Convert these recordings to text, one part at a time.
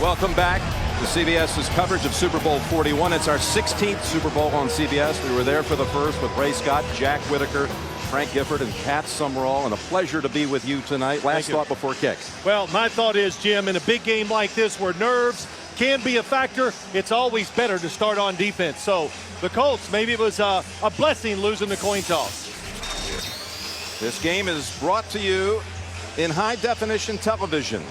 Welcome back to CBS's coverage of Super Bowl 41. It's our 16th Super Bowl on CBS. We were there for the first with Ray Scott, Jack Whitaker, Frank Gifford, and Pat Summerall, and a pleasure to be with you tonight. Last thought before kicks. Well, my thought is, Jim, in a big game like this where nerves can be a factor, it's always better to start on defense. So the Colts, maybe it was a blessing losing the coin toss. This game is brought to you in high-definition television.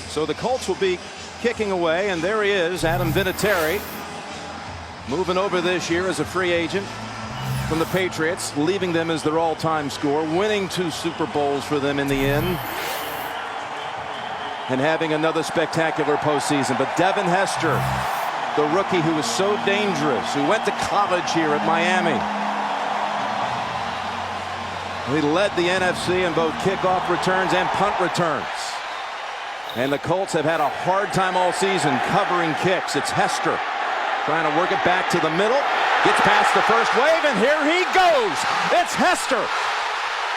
So the Colts will be kicking away, and there he is, Adam Vinatieri, moving over this year as a free agent from the Patriots, leaving them as their all-time scorer, winning 2 Super Bowls for them in the end, and having another spectacular postseason. But Devin Hester, the rookie who was so dangerous, who went to college here at Miami, he led the NFC in both kickoff returns and punt returns. And the Colts have had a hard time all season covering kicks. It's Hester trying to work it back to the middle. Gets past the first wave, and here he goes. It's Hester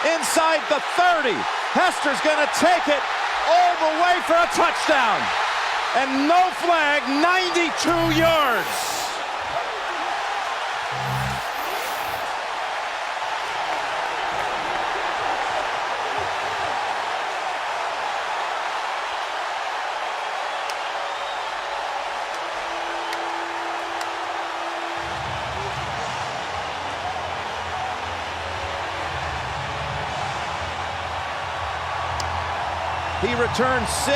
inside the 30. Hester's going to take it all the way for a touchdown. And no flag, 92 yards. He returned 6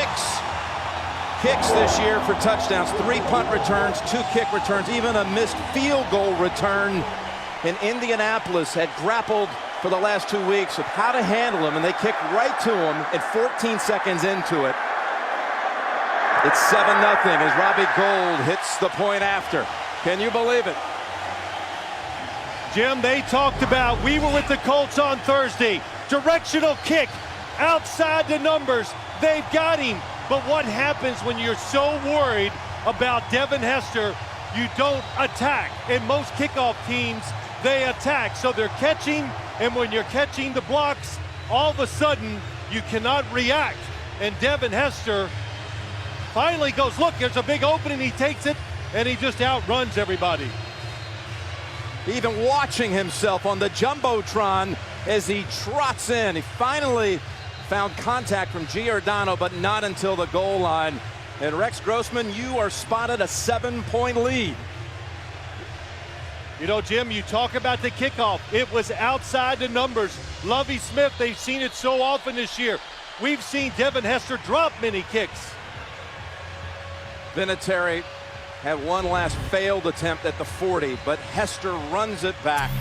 kicks this year for touchdowns, 3 punt returns, 2 kick returns, even a missed field goal return. And Indianapolis had grappled for the last 2 weeks of how to handle him, and they kicked right to him at 14 seconds into it. It's 7-0 as Robbie Gould hits the point after. Can you believe it? Jim, they talked about, we were with the Colts on Thursday, directional kick. Outside the numbers, they've got him. But what happens when you're so worried about Devin Hester? You don't attack. And most kickoff teams, they attack. So they're catching, and when you're catching the blocks, all of a sudden, you cannot react. And Devin Hester finally goes, look, there's a big opening. He takes it, and he just outruns everybody. Even watching himself on the Jumbotron as he trots in. He finally found contact from Giordano, but not until the goal line. And Rex Grossman, you are spotted a 7-point lead. You know, Jim, you talk about the kickoff. It was outside the numbers. Lovie Smith, they've seen it so often this year. We've seen Devin Hester drop many kicks. Vinatieri had one last failed attempt at the 40, but Hester runs it back.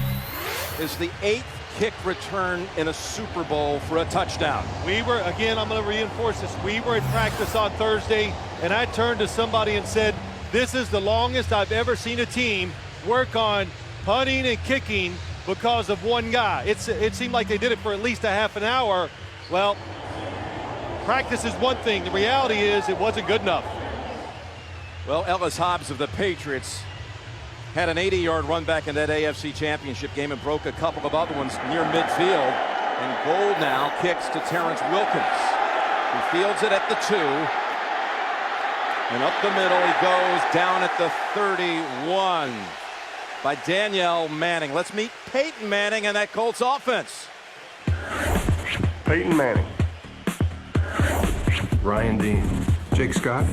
Is the 8th kick return in a Super Bowl for a touchdown. We were, again, I'm going to reinforce this. We were at practice on Thursday, and I turned to somebody and said, this is the longest I've ever seen a team work on punting and kicking because of one guy. It seemed like they did it for at least a half an hour. Well, practice is one thing. The reality is it wasn't good enough. Well, Ellis Hobbs of the Patriots had an 80-yard run back in that AFC Championship game and broke a couple of other ones near midfield. And Gould now kicks to Terrence Wilkins, who fields it at the 2. And up the middle he goes, down at the 31 by Danielle Manning. Let's meet Peyton Manning and that Colts offense. Peyton Manning. Ryan Dean. Jake Scott.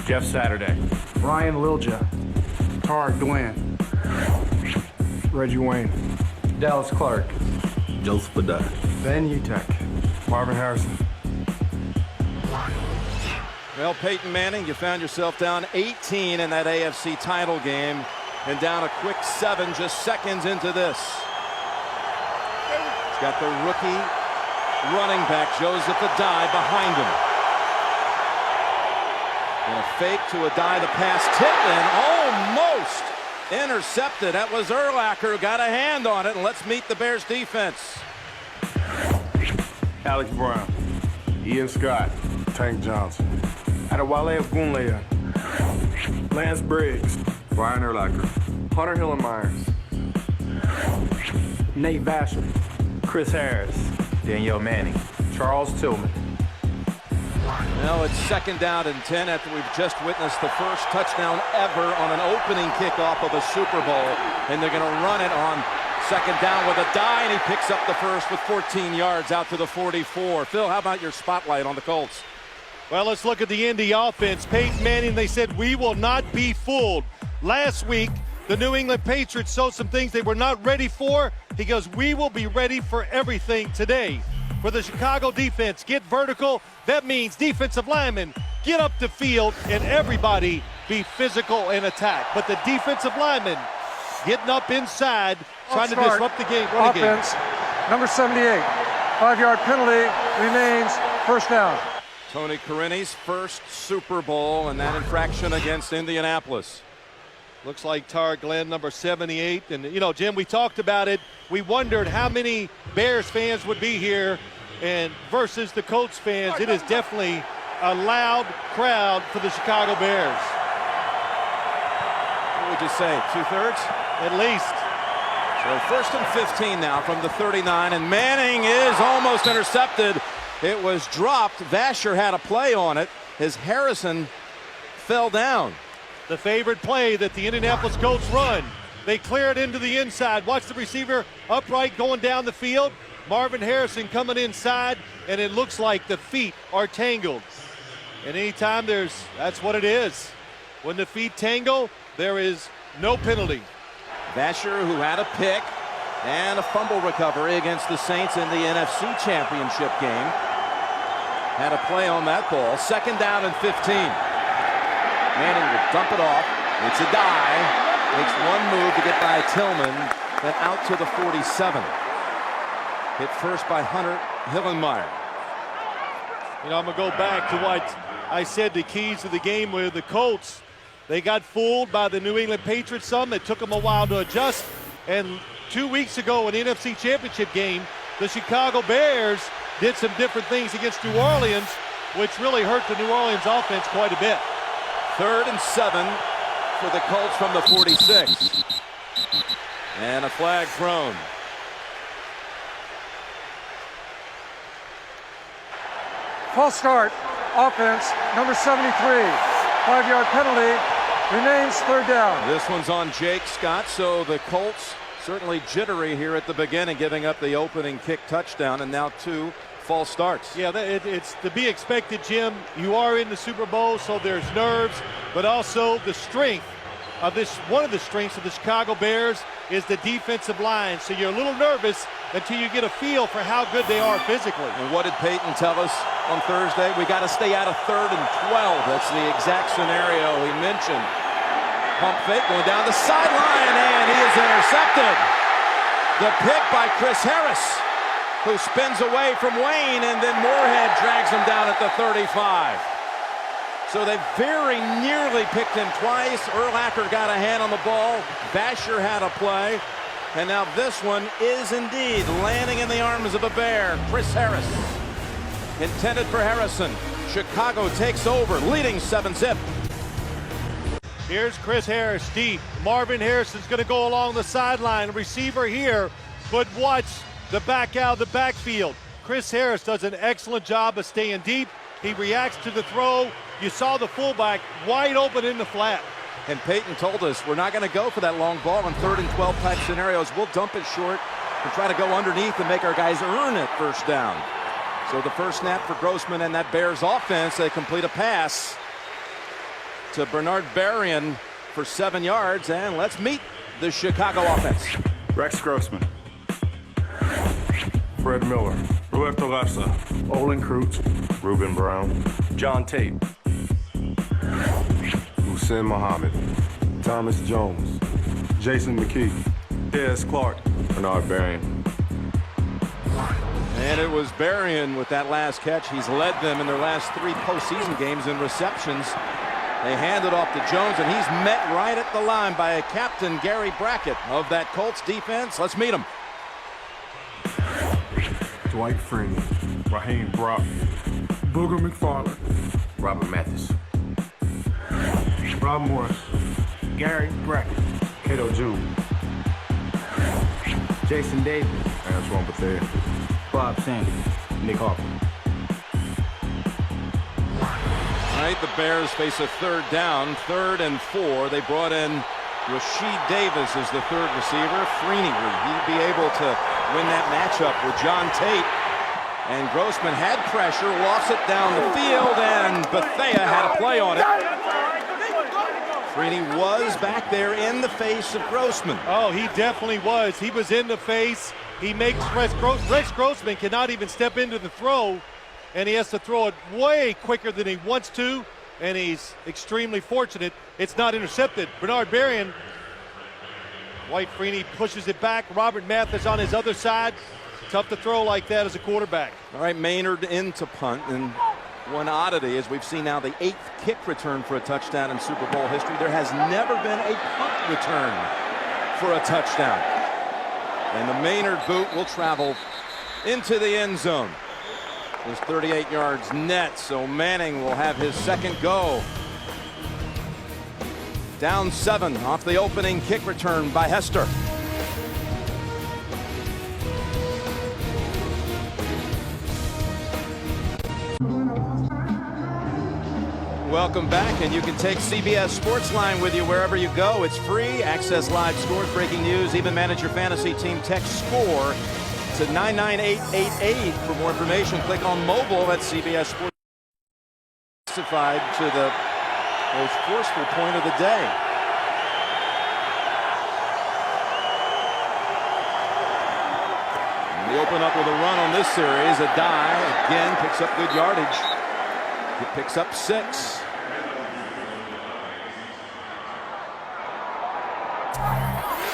Jeff Saturday. Ryan Lilja. Tarek Dwayne. Reggie Wayne. Dallas Clark. Joseph Badai. Ben Utek. Marvin Harrison. Well, Peyton Manning, you found yourself down 18 in that AFC title game and down a quick 7 just seconds into this. He's got the rookie running back Joseph Badai behind him. And a fake to Adai, the pass tipped and almost intercepted. That was Urlacher who got a hand on it. And let's meet the Bears defense. Alex Brown. Ian Scott. Tank Johnson. Adewale Ogunleye. Lance Briggs. Brian Urlacher. Hunter Hillenmeyers. Nate Vasher. Chris Harris. Danielle Manning. Charles Tillman. Now it's 2nd down and 10 after we've just witnessed the first touchdown ever on an opening kickoff of a Super Bowl. And they're going to run it on 2nd down with a die, and he picks up the first with 14 yards out to the 44. Phil, how about your spotlight on the Colts? Well, let's look at the Indy offense. Peyton Manning, they said, we will not be fooled. Last week, the New England Patriots showed some things they were not ready for. He goes, we will be ready for everything today. For the Chicago defense, get vertical. That means defensive linemen get up the field and everybody be physical and attack. But the defensive linemen getting up inside, trying to disrupt the game. Offense, number 78. 5-yard penalty remains, first down. Tony Carini's first Super Bowl, and that infraction against Indianapolis. Looks like Tar Glenn, number 78. And, you know, Jim, we talked about it. We wondered how many Bears fans would be here and versus the Colts fans. It is definitely a loud crowd for the Chicago Bears. What would you say, 2/3? At least. So 1st and 15 now from the 39, and Manning is almost intercepted. It was dropped. Vasher had a play on it as Harrison fell down. The favorite play that the Indianapolis Colts run. They clear it into the inside. Watch the receiver upright going down the field. Marvin Harrison coming inside, and it looks like the feet are tangled. And anytime that's what it is. When the feet tangle, there is no penalty. Vasher, who had a pick and a fumble recovery against the Saints in the NFC Championship game, had a play on that ball. 2nd down and 15. Manning will dump it off. It's a die. Makes one move to get by Tillman, then out to the 47. Hit first by Hunter Hillenmeyer. You know, I'm going to go back to what I said the keys to the game were. The Colts, they got fooled by the New England Patriots some. It took them a while to adjust. And 2 weeks ago in the NFC Championship game, the Chicago Bears did some different things against New Orleans, which really hurt the New Orleans offense quite a bit. 3rd and 7 for the Colts from the 46. And a flag thrown. False start, offense, number 73. 5-yard penalty remains, 3rd down. This one's on Jake Scott, so the Colts certainly jittery here at the beginning, giving up the opening kick touchdown, and now 2 false starts. Yeah, it's to be expected, Jim. You are in the Super Bowl, so there's nerves, but also the strength of this. One of the strengths of the Chicago Bears is the defensive line, so you're a little nervous until you get a feel for how good they are physically. And what did Peyton tell us on Thursday? We got to stay out of 3rd and 12. That's the exact scenario he mentioned. Pump fake going down the sideline, and he is intercepted. The pick by Chris Harris, who spins away from Wayne, and then Moorhead drags him down at the 35. So they very nearly picked him twice. Urlacher got a hand on the ball. Vasher had a play. And now this one is indeed landing in the arms of a Bear. Chris Harris. Intended for Harrison. Chicago takes over, leading 7-zip. Here's Chris Harris deep. Marvin Harrison's going to go along the sideline. Receiver here, but watch the back out of the backfield. Chris Harris does an excellent job of staying deep. He reacts to the throw. You saw the fullback wide open in the flat. And Peyton told us we're not going to go for that long ball in 3rd and 12 type scenarios. We'll dump it short and try to go underneath and make our guys earn it first down. So the first snap for Grossman and that Bears offense, they complete a pass to Bernard Berrien for 7 yards. And let's meet the Chicago offense. Rex Grossman. Fred Miller. Roberto Lassa. Olin Kreutz. Ruben Brown. John Tate. Hussein Muhammad. Thomas Jones. Jason McKee. Des Clark. Bernard Berrien. And it was Berrien with that last catch. He's led them in their last 3 postseason games in receptions. They hand it off to Jones, and he's met right at the line by a captain, Gary Brackett, of that Colts defense. Let's meet him. Dwight Freeney. Raheem Brock. Booger McFarland. Robert Mathis. Rob Morris. Gary Brackett. Cato June. Jason Davis. Antoine Bethea. Bob Sanders. Nick Harper. right, the Bears face a third down, 3rd and 4. They brought in Rashid Davis as the third receiver. Freeney, he'd be able to win that matchup with John Tate. And Grossman had pressure, lost it down the field, and Bethea had a play on it. Freeney was back there in the face of Grossman. Oh, he definitely was. He was in the face. He makes Rex Grossman cannot even step into the throw, and he has to throw it way quicker than he wants to, and he's extremely fortunate it's not intercepted. Bernard Berrien, White Freeney pushes it back. Robert Mathis on his other side. Tough to throw like that as a quarterback. All right, Maynard into punt, and one oddity is we've seen now the 8th kick return for a touchdown in Super Bowl history. There has never been a punt return for a touchdown. And the Maynard boot will travel into the end zone. There's 38 yards net, so Manning will have his second go. Down 7 off the opening kick return by Hester. Welcome back, and you can take CBS Sportsline with you wherever you go. It's free. Access live scores, breaking news, even manage your fantasy team. Text SCORE to 99888 for more information. Click on mobile at CBS Sports. Classified to the most forceful point of the day. And they open up with a run on this series. A die again picks up good yardage. It picks up 6.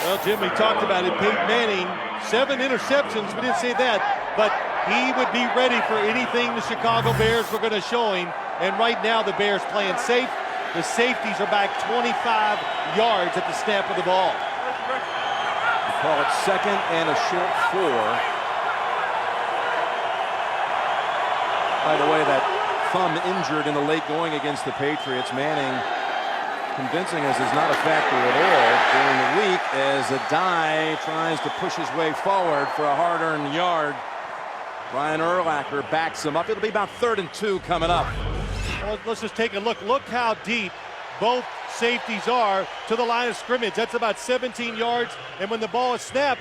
Well, Jim, we talked about it. Peyton Manning, 7 interceptions. We didn't say that, but he would be ready for anything the Chicago Bears were going to show him. And right now, the Bears playing safe. The safeties are back 25 yards at the snap of the ball. We call it 2nd and a short 4. By the way, that thumb injured in the late going against the Patriots. Manning convincing us is not a factor at all during the week as Adai tries to push his way forward for a hard-earned yard. Brian Urlacher backs him up. It'll be about 3rd and 2 coming up. Well, let's just take a look. Look how deep both safeties are to the line of scrimmage. That's about 17 yards. And when the ball is snapped,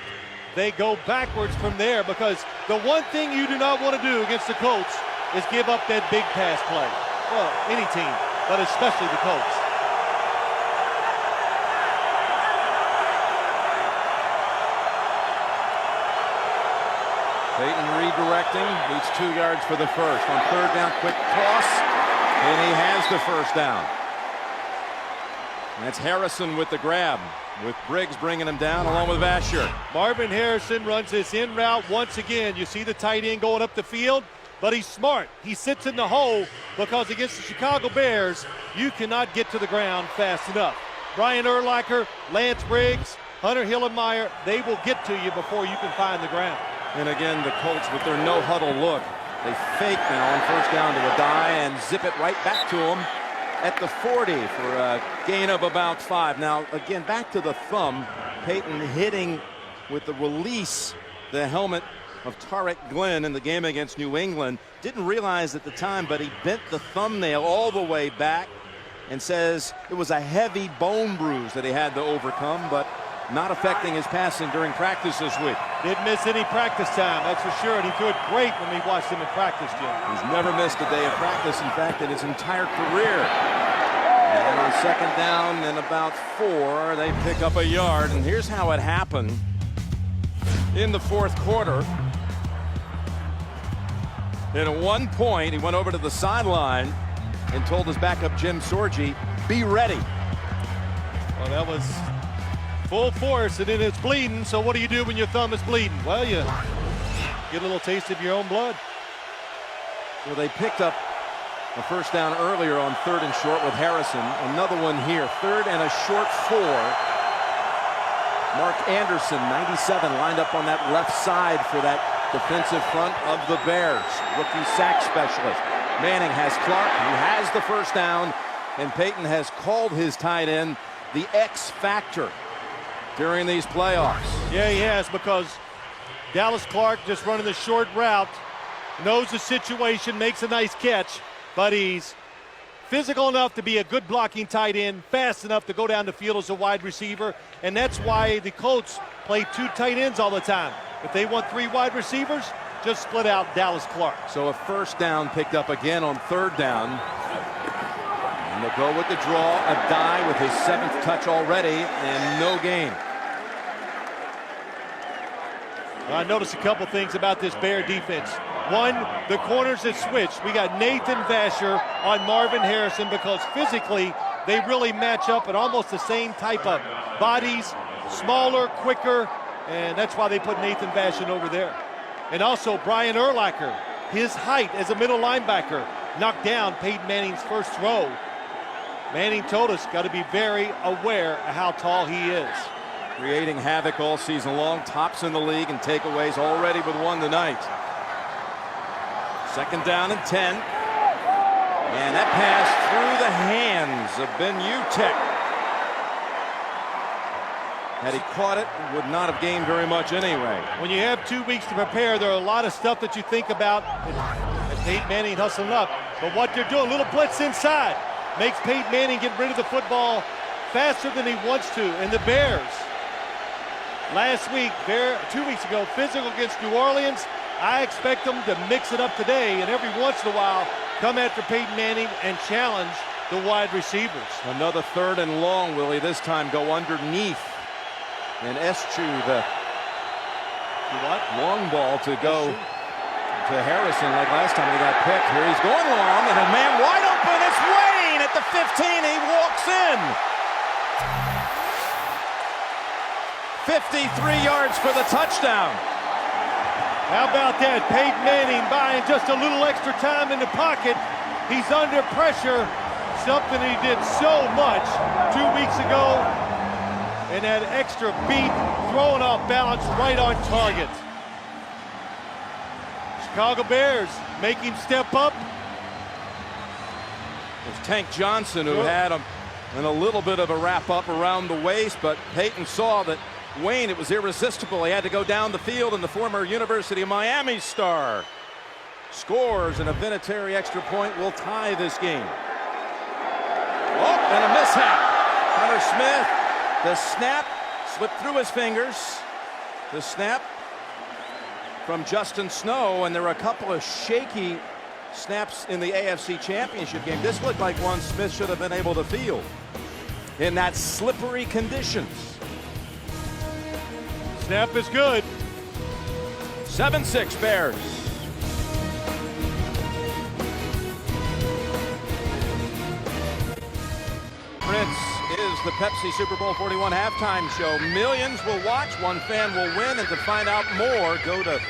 they go backwards from there, because the one thing you do not want to do against the Colts is give up that big pass play. Well, any team, but especially the Colts. Peyton redirecting, needs 2 yards for the first. On 3rd down, quick toss, and he has the first down. And that's Harrison with the grab, with Briggs bringing him down along with Vasher. Marvin Harrison runs this in route once again. You see the tight end going up the field, but he's smart. He sits in the hole because against the Chicago Bears, you cannot get to the ground fast enough. Brian Urlacher, Lance Briggs, Hunter Hillenmeyer, they will get to you before you can find the ground. And again, the Colts with their no-huddle look. They fake now on 1st down to Adai and zip it right back to him at the 40 for a gain of about 5. Now, again, back to the thumb. Peyton hitting with the release the helmet of Tarek Glenn in the game against New England. Didn't realize at the time, but he bent the thumbnail all the way back and says it was a heavy bone bruise that he had to overcome, but not affecting his passing during practice this week. Didn't miss any practice time, that's for sure, and he threw it great when we watched him in practice, Jim. He's never missed a day of practice, in fact, in his entire career. And on 2nd down and about 4, they pick up a yard, and here's how it happened. In the 4th quarter, and at one point, he went over to the sideline and told his backup Jim Sorgi, be ready. Well, that was full force, and then it's bleeding. So what do you do when your thumb is bleeding? Well, you get a little taste of your own blood. Well, they picked up a first down earlier on 3rd and short with Harrison. Another one here, 3rd and a short 4. Mark Anderson, 97, lined up on that left side for that defensive front of the Bears. Rookie sack specialist. Manning has Clark. He has the first down, and Peyton has called his tight end the X factor during these playoffs. Yeah, he has, because Dallas Clark just running the short route, knows the situation, makes a nice catch, but he's physical enough to be a good blocking tight end, fast enough to go down the field as a wide receiver, and that's why the Colts play 2 tight ends all the time. If they want 3 wide receivers, just split out Dallas Clark. So a first down picked up again on 3rd down. And they'll go with the draw. Adai with his 7th touch already and no gain. I noticed a couple things about this Bear defense. One, the corners that switched. We got Nathan Vasher on Marvin Harrison because physically they really match up at almost the same type of bodies, smaller, quicker, and that's why they put Nathan Vasher over there. And also Brian Urlacher, his height as a middle linebacker, knocked down Peyton Manning's first throw. Manning told us, got to be very aware of how tall he is. Creating havoc all season long, tops in the league in takeaways already with 1 tonight. 2nd down and 10. And that pass through the hands of Ben Utek. Had he caught it, would not have gained very much anyway. When you have 2 weeks to prepare, there are a lot of stuff that you think about. And Peyton Manning hustling up. But what they're doing, a little blitz inside, makes Peyton Manning get rid of the football faster than he wants to. And the Bears, last week, 2 weeks ago, physical against New Orleans. I expect them to mix it up today and every once in a while come after Peyton Manning and challenge the wide receivers. Another 3rd and long, Willie, this time go underneath. And Eschew, the long ball to go to Harrison like last time he got picked. Here he's going long, and a man wide open. It's Wayne at the 15. He walks in. 53 yards for the touchdown. How about that? Peyton Manning buying just a little extra time in the pocket. He's under pressure, something he did so much 2 weeks ago. And that extra beat, throwing off balance right on target. Chicago Bears make him step up. It's Tank Johnson who had him in a little bit of a wrap up around the waist, but Peyton saw that Wayne, it was irresistible. He had to go down the field, and the former University of Miami star scores, and a Vinatieri extra point will tie this game. Oh, and a mishap. Hunter Smith, the snap slipped through his fingers. The snap from Justin Snow, and there were a couple of shaky snaps in the AFC Championship game. This looked like one Smith should have been able to field in that slippery conditions. Snap is good. 7-6 Bears. Prince is the Pepsi Super Bowl 41 halftime show. Millions will watch, 1 fan will win, and to find out more, go to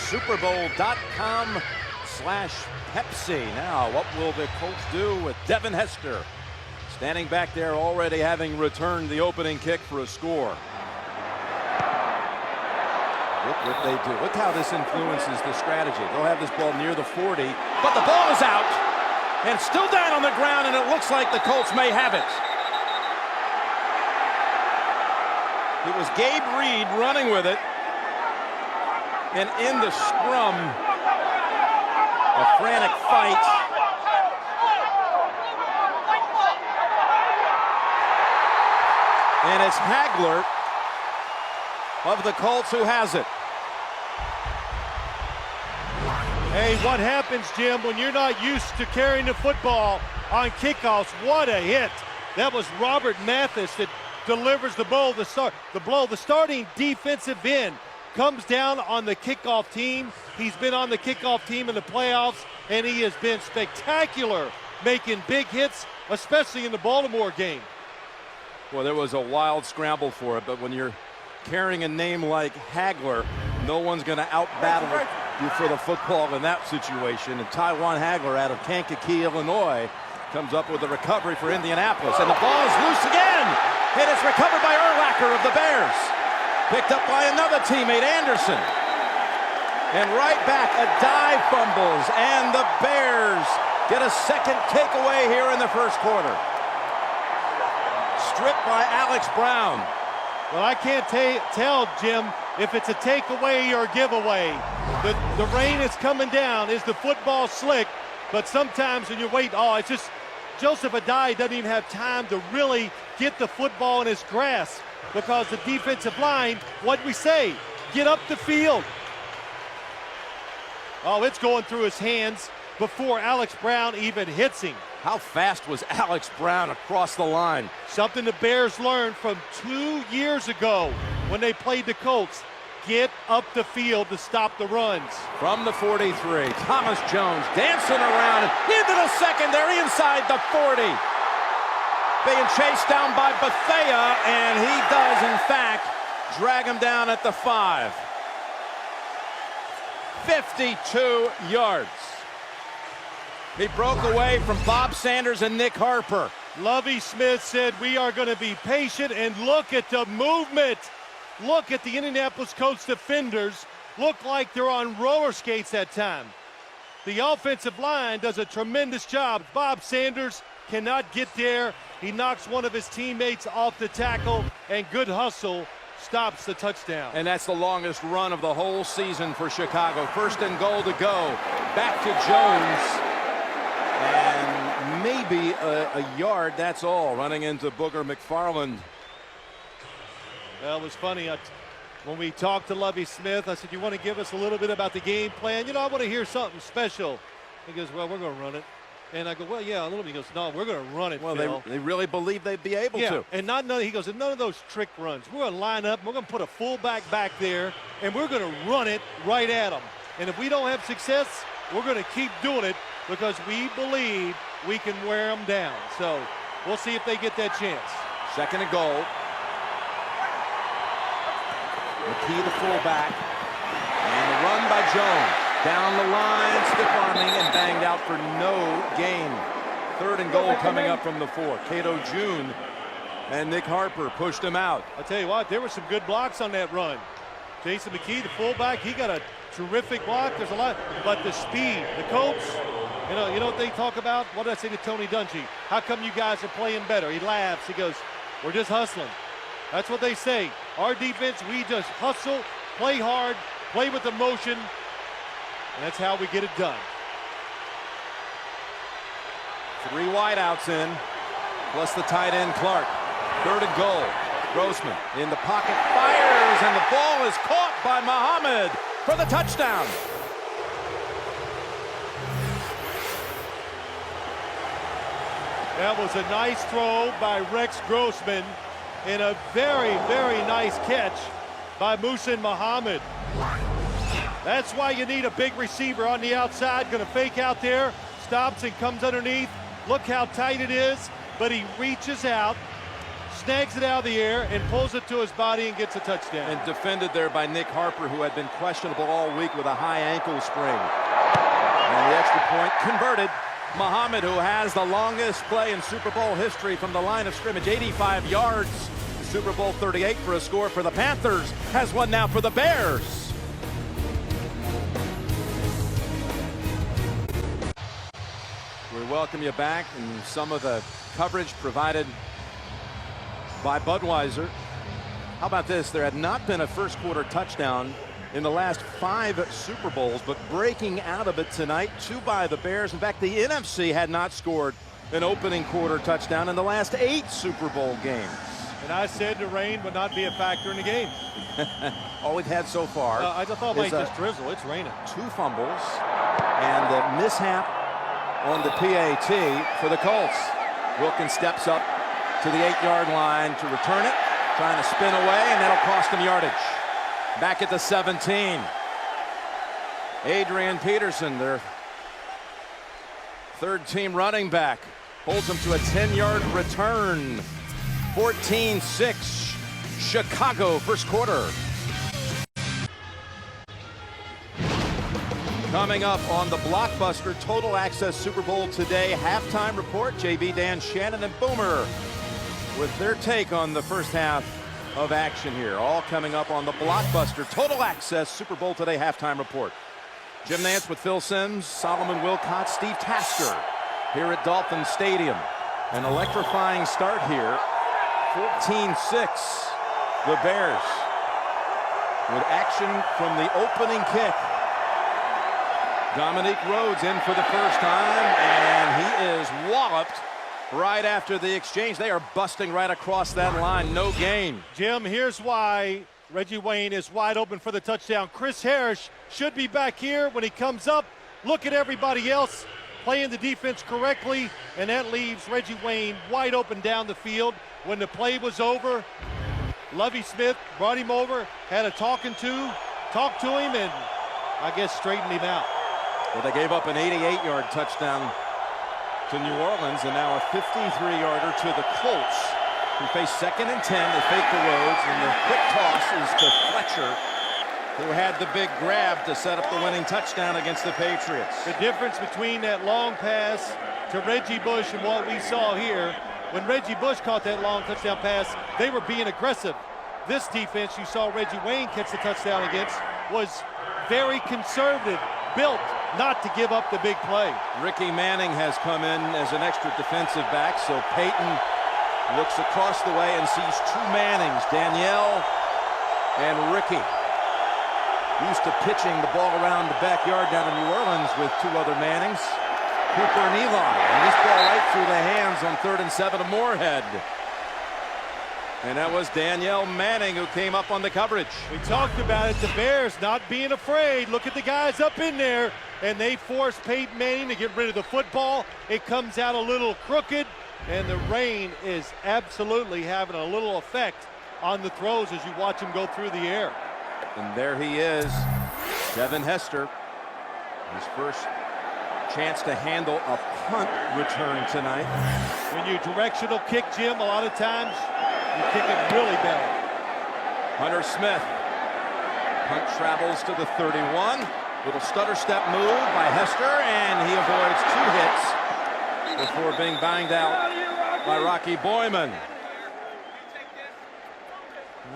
superbowl.com/Pepsi. Now, what will the Colts do with Devin Hester standing back there, already having returned the opening kick for a score? Look what they do. Look how this influences the strategy. They'll have this ball near the 40, but the ball is out and still down on the ground, and it looks like the Colts may have it. It was Gabe Reed running with it, and in the scrum, a frantic fight. And it's Hagler of the Colts who has it. Hey, what happens, Jim, when you're not used to carrying the football on kickoffs? What a hit. That was Robert Mathis that delivers the blow. The starting defensive end comes down on the kickoff team. He's been on the kickoff team in the playoffs, and he has been spectacular, making big hits, especially in the Baltimore game. Well, there was a wild scramble for it, but when you're carrying a name like Hagler, no one's going to out-battle you for the football in that situation. And Tywan Hagler out of Kankakee, Illinois, comes up with a recovery for Indianapolis. And the ball is loose again. It is recovered by Urlacher of the Bears. Picked up by another teammate, Anderson. And right back, Adai fumbles. And the Bears get a second takeaway here in the first quarter. Stripped by Alex Brown. Well, I can't tell, Jim, if it's a takeaway or a giveaway. The rain is coming down. Is the football slick? But sometimes when you wait, oh, it's Joseph Adai doesn't even have time to really get the football in his grasp because the defensive line, what'd we say? Get up the field. Oh, it's going through his hands before Alex Brown even hits him. How fast was Alex Brown across the line? Something the Bears learned from 2 years ago when they played the Colts. Get up the field to stop the runs. From the 43, Thomas Jones dancing around into the secondary inside the 40. Being chased down by Bethea, and he does, in fact, drag him down at the 5. 52 yards. He broke away from Bob Sanders and Nick Harper. Lovie Smith said, we are going to be patient, and look at the movement. Look at the Indianapolis Colts defenders. Look like they're on roller skates that time. The offensive line does a tremendous job. Bob Sanders cannot get there. He knocks one of his teammates off the tackle, and good hustle stops the touchdown. And that's the longest run of the whole season for Chicago. First and goal to go. Back to Jones. And maybe a yard, that's all, running into Booger McFarland. Well, it was funny. When we talked to Lovie Smith, I said, you want to give us a little bit about the game plan? You know, I want to hear something special. He goes, well, we're going to run it. And I go, well, yeah, a little bit. He goes, no, we're going to run it, well, Phil. they really believe they'd be able to. And he goes, none of those trick runs. We're going to line up. We're going to put a fullback back there, and we're going to run it right at them. And if we don't have success, we're going to keep doing it because we believe we can wear them down. So we'll see if they get that chance. Second and goal. McKee, the fullback, and the run by Jones. Down the line, stiff arming and banged out for no gain. Third and goal coming up from the 4. Cato June and Nick Harper pushed him out. I'll tell you what, there were some good blocks on that run. Jason McKee, the fullback, he got a terrific block. There's a lot, but the speed, the Colts, you know what they talk about? What did I say to Tony Dungy? How come you guys are playing better? He laughs. He goes, we're just hustling. That's what they say. Our defense, we just hustle, play hard, play with emotion, and that's how we get it done. 3 wideouts in, plus the tight end Clark. Third and goal. Grossman in the pocket, fires, and the ball is caught by Muhammad for the touchdown. That was a nice throw by Rex Grossman and a very, very nice catch by Muhsin Muhammad. That's why you need a big receiver on the outside, going to fake out there, stops and comes underneath. Look how tight it is, but he reaches out, snags it out of the air, and pulls it to his body and gets a touchdown. And defended there by Nick Harper, who had been questionable all week with a high ankle sprain. And the extra point converted. Muhammad, who has the longest play in Super Bowl history from the line of scrimmage, 85 yards. Super Bowl 38 for a score for the Panthers, has one now for the Bears. We welcome you back, and some of the coverage provided by Budweiser. How about this? There had not been a first quarter touchdown in the last 5 Super Bowls, but breaking out of it tonight, 2 by the Bears. In fact, the NFC had not scored an opening quarter touchdown in the last 8 Super Bowl games. And I said the rain would not be a factor in the game. All we've had so far I thought it might just drizzle. It's raining. 2 fumbles and a mishap on the PAT for the Colts. Wilkins steps up to the 8-yard line to return it, trying to spin away, and that'll cost him yardage. Back at the 17. Adrian Peterson, their third-team running back, holds him to a 10-yard return. 14-6, Chicago, first quarter. Coming up on the blockbuster Total Access Super Bowl today, halftime report, JB, Dan, Shannon, and Boomer with their take on the first half of action here. All coming up on the blockbuster Total Access Super Bowl today halftime report. Jim Nance with Phil Simms, Solomon Wilcott, Steve Tasker here at Dolphin Stadium. An electrifying start here. 14-6, the Bears with action from the opening kick. Dominique Rhodes in for the first time, and he is walloped right after the exchange. They are busting right across that line. No gain. Jim, here's why Reggie Wayne is wide open for the touchdown. Chris Harris should be back here when he comes up. Look at everybody else playing the defense correctly, and that leaves Reggie Wayne wide open down the field. When the play was over, Lovie Smith brought him over, had a talked to him, and I guess straightened him out. Well, they gave up an 88-yard touchdown to New Orleans, and now a 53-yarder to the Colts, who face 2nd and 10. They fake the roads, and the quick toss is to Fletcher, who had the big grab to set up the winning touchdown against the Patriots. The difference between that long pass to Reggie Bush and what we saw here, when Reggie Bush caught that long touchdown pass, they were being aggressive. This defense you saw Reggie Wayne catch the touchdown against was very conservative, built not to give up the big play. Ricky Manning has come in as an extra defensive back, so Peyton looks across the way and sees 2 Mannings, Danielle and Ricky. Used to pitching the ball around the backyard down in New Orleans with 2 other Mannings, Cooper and Eli. And this ball right through the hands on 3rd and 7 to Moorhead. And that was Danielle Manning who came up on the coverage. We talked about it, the Bears not being afraid. Look at the guys up in there, and they force Peyton Manning to get rid of the football. It comes out a little crooked, and the rain is absolutely having a little effect on the throws as you watch him go through the air. And there he is, Devin Hester. His first chance to handle a punt return tonight. When you directional kick, Jim, a lot of times you kick it really bad. Hunter Smith. Punt travels to the 31. Little stutter step move by Hester, and he avoids 2 hits before being banged out by Rocky Boyman.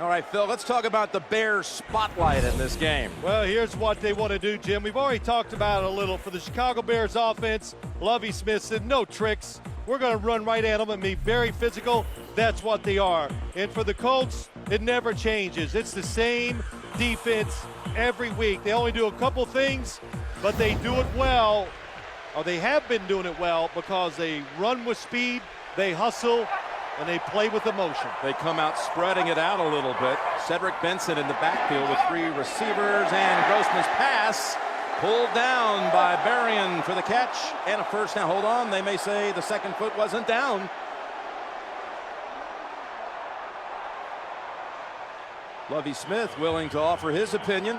All right, Phil, let's talk about the Bears' spotlight in this game. Well, here's what they want to do, Jim. We've already talked about it a little. For the Chicago Bears offense, Lovie Smith said, no tricks. We're going to run right at them and be very physical. That's what they are. And for the Colts, it never changes. It's the same defense every week. They only do a couple things, but they do it well, or they have been doing it well, because they run with speed, they hustle, and they play with emotion. They come out spreading it out a little bit. Cedric Benson in the backfield with 3 receivers, and Grossman's pass pulled down by Berrien for the catch and a first down. Hold on, they may say the second foot wasn't down. Lovie Smith willing to offer his opinion.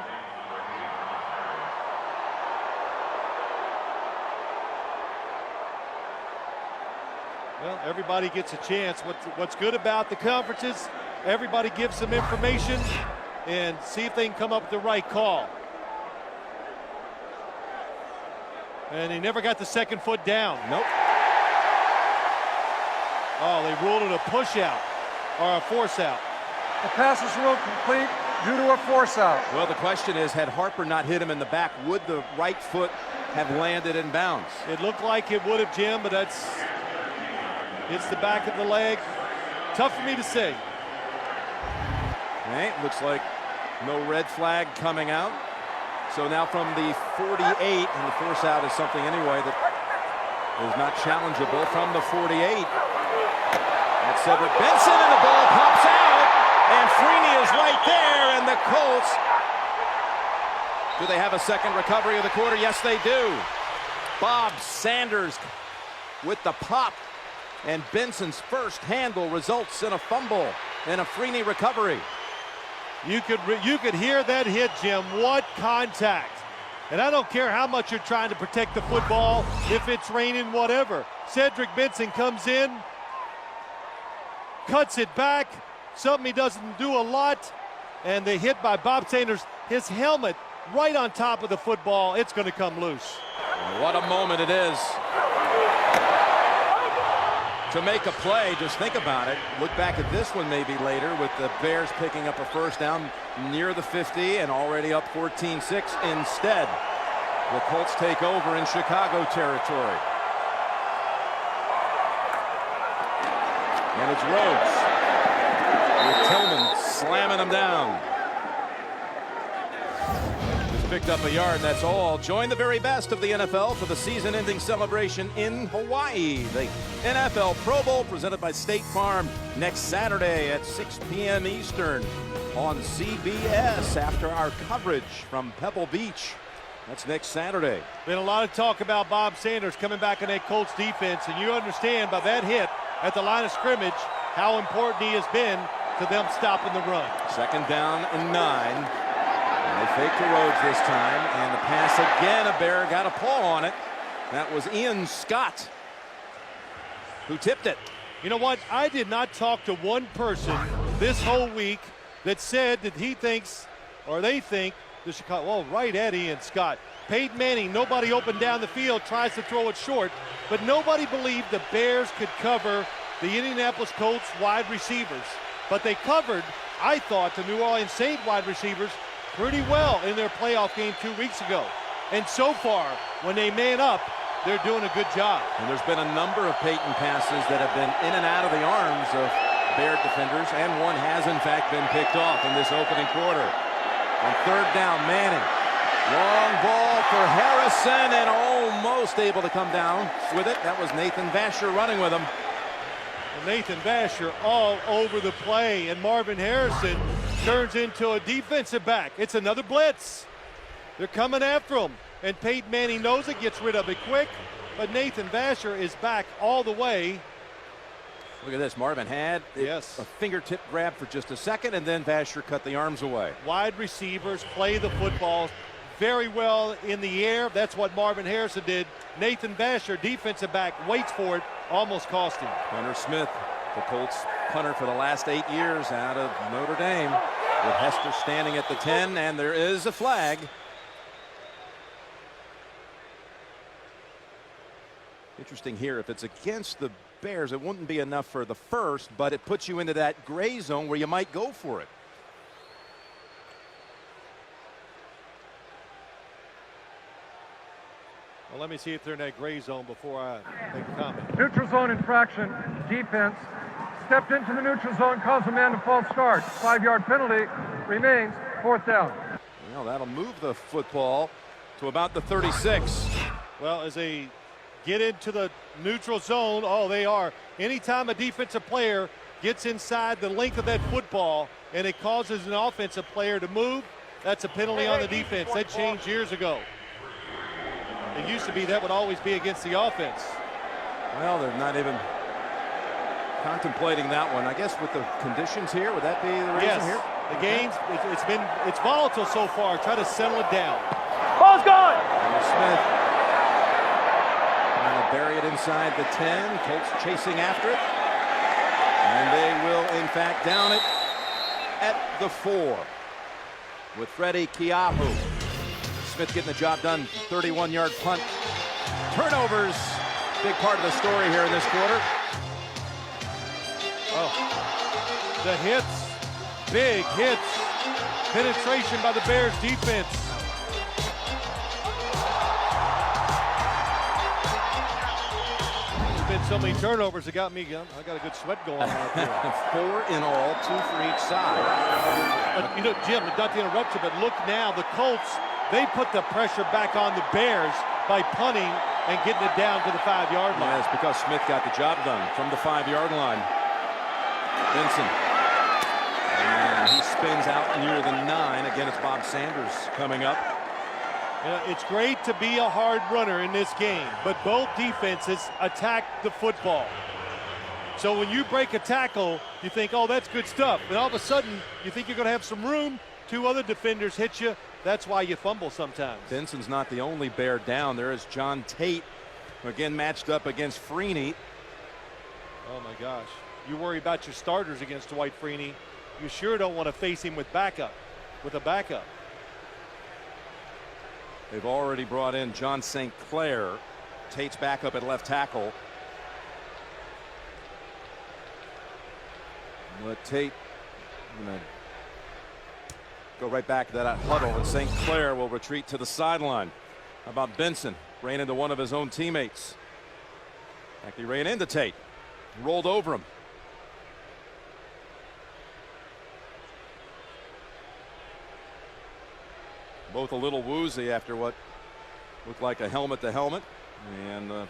Well, everybody gets a chance. What's good about the conferences, everybody gives some information and see if they can come up with the right call. And he never got the second foot down. Nope. Oh, they ruled it a push out or a force out. The pass is ruled complete due to a force out. Well, the question is, had Harper not hit him in the back, would the right foot have landed in bounds? It looked like it would have, Jim, but it's the back of the leg. Tough for me to say. Right, looks like no red flag coming out. So now from the 48, and the force out is something anyway that is not challengeable. From the 48, that's Cedric Benson, and the ball pops out, and Freeney is right there, and the Colts, do they have a second recovery of the quarter? Yes, they do. Bob Sanders with the pop, and Benson's first handle results in a fumble and a Freeney recovery. You could hear that hit, Jim. What contact. And I don't care how much you're trying to protect the football, if it's raining, whatever. Cedric Benson comes in, cuts it back, something he doesn't do a lot, and the hit by Bob Sanders, his helmet right on top of the football, it's going to come loose. What a moment it is to make a play. Just think about it. Look back at this one maybe later, with the Bears picking up a first down near the 50 and already up 14-6. Instead, the Colts take over in Chicago territory. And it's Rhodes with Tillman slamming them down. This picked up a yard, that's all. Join the very best of the NFL for the season-ending celebration in Hawaii. The NFL Pro Bowl presented by State Farm next Saturday at 6 p.m. Eastern on CBS after our coverage from Pebble Beach. That's next Saturday. Been a lot of talk about Bob Sanders coming back in that Colts defense, and you understand by that hit at the line of scrimmage how important he has been to them stopping the run. 2nd down and 9. And they fake to Rhodes this time, and the pass again. A Bear got a paw on it. That was Ian Scott who tipped it. You know what? I did not talk to one person this whole week that said that he thinks, or they think, the Chicago, well, right at Ian Scott. Peyton Manning, nobody open down the field, tries to throw it short, but nobody believed the Bears could cover the Indianapolis Colts wide receivers. But they covered, I thought, the New Orleans Saints wide receivers pretty well in their playoff game 2 weeks ago. And so far, when they man up, they're doing a good job. And there's been a number of Peyton passes that have been in and out of the arms of Bear defenders, and one has in fact been picked off in this opening quarter. On 3rd down, Manning. Long ball for Harrison, and almost able to come down with it. That was Nathan Vasher running with him. Nathan Vasher all over the play, and Marvin Harrison turns into a defensive back. It's another blitz. They're coming after him, and Peyton Manning knows it, gets rid of it quick, but Nathan Vasher is back all the way. Look at this. Marvin had a fingertip grab for just a second, and then Vasher cut the arms away. Wide receivers play the football very well in the air. That's what Marvin Harrison did. Nathan Vasher, defensive back, waits for it, almost cost him. Hunter Smith, the Colts punter for the last 8 years out of Notre Dame, with Hester standing at the 10, and there is a flag. Interesting here, if it's against the Bears, it wouldn't be enough for the first, but it puts you into that gray zone where you might go for it. Well, let me see if they're in that gray zone before I make a comment. Neutral zone infraction. Defense stepped into the neutral zone, caused a man to false start. 5-yard penalty remains 4th down. Well, that'll move the football to about the 36. Well, as they get into the neutral zone, they are. Anytime a defensive player gets inside the length of that football and it causes an offensive player to move, that's a penalty on the defense. That changed years ago. It used to be that would always be against the offense. Well, they're not even contemplating that one. I guess with the conditions here, would that be the reason here? The game's it's volatile so far. Try to settle it down. Ball's gone. Smith trying to bury it inside the 10. Colts chasing after it, and they will in fact down it at the 4 with Freddie Kiahu. Smith getting the job done. 31-yard punt. Turnovers, big part of the story here in this quarter. The hits, big hits, penetration by the Bears defense. There's been so many turnovers that got me. I got a good sweat going on out there. 4 in all, 2 for each side. But, you know, Jim, not to interrupt you, but look now, the Colts, they put the pressure back on the Bears by punting and getting it down to the 5-yard line. Yeah, it's because Smith got the job done from the 5-yard line. Benson. And he spins out near the 9. Again, it's Bob Sanders coming up. It's great to be a hard runner in this game, but both defenses attack the football. So when you break a tackle, you think, oh, that's good stuff. And all of a sudden, you think you're going to have some room. 2 other defenders hit you. That's why you fumble sometimes. Benson's not the only Bear down. There is John Tate, again matched up against Freeney. Oh, my gosh. You worry about your starters against Dwight Freeney. You sure don't want to face him with a backup. They've already brought in John St. Clair. Tate's backup at left tackle. But Tate, go right back to that huddle, and St. Clair will retreat to the sideline. How about Benson? Ran into one of his own teammates. In fact, he ran into Tate, rolled over him. Both a little woozy after what looked like a helmet-to-helmet. And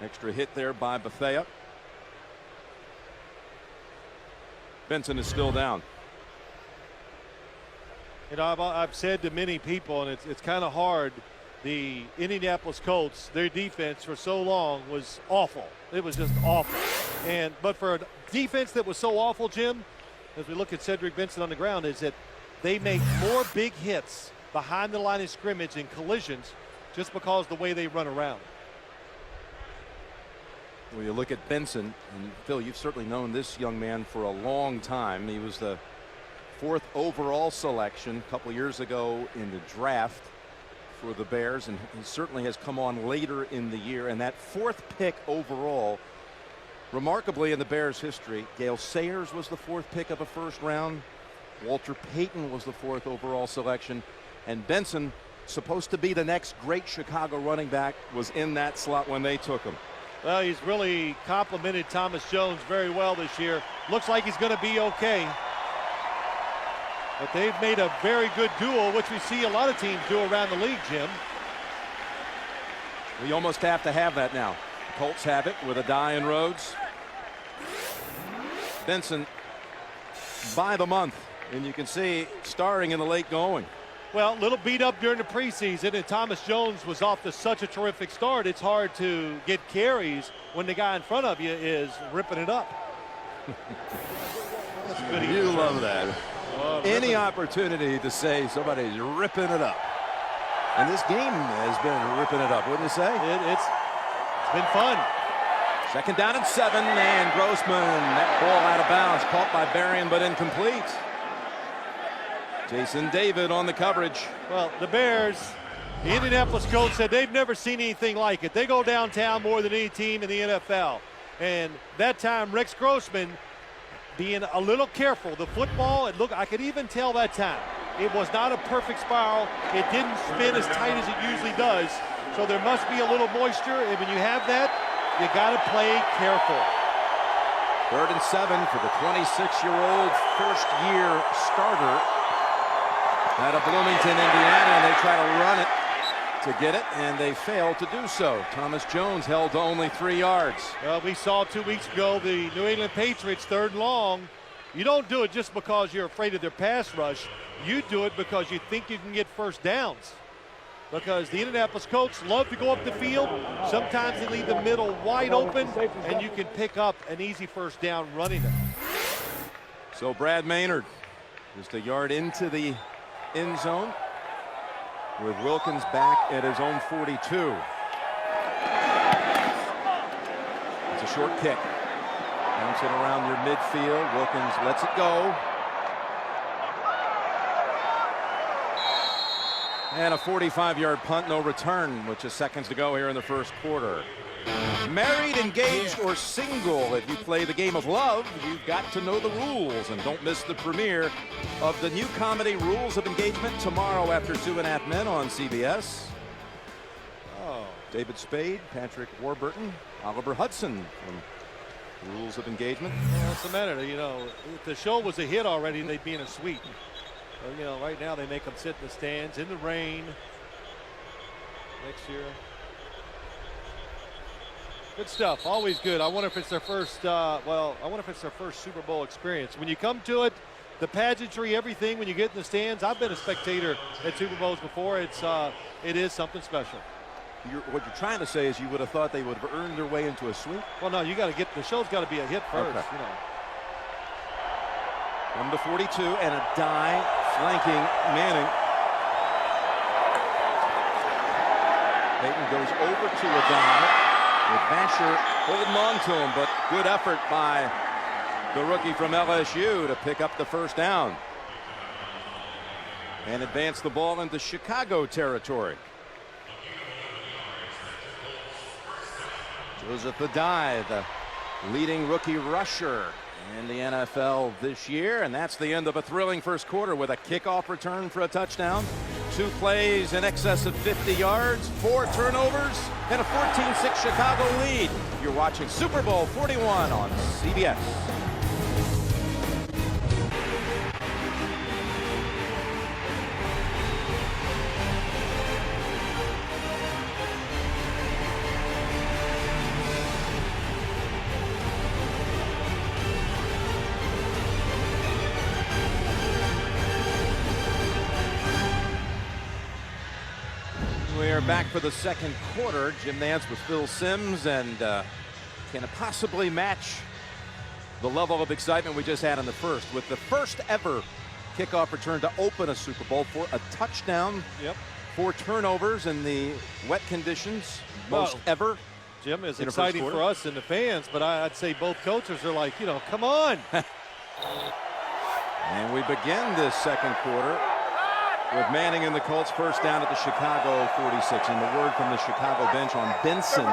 extra hit there by Bethea. Benson is still down. You know, I've said to many people, and it's kind of hard, the Indianapolis Colts, their defense for so long was awful. It was just awful. But for a defense that was so awful, Jim, as we look at Cedric Benson on the ground, is that they make more big hits behind the line of scrimmage and collisions just because the way they run around. Well, you look at Benson, and Phil, you've certainly known this young man for a long time. He was the 4th overall selection a couple years ago in the draft for the Bears, and he certainly has come on later in the year. And that 4th pick overall, remarkably in the Bears history, Gale Sayers was the 4th pick of a first round. Walter Payton was the 4th overall selection, and Benson, supposed to be the next great Chicago running back, was in that slot when they took him. Well, he's really complimented Thomas Jones very well this year. Looks like he's going to be okay. But they've made a very good duo, which we see a lot of teams do around the league, Jim. We almost have to have that now. The Colts have it with a die in Rhodes. Benson by the month, and you can see starring in the late going. Well, a little beat up during the preseason, and Thomas Jones was off to such a terrific start. It's hard to get carries when the guy in front of you is ripping it up. You love that. Any opportunity to say somebody's ripping it up. And this game has been ripping it up, wouldn't you say? It's been fun. 2nd down and 7, and Grossman, that ball out of bounds, caught by Berrien but incomplete. Jason David on the coverage. Well, the Bears, the Indianapolis Colts said they've never seen anything like it. They go downtown more than any team in the NFL. And that time, Rex Grossman being a little careful. The football, I could even tell that time, it was not a perfect spiral. It didn't spin as tight as it usually does. So there must be a little moisture. And when you have that, you got to play careful. 3rd and 7 for the 26-year-old first-year starter out of Bloomington, Indiana, and they try to run it to get it, and they fail to do so. Thomas Jones held to only 3 yards. Well, we saw 2 weeks ago the New England Patriots 3rd and long. You don't do it just because you're afraid of their pass rush. You do it because you think you can get first downs. Because the Indianapolis Colts love to go up the field. Sometimes they leave the middle wide open, and you can pick up an easy first down running it. So Brad Maynard just a yard into the end zone with Wilkins back at his own 42. It's a short kick. Bouncing around your midfield. Wilkins lets it go. And a 45-yard punt, no return, with just seconds to go here in the first quarter. Married, engaged, or single, if you play the game of love, you've got to know the rules. And don't miss the premiere of the new comedy Rules of Engagement tomorrow after 2.5 Men on CBS. Oh, David Spade, Patrick Warburton, Oliver Hudson from Rules of Engagement. Well, what's the matter? You know, if the show was a hit already, they'd be in a suite. So, you know, right now they make them sit in the stands in the rain. Next year. Good stuff. Always good. I wonder if it's their first, I wonder if it's their first Super Bowl experience. When you come to it, the pageantry, everything, when you get in the stands, I've been a spectator at Super Bowls before. It is something special. What you're trying to say is you would have thought they would have earned their way into a suite? Well, no, you got to get, the show's got to be a hit first, okay. You know. From the 42 and a die flanking Manning. Peyton goes over to a die with Vasher holding on to him, but good effort by the rookie from LSU to pick up the first down and advance the ball into Chicago territory. Joseph Adai, the leading rookie rusher in the NFL this year, and that's the end of a thrilling first quarter with a kickoff return for a touchdown, 2 plays in excess of 50 yards, 4 turnovers, and a 14-6 Chicago lead. You're watching Super Bowl 41 on CBS. We're back for the second quarter. Jim Nantz with Phil Simms, and can it possibly match the level of excitement we just had in the first, with the first ever kickoff return to open a Super Bowl for a touchdown, 4 turnovers in the wet conditions, most ever. Jim, is exciting for us and the fans, but I'd say both coaches are like, come on. And we begin this second quarter with Manning and the Colts first down at the Chicago 46. And the word from the Chicago bench on Benson,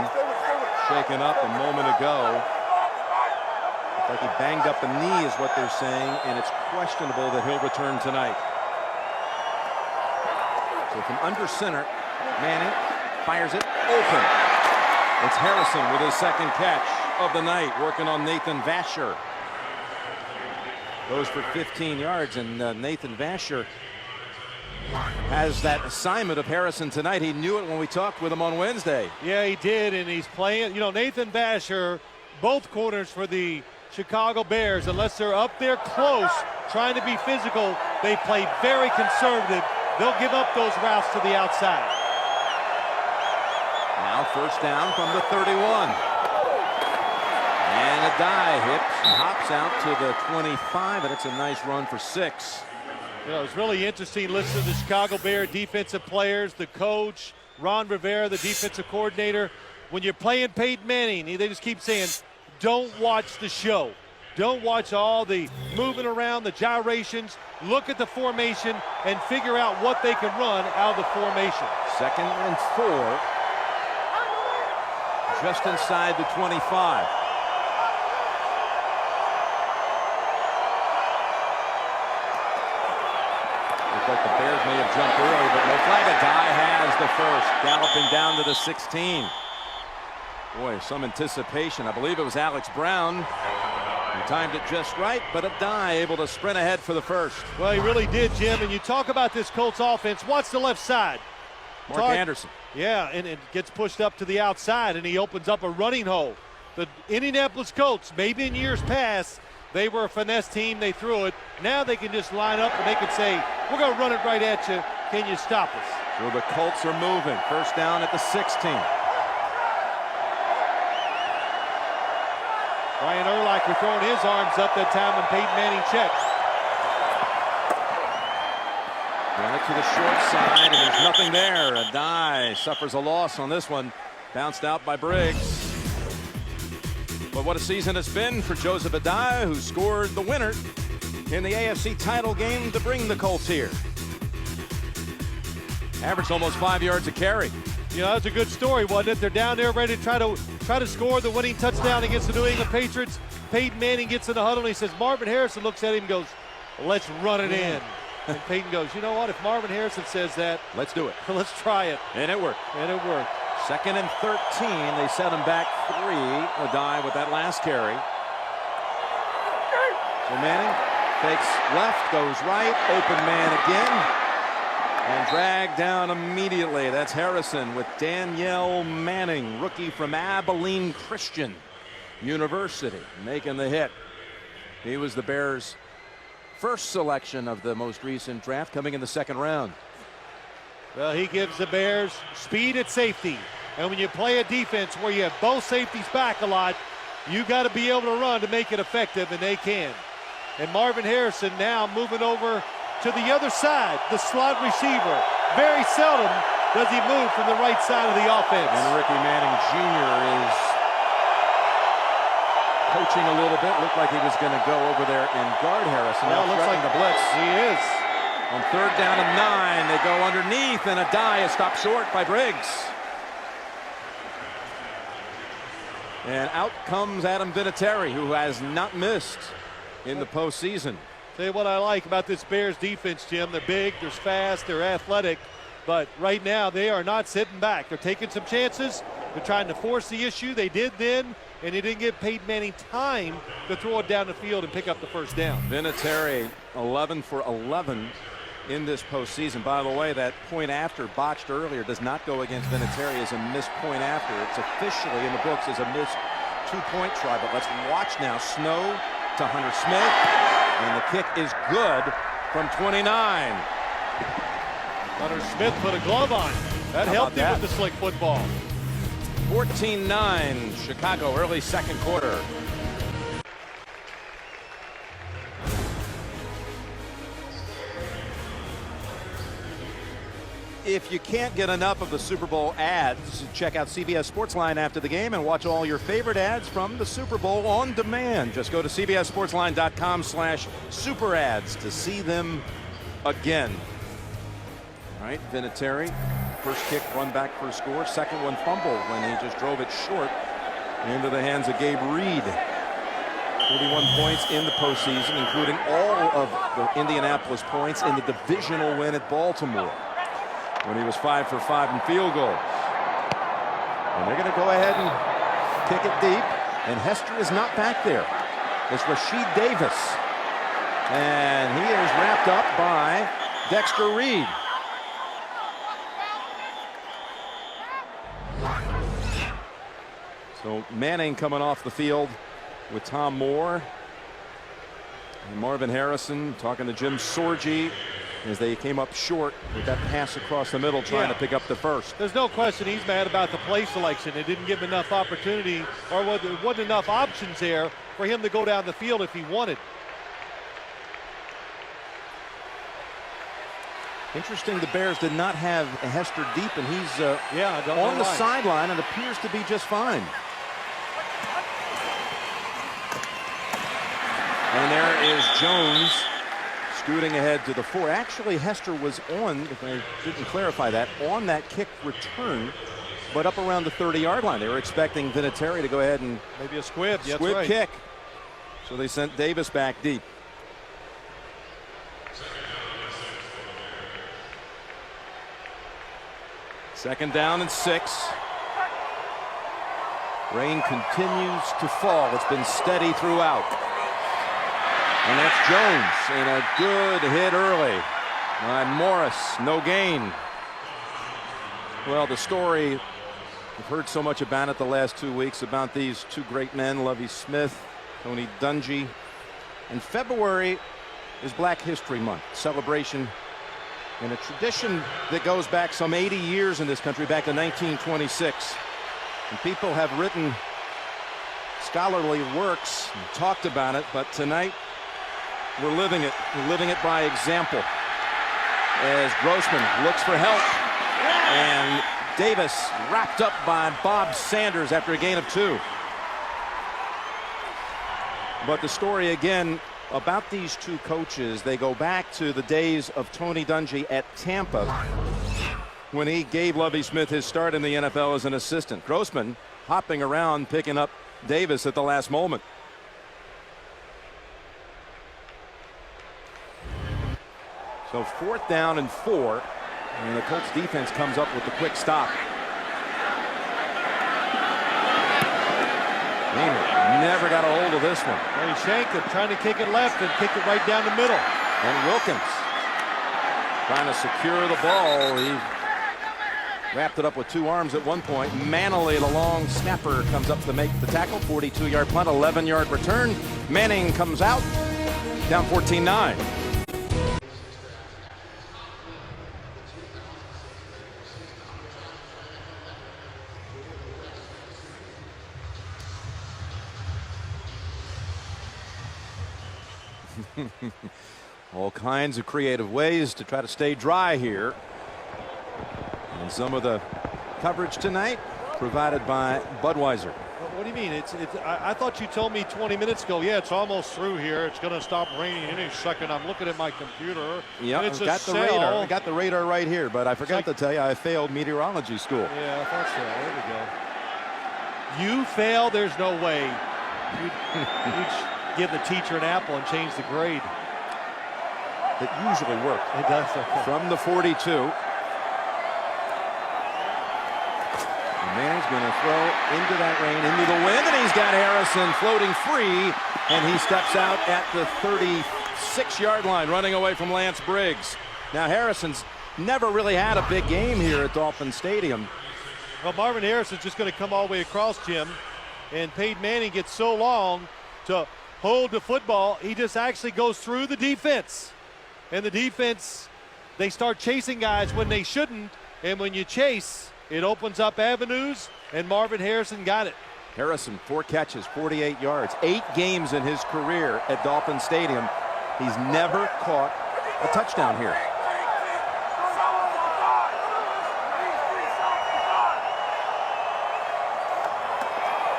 shaken up a moment ago. Looks like he banged up a knee is what they're saying, and it's questionable that he'll return tonight. So from under center, Manning fires it open. It's Harrison with his second catch of the night, working on Nathan Vasher. Goes for 15 yards, and Nathan Vasher has that assignment of Harrison tonight. He knew it when we talked with him on Wednesday. Yeah, he did, and he's playing. Nathan Vasher, both corners for the Chicago Bears, unless they're up there close, trying to be physical, they play very conservative. They'll give up those routes to the outside. Now first down from the 31. And a dive hops out to the 25, and it's a nice run for 6. It was really interesting listening to the Chicago Bear defensive players, the coach, Ron Rivera, the defensive coordinator. When you're playing Peyton Manning, they just keep saying, don't watch the show. Don't watch all the moving around, the gyrations. Look at the formation and figure out what they can run out of the formation. 2nd and 4. Just inside the 25. Like the Bears may have jumped early, but no flag. A guy has the first, galloping down to the 16. Boy, some anticipation. I believe it was Alex Brown who timed it just right, but a die able to sprint ahead for the first. Well, he really did, Jim. And you talk about this Colts offense. Watch the left side. Mark Anderson. Yeah, and it gets pushed up to the outside, and he opens up a running hole. The Indianapolis Colts, maybe in years past, they were a finesse team. They threw it. Now they can just line up and they can say, we're going to run it right at you. Can you stop us? So the Colts are moving. First down at the 16. Brian Urlacher throwing his arms up that time when Peyton Manning checked. Ran it to the short side, and there's nothing there. Adai suffers a loss on this one. Bounced out by Briggs. But what a season it's been for Joseph Adai, who scored the winner in the AFC title game to bring the Colts here. Averaged almost 5 yards a carry. That was a good story, wasn't it? They're down there ready to try to score the winning touchdown against the New England Patriots. Peyton Manning gets in the huddle, and he says, Marvin Harrison looks at him and goes, let's run it in. And Peyton goes, you know what? If Marvin Harrison says that, let's do it. Let's try it. And it worked. And it worked. 2nd and 13. They set him back 3. Adai with that last carry. So Manning fakes left, goes right, open man again, and dragged down immediately. That's Harrison with Danielle Manning, rookie from Abilene Christian University, making the hit. He was the Bears' first selection of the most recent draft, coming in the 2nd round. Well, he gives the Bears speed at safety. And when you play a defense where you have both safeties back a lot, you got to be able to run to make it effective, and they can. And Marvin Harrison now moving over to the other side, the slot receiver. Very seldom does he move from the right side of the offense. And Ricky Manning Jr. is coaching a little bit. Looked like he was going to go over there and guard Harrison. Well, looks like the blitz. He is. On 3rd down and 9, they go underneath, and Adai is stopped short by Briggs. And out comes Adam Vinatieri, who has not missed in the postseason. Tell you what I like about this Bears defense, Jim. They're big, they're fast, they're athletic, but right now they are not sitting back. They're taking some chances. They're trying to force the issue. They did then, and he didn't give Peyton Manning time to throw it down the field and pick up the first down. Vinatieri 11 for 11 in this postseason. By the way, that point after botched earlier does not go against Vinatieri as a missed point after. It's officially in the books as a missed 2-point try. But let's watch now. Snow to Hunter Smith, and the kick is good from 29. Hunter Smith put a glove on. That How helped him about with the slick football. 14-9 Chicago, early second quarter. If you can't get enough of the Super Bowl ads, check out CBS Sportsline after the game and watch all your favorite ads from the Super Bowl on demand. Just go to cbssportsline.com/superads to see them again. All right, Vinatieri, first kick run back for a score, second one fumbled when he just drove it short into the hands of Gabe Reed. 41 points in the postseason, including all of the Indianapolis points in the divisional win at Baltimore, when he was 5 for 5 in field goals. And they're going to go ahead and kick it deep, and Hester is not back there. It's Rashid Davis, and he is wrapped up by Dexter Reed. So Manning coming off the field with Tom Moore and Marvin Harrison talking to Jim Sorgi as they came up short with that pass across the middle, trying to pick up the first. There's no question he's mad about the play selection. It didn't give him enough opportunity, or there wasn't enough options there for him to go down the field if he wanted. Interesting, the Bears did not have Hester deep, and he's on the why. sideline and appears to be just fine. And there is Jones scooting ahead to the 4. Actually, Hester was on, if I didn't clarify that, on that kick return, but up around the 30-yard line. They were expecting Vinatieri to go ahead and Maybe a squib. That's squib right. kick. So they sent Davis back deep. Second down and 6. Rain continues to fall. It's been steady throughout. And that's Jones, and a good hit early by Morris. No gain. Well, the story, we've heard so much about it the last 2 weeks, about these two great men, Lovie Smith, Tony Dungy. And February is Black History Month, celebration and a tradition that goes back some 80 years in this country, back to 1926. And people have written scholarly works and talked about it, but tonight we're living it. We're living it by example as Grossman looks for help, and Davis wrapped up by Bob Sanders after a gain of 2. But the story again about these two coaches, they go back to the days of Tony Dungy at Tampa when he gave Lovie Smith his start in the NFL as an assistant. Grossman hopping around, picking up Davis at the last moment. So 4th down and 4, and the Colts defense comes up with the quick stop. Maynard never got a hold of this one. Well, he shanked it, trying to kick it left and kick it right down the middle. And Wilkins trying to secure the ball. He wrapped it up with 2 arms at one point. Manley, the long snapper, comes up to make the tackle. 42-yard punt, 11-yard return. Manning comes out, down 14-9. All kinds of creative ways to try to stay dry here. And some of the coverage tonight provided by Budweiser. What do you mean? I thought you told me 20 minutes ago, yeah, it's almost through here. It's going to stop raining any second. I'm looking at my computer. Yeah, it's I've got the radar. I got the radar right here, but I forgot to tell you I failed meteorology school. Yeah, I thought so. There we go. You fail, there's no way. You'd give the teacher an apple and change the grade. It usually worked. It does. From the 42. Manning's going to throw into that rain, into the wind, and he's got Harrison floating free, and he steps out at the 36-yard line, running away from Lance Briggs. Now Harrison's never really had a big game here at Dolphin Stadium. Well, Marvin Harrison's just going to come all the way across, Jim, and Peyton Manning gets so long to hold the football, he just actually goes through the defense. And the defense, they start chasing guys when they shouldn't, And when you chase, it opens up avenues, and Marvin Harrison got it. Harrison, 4 catches, 48 yards, 8 games in his career at Dolphin Stadium. He's never caught a touchdown here.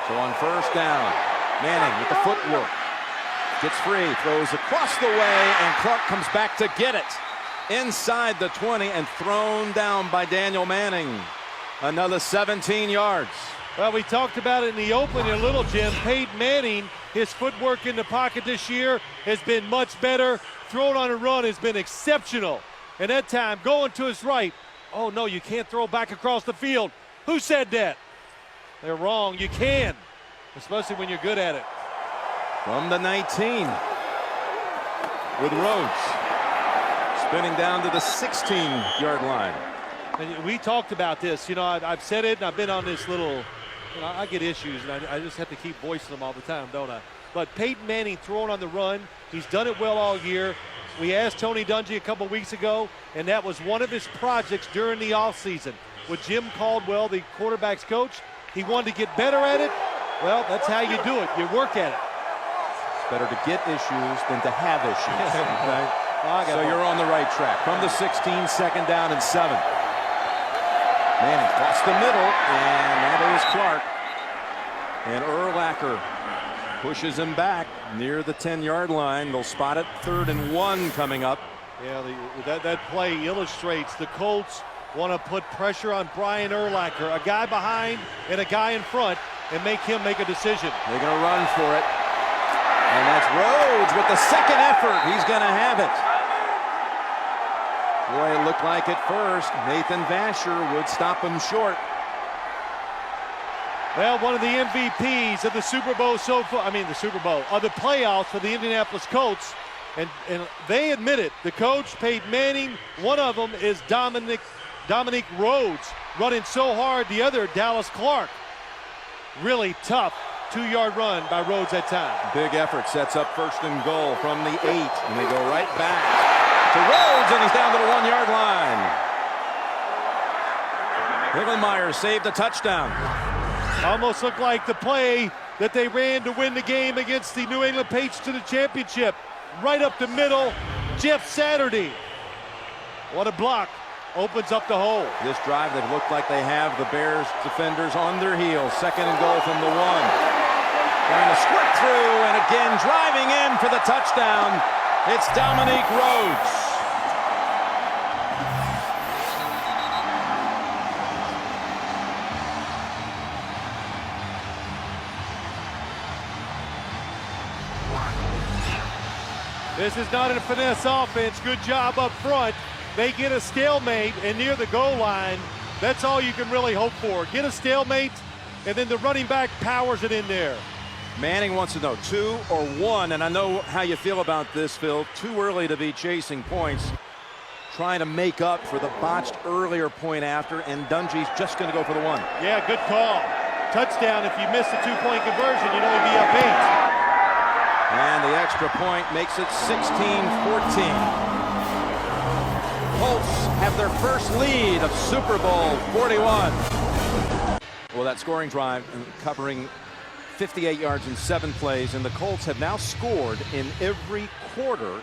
So on first down, Manning with the footwork. Gets free, throws across the way, and Clark comes back to get it. Inside the 20 and thrown down by Daniel Manning. Another 17 yards. Well, we talked about it in the opening a little, Jim. Peyton Manning, his footwork in the pocket this year has been much better. Throwing on a run has been exceptional. And that time, going to his right. Oh, no, you can't throw back across the field. Who said that? They're wrong. You can, especially when you're good at it. From the 19 with Rhodes. Spinning down to the 16-yard line. And we talked about this. You know, I've said it, and I've been on this little, you know, I get issues, and I just have to keep voicing them all the time, don't I? But Peyton Manning throwing on the run, he's done it well all year. We asked Tony Dungy a couple weeks ago, and that was one of his projects during the offseason. With Jim Caldwell, the quarterback's coach, he wanted to get better at it. Well, that's how you do it. You work at it. It's better to get issues than to have issues. Okay? So you're on the right track. From the 16, second down and 7. Manning across the middle, and that is Clark. And Urlacher pushes him back near the 10-yard line. They'll spot it 3rd and 1 coming up. Yeah, that play illustrates the Colts want to put pressure on Brian Urlacher, a guy behind and a guy in front, and make him make a decision. They're going to run for it. And that's Rhodes with the second effort. He's going to have it. Boy, it looked like at first Nathan Vasher would stop him short. Well, one of the MVPs of the Super Bowl of the playoffs for the Indianapolis Colts, and they admit it. The coach, Peyton Manning, one of them is Dominic Rhodes, running so hard. The other, Dallas Clark. Really tough 2-yard run by Rhodes that time. Big effort sets up 1st and goal from the 8, and they go right back to Rhodes, and he's down to the 1-yard line. Higglemeyer saved the touchdown. Almost looked like the play that they ran to win the game against the New England Patriots to the championship. Right up the middle, Jeff Saturday. What a block. Opens up the hole. This drive, they've looked like they have the Bears defenders on their heels. 2nd and goal from the 1. Trying to squirt through, and again driving in for the touchdown. It's Dominic Rhodes. This is not a finesse offense. Good job up front. They get a stalemate, and near the goal line, that's all you can really hope for. Get a stalemate, and then the running back powers it in there. Manning wants to know 2 or 1, and I know how you feel about this, Phil. Too early to be chasing points. Trying to make up for the botched earlier point after, and Dungy's just going to go for the 1. Yeah, good call. Touchdown. If you miss the 2-point conversion, you'd only be up 8. And the extra point makes it 16-14. Colts have their first lead of Super Bowl 41. Well, that scoring drive covering 58 yards in 7 plays, and the Colts have now scored in every quarter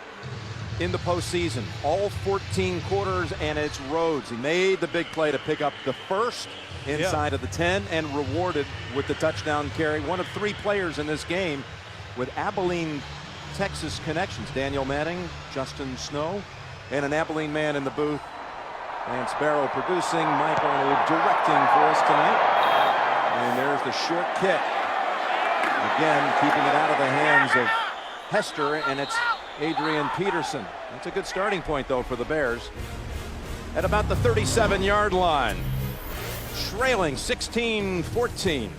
in the postseason. All 14 quarters, and it's Rhodes. He made the big play to pick up the first inside of the 10 and rewarded with the touchdown carry. One of 3 players in this game with Abilene, Texas connections. Daniel Manning, Justin Snow, and an Abilene man in the booth. Lance Barrow producing, Mike Arnold directing for us tonight. And there's the short kick. Again, keeping it out of the hands of Hester, and it's Adrian Peterson. That's a good starting point, though, for the Bears. At about the 37-yard line. Trailing 16-14.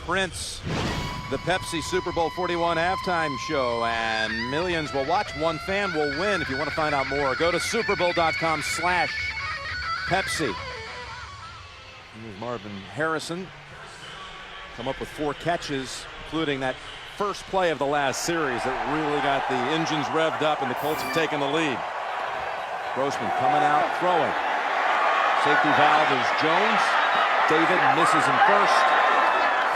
Prince the Pepsi Super Bowl 41 halftime show, and millions will watch. One fan will win. If you want to find out more, go to superbowl.com/Pepsi. Here's Marvin Harrison, come up with 4 catches, including that first play of the last series that really got the engines revved up, and the Colts have taken the lead. Grossman coming out, throwing. Safety valve is Jones. David misses him first,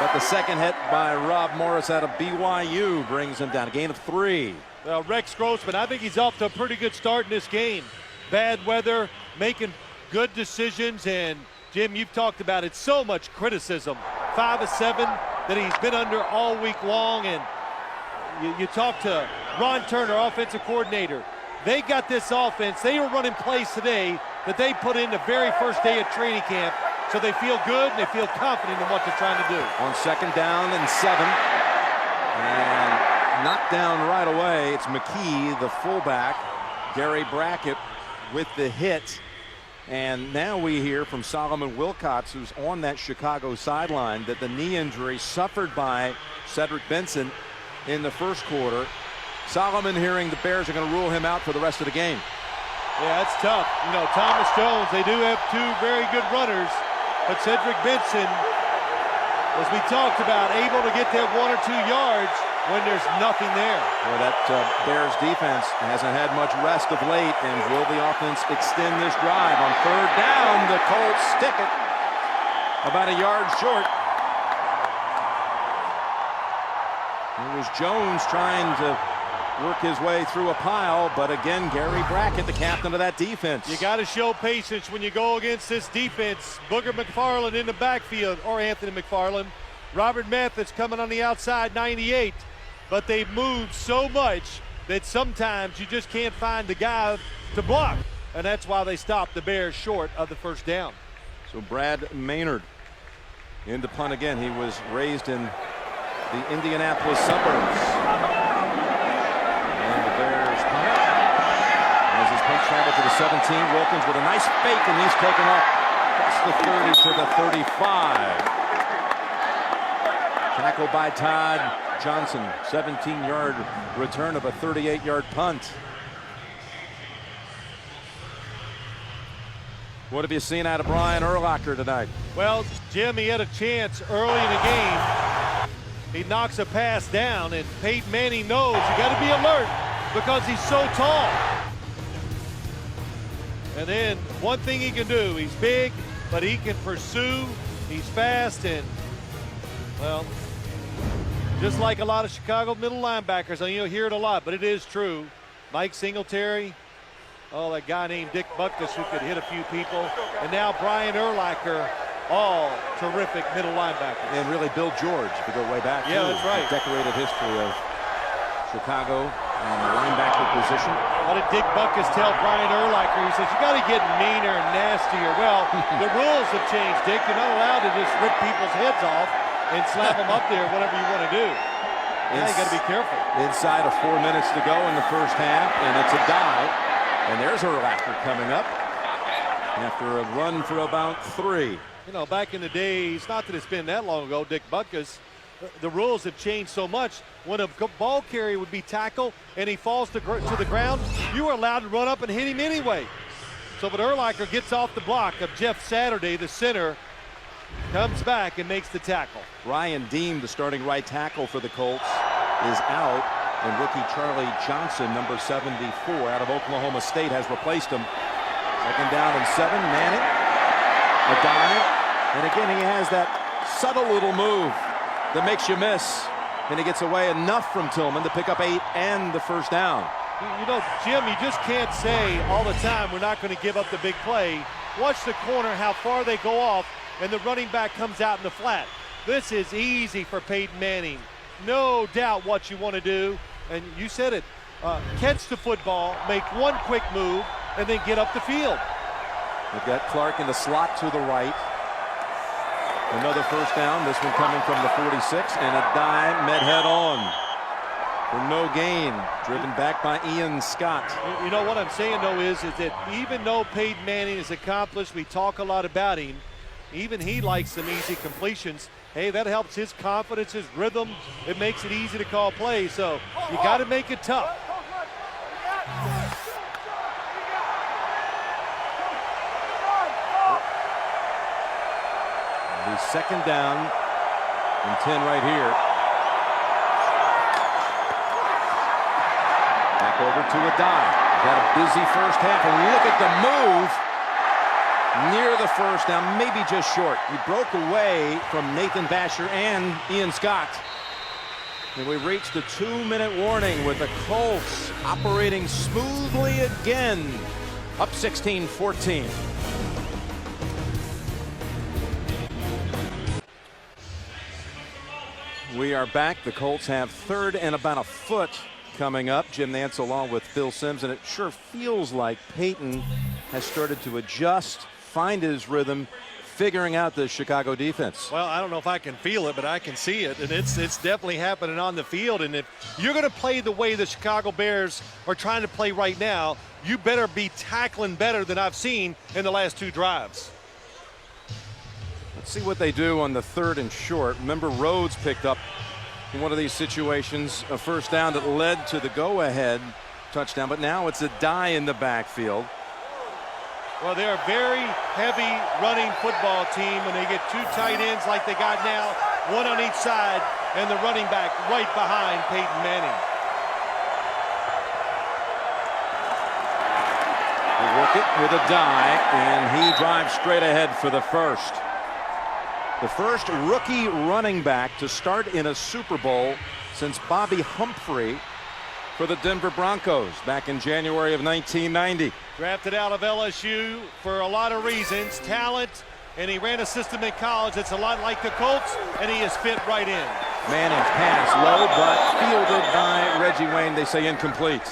but the second hit by Rob Morris out of BYU brings him down. A gain of 3. Well, Rex Grossman, I think he's off to a pretty good start in this game. Bad weather, making good decisions, and Jim, you've talked about it, so much criticism. 5 of 7 that he's been under all week long, and you talk to Ron Turner, offensive coordinator. They got this offense. They were running plays today that they put in the very first day of training camp, so they feel good and they feel confident in what they're trying to do. On 2nd down and 7, and knocked down right away. It's McKee, the fullback. Gary Brackett with the hit. And now we hear from Solomon Wilcots, who's on that Chicago sideline, that the knee injury suffered by Cedric Benson in the first quarter. Solomon hearing the Bears are going to rule him out for the rest of the game. Yeah, that's tough. You know, Thomas Jones, they do have 2 very good runners, but Cedric Benson, as we talked about, able to get that 1 or 2 yards when there's nothing there. Well, that Bears defense hasn't had much rest of late, and will the offense extend this drive? On 3rd down, the Colts stick it about a yard short. It was Jones trying to work his way through a pile, but again, Gary Brackett, the captain of that defense. You got to show patience when you go against this defense. Booger McFarland in the backfield, or Anthony McFarland. Robert Mathis coming on the outside, 98. But they've moved so much that sometimes you just can't find the guy to block. And that's why they stopped the Bears short of the 1st down. So Brad Maynard in the punt again. He was raised in the Indianapolis suburbs. And the Bears punt it. As his punt traveled to the 17, Wilkins with a nice fake, and he's taken off across the 30 to the 35. Tackle by Todd Johnson. 17-yard return of a 38-yard punt. What have you seen out of Brian Urlacher tonight? Well, Jim, he had a chance early in the game. He knocks a pass down, and Peyton Manning knows you got to be alert because he's so tall. And then one thing he can do, he's big, but he can pursue. He's fast, and, well, just like a lot of Chicago middle linebackers, and you'll hear it a lot, but it is true. Mike Singletary, oh, that guy named Dick Butkus who could hit a few people, and now Brian Urlacher, all terrific middle linebackers. And really Bill George, if you go way back. Yeah, too. that's right. A decorated history of Chicago and the linebacker position. What did Dick Butkus tell Brian Urlacher? He says, you got to get meaner and nastier. Well, the rules have changed, Dick. You're not allowed to just rip people's heads off and slap them up there, whatever you want to do. Now you got to be careful. Inside of 4 minutes to go in the first half, and it's a dive. And there's Urlacher coming up after a run for about 3. You know, back in the days, not that it's been that long ago, Dick Butkus, the rules have changed so much. When a ball carrier would be tackled and he falls to the ground, you were allowed to run up and hit him anyway. So, but Urlacher gets off the block of Jeff Saturday, the center, comes back and makes the tackle. Ryan Deem, the starting right tackle for the Colts, is out, and rookie Charlie Johnson, number 74, out of Oklahoma State, has replaced him. 2nd down and 7, Manning, a dive, and again he has that subtle little move that makes you miss, and he gets away enough from Tillman to pick up 8 and the 1st down. You know, Jim, you just can't say all the time we're not going to give up the big play. Watch the corner, how far they go off, and the running back comes out in the flat. This is easy for Peyton Manning. No doubt what you want to do, and you said it, catch the football, make one quick move, and then get up the field. They've got Clark in the slot to the right. Another 1st down, this one coming from the 46, and a dive met head on for no gain, driven back by Ian Scott. You know what I'm saying, though, is that even though Peyton Manning is accomplished, we talk a lot about him, even he likes some easy completions. hey, that helps his confidence, his rhythm. It makes it easy to call plays. So you got to make it tough. The second down and 10 right here. Back over to Adai. Got a busy first half, and look at the move near the first down, maybe just short. He broke away from Nathan Basher and Ian Scott. And we reached the 2-minute warning with the Colts operating smoothly again. Up 16-14. We are back. The Colts have 3rd and about a foot coming up. Jim Nantz along with Phil Simms, and it sure feels like Peyton has started to adjust, find his rhythm, figuring out the Chicago defense. Well, I don't know if I can feel it, but I can see it, and it's definitely happening on the field. And if you're going to play the way the Chicago Bears are trying to play right now, you better be tackling better than I've seen in the last 2 drives. Let's see what they do on the 3rd and short. Remember, Rhodes picked up in one of these situations a first down that led to the go-ahead touchdown, but now it's a die in the backfield. Well, they're a very heavy running football team when they get 2 tight ends like they got now, 1 on each side, and the running back right behind Peyton Manning. They work it with a die, and he drives straight ahead for the first. The first rookie running back to start in a Super Bowl since Bobby Humphrey for the Denver Broncos back in January of 1990. Drafted out of LSU for a lot of reasons, talent, and he ran a system in college that's a lot like the Colts, and he has fit right in. Manning's pass low, but fielded by Reggie Wayne. They say incomplete.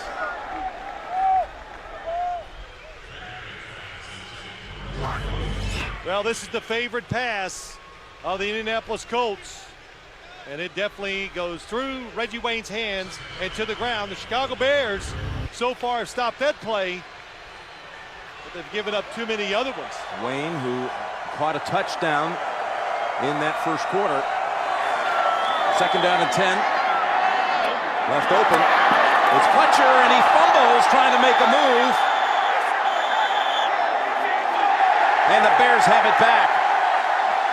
Well, this is the favorite pass of the Indianapolis Colts, and it definitely goes through Reggie Wayne's hands and to the ground. The Chicago Bears so far have stopped that play, but they've given up too many other ones. Wayne, who caught a touchdown in that first quarter. 2nd down and 10. Left open. It's Fletcher, and he fumbles trying to make a move. And the Bears have it back.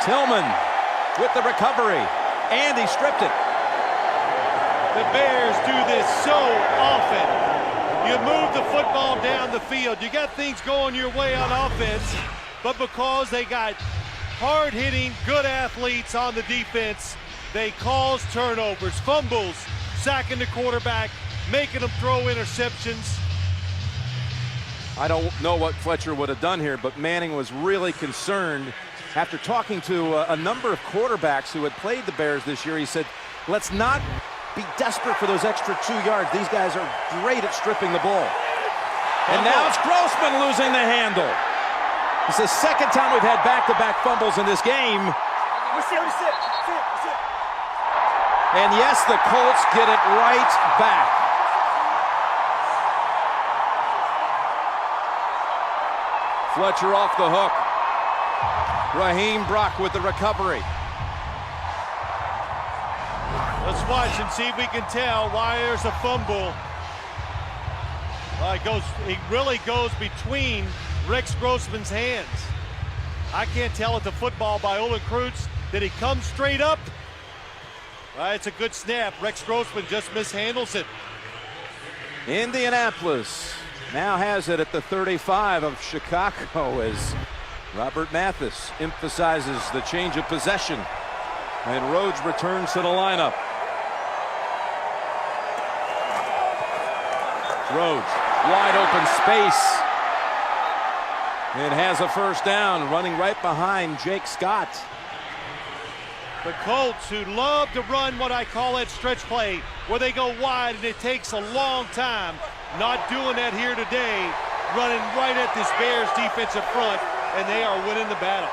Tillman with the recovery, and he stripped it. The Bears do this so often. You move the football down the field. You got things going your way on offense, but because they got hard-hitting, good athletes on the defense, they cause turnovers, fumbles, sacking the quarterback, making them throw interceptions. I don't know what Fletcher would have done here, but Manning was really concerned. After talking to a number of quarterbacks who had played the Bears this year, he said, let's not be desperate for those extra 2 yards. These guys are great at stripping the ball. And now it's Grossman losing the handle. It's the 2nd time we've had back-to-back fumbles in this game. And yes, the Colts get it right back. Fletcher off the hook. Raheem Brock with the recovery. Let's watch and see if we can tell why there's a fumble. It really goes between Rex Grossman's hands. I can't tell at the football by Olin Kreutz. Did he come straight up? It's a good snap. Rex Grossman just mishandles it. Indianapolis now has it at the 35 of Chicago as Robert Mathis emphasizes the change of possession. And Rhodes returns to the lineup. Rhodes, wide open space. And has a first down, running right behind Jake Scott. The Colts, who love to run what I call that stretch play, where they go wide and it takes a long time, not doing that here today, running right at this Bears defensive front, and they are winning the battle.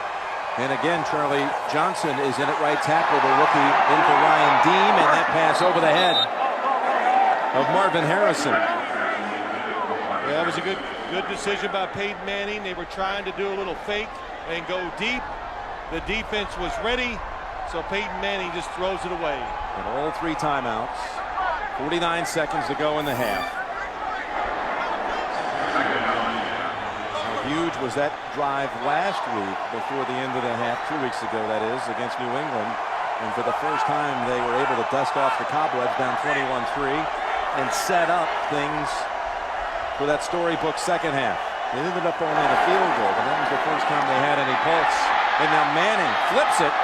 And again, Charlie Johnson is in at right tackle, the rookie in for Ryan Deem, and that pass over the head of Marvin Harrison. Yeah, that was a good decision by Peyton Manning. They were trying to do a little fake and go deep. The defense was ready, So Peyton Manning just throws it away. And all 3 timeouts. 49 seconds to go in the half. How huge was that drive last week before the end of the half, 2 weeks ago that is, against New England. And for the first time they were able to dust off the cobwebs down 21-3 and set up things for that storybook second half. They ended up only in a field goal, but that was the first time they had any pulse. And now Manning flips it.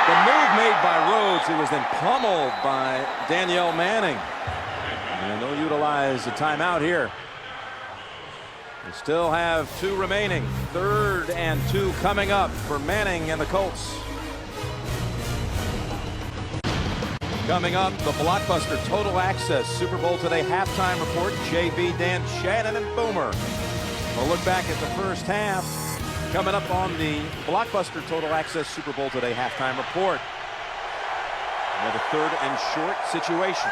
The move made by Rhodes, who was then pummeled by Danielle Manning. And they'll utilize the timeout here. They still have 2 remaining. 3rd and 2 coming up for Manning and the Colts. Coming up, the blockbuster Total Access Super Bowl Today halftime report. JB, Dan, Shannon, and Boomer. We'll look back at the first half. Coming up on the blockbuster Total Access Super Bowl Today halftime report. Another 3rd and short situation.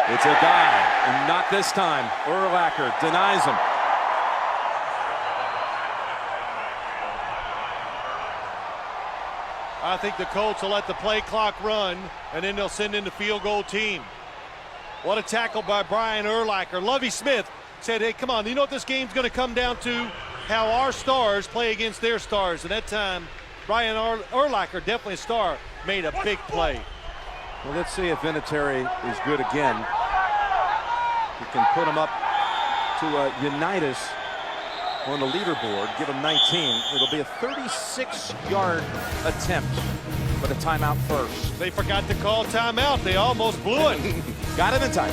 It's a dive, and not this time. Urlacher denies him. I think the Colts will let the play clock run, and then they'll send in the field goal team. What a tackle by Brian Urlacher. Lovie Smith said, hey, come on, you know what this game's going to come down to? How our stars play against their stars. And that time, Brian Urlacher, definitely a star, made a big play. Well, let's see if Vinatieri is good again. We can put him up to Unitas on the leaderboard, give him 19. It'll be a 36-yard attempt, but a timeout first. They forgot to call timeout. They almost blew it. Got it in time.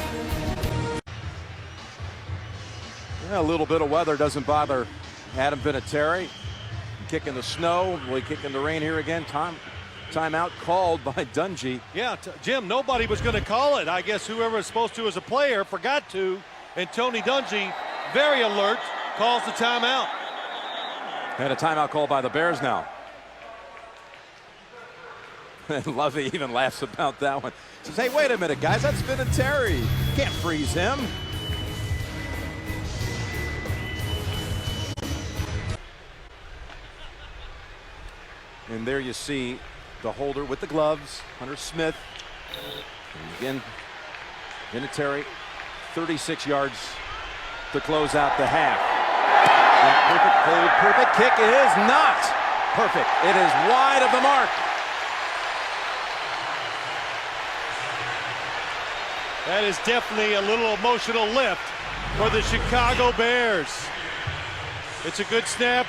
Yeah, a little bit of weather doesn't bother Adam Vinatieri. Kicking the snow, will he kick in the rain here again? Timeout called by Dungy. Yeah, Jim, nobody was going to call it. I guess whoever was supposed to as a player forgot to, and Tony Dungy, very alert, calls the timeout. And a timeout called by the Bears now. And Lovey even laughs about that one. Says, hey, wait a minute, guys, that's Vinatieri. Can't freeze him. And there you see the holder with the gloves, Hunter Smith. And again, Vinatieri, 36 yards to close out the half. And perfect hold, perfect kick. It is not perfect. It is wide of the mark. That is definitely a little emotional lift for the Chicago Bears. It's a good snap.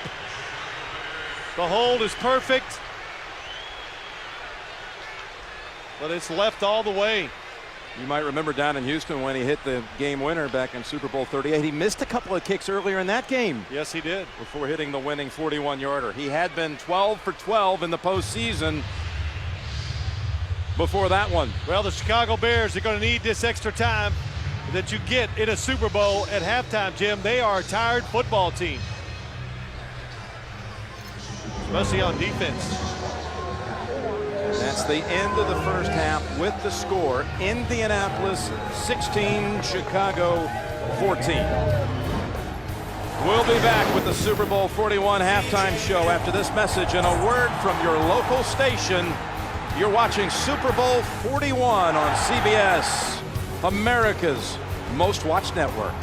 The hold is perfect. But it's left all the way. You might remember down in Houston when he hit the game winner back in Super Bowl 38. He missed a couple of kicks earlier in that game. Yes, he did. Before hitting the winning 41-yarder. He had been 12 for 12 in the postseason before that one. Well, the Chicago Bears are going to need this extra time that you get in a Super Bowl at halftime, Jim. They are a tired football team, especially on defense. That's the end of the first half with the score. Indianapolis 16, Chicago 14. We'll be back with the Super Bowl 41 halftime show after this message and a word from your local station. You're watching Super Bowl 41 on CBS, America's most watched network.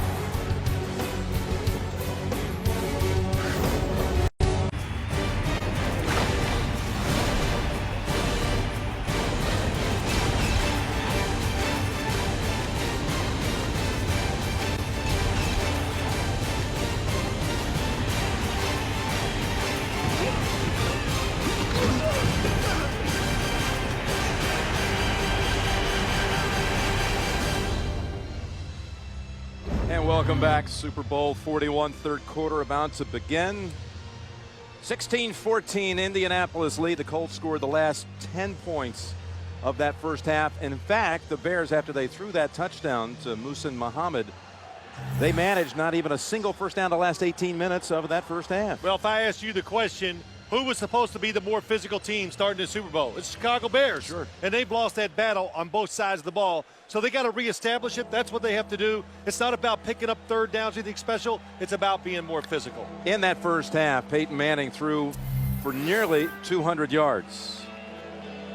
Welcome back. Super Bowl 41, third quarter about to begin. 16-14 Indianapolis lead. The Colts scored the last 10 points of that first half. In fact, the Bears, after they threw that touchdown to Muhsin Muhammad, they managed not even a single first down the last 18 minutes of that first half. Well, if I asked you the question, who was supposed to be the more physical team starting the Super Bowl? It's Chicago Bears. Sure. And they've lost that battle on both sides of the ball. So they got to reestablish it. That's what they have to do. It's not about picking up third downs, anything special. It's about being more physical. In that first half, Peyton Manning threw for nearly 200 yards.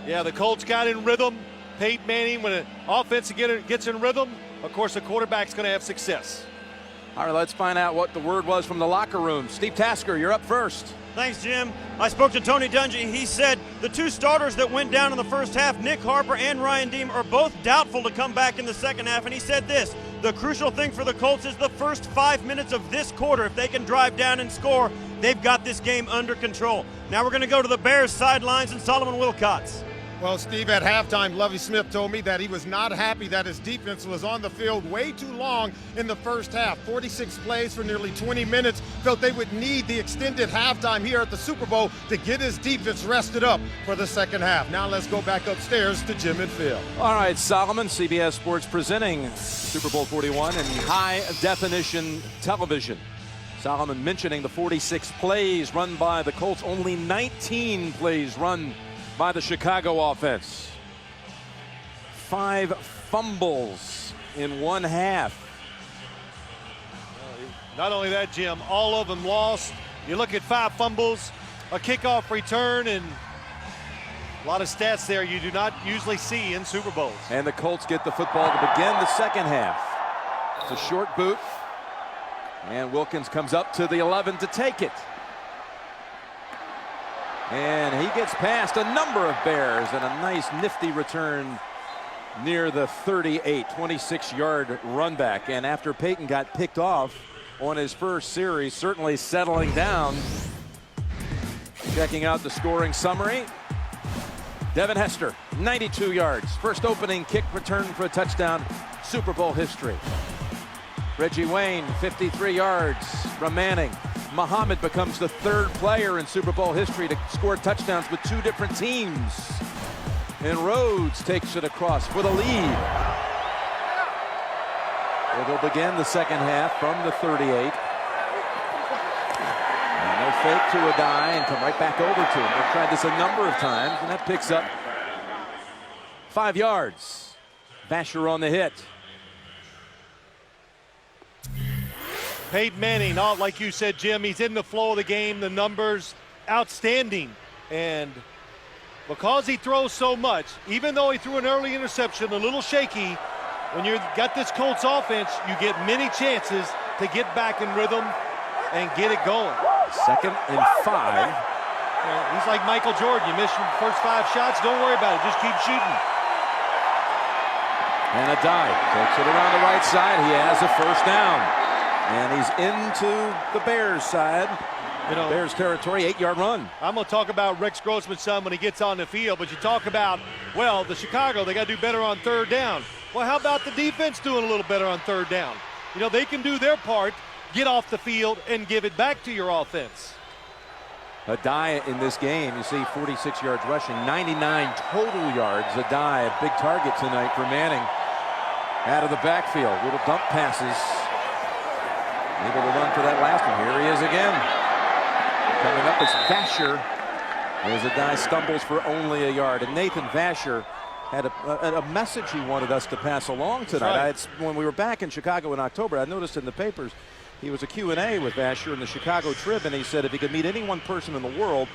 Yeah, the Colts got in rhythm. Peyton Manning, when an offense gets in rhythm, of course the quarterback's going to have success. All right, let's find out what the word was from the locker room. Steve Tasker, you're up first. Thanks, Jim. I spoke to Tony Dungy. He said the two starters that went down in the first half, Nick Harper and Ryan Deem, are both doubtful to come back in the second half. And he said this: the crucial thing for the Colts is the first 5 minutes of this quarter. If they can drive down and score, they've got this game under control. Now we're going to go to the Bears sidelines and Solomon Wilcots. Well, Steve, at halftime, Lovie Smith told me that he was not happy that his defense was on the field way too long in the first half. 46 plays for nearly 20 minutes. Felt they would need the extended halftime here at the Super Bowl to get his defense rested up for the second half. Now let's go back upstairs to Jim and Phil. All right, Solomon, CBS Sports presenting Super Bowl 41 in high-definition television. Solomon mentioning the 46 plays run by the Colts, only 19 plays run by the Chicago offense. 5 fumbles in one half. Not only that, Jim, all of them lost. You look at 5 fumbles, a kickoff return, and a lot of stats there you do not usually see in Super Bowls. And the Colts get the football to begin the second half. It's a short boot, and Wilkins comes up to the 11 to take it. And he gets past a number of Bears, and a nice nifty return near the 38, 26-yard run back. And after Peyton got picked off on his first series, certainly settling down. Checking out the scoring summary. Devin Hester, 92 yards. First opening kick return for a touchdown, Super Bowl history. Reggie Wayne, 53 yards from Manning. Muhammad becomes the 3rd player in Super Bowl history to score touchdowns with 2 different teams. And Rhodes takes it across for the lead. Well, they'll begin the second half from the 38. And they'll fake to a die and come right back over to him. They've tried this a number of times, and that picks up 5 yards. Vasher on the hit. Peyton Manning, like you said, Jim, he's in the flow of the game. The numbers, outstanding. And because he throws so much, even though he threw an early interception, a little shaky, when you've got this Colts offense, you get many chances to get back in rhythm and get it going. 2nd and 5. He's like Michael Jordan. You miss your first 5 shots, don't worry about it. Just keep shooting. And a dive. Takes it around the right side. He has a first down. And he's into the Bears side. Bears territory, 8-yard run. I'm going to talk about Rex Grossman's son when he gets on the field, but you talk about, well, the Chicago, they got to do better on 3rd down. Well, how about the defense doing a little better on 3rd down? They can do their part, get off the field, and give it back to your offense. Adai in this game, you see 46 yards rushing, 99 total yards. Adai, a big target tonight for Manning. Out of the backfield, little dump passes. Able to run for that last one. Here he is again. Coming up is Vasher as Adai stumbles for only a yard. And Nathan Vasher had a message he wanted us to pass along tonight. Right. When we were back in Chicago in October, I noticed in the papers he was a Q&A with Vasher in the Chicago Trib, and he said if he could meet any one person in the world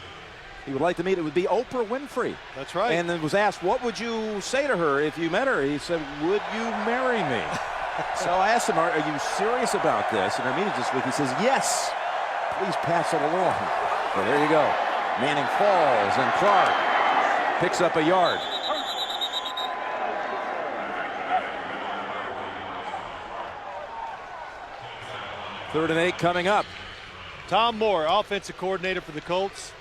he would like to meet, it would be Oprah Winfrey. That's right. And then was asked, what would you say to her if you met her? He said, would you marry me? So I asked him, are you serious about this? In our meeting this week, he says, yes, please pass it along. Well, there you go. Manning falls, and Clark picks up a yard. Third and 8 coming up. Tom Moore, offensive coordinator for the Colts.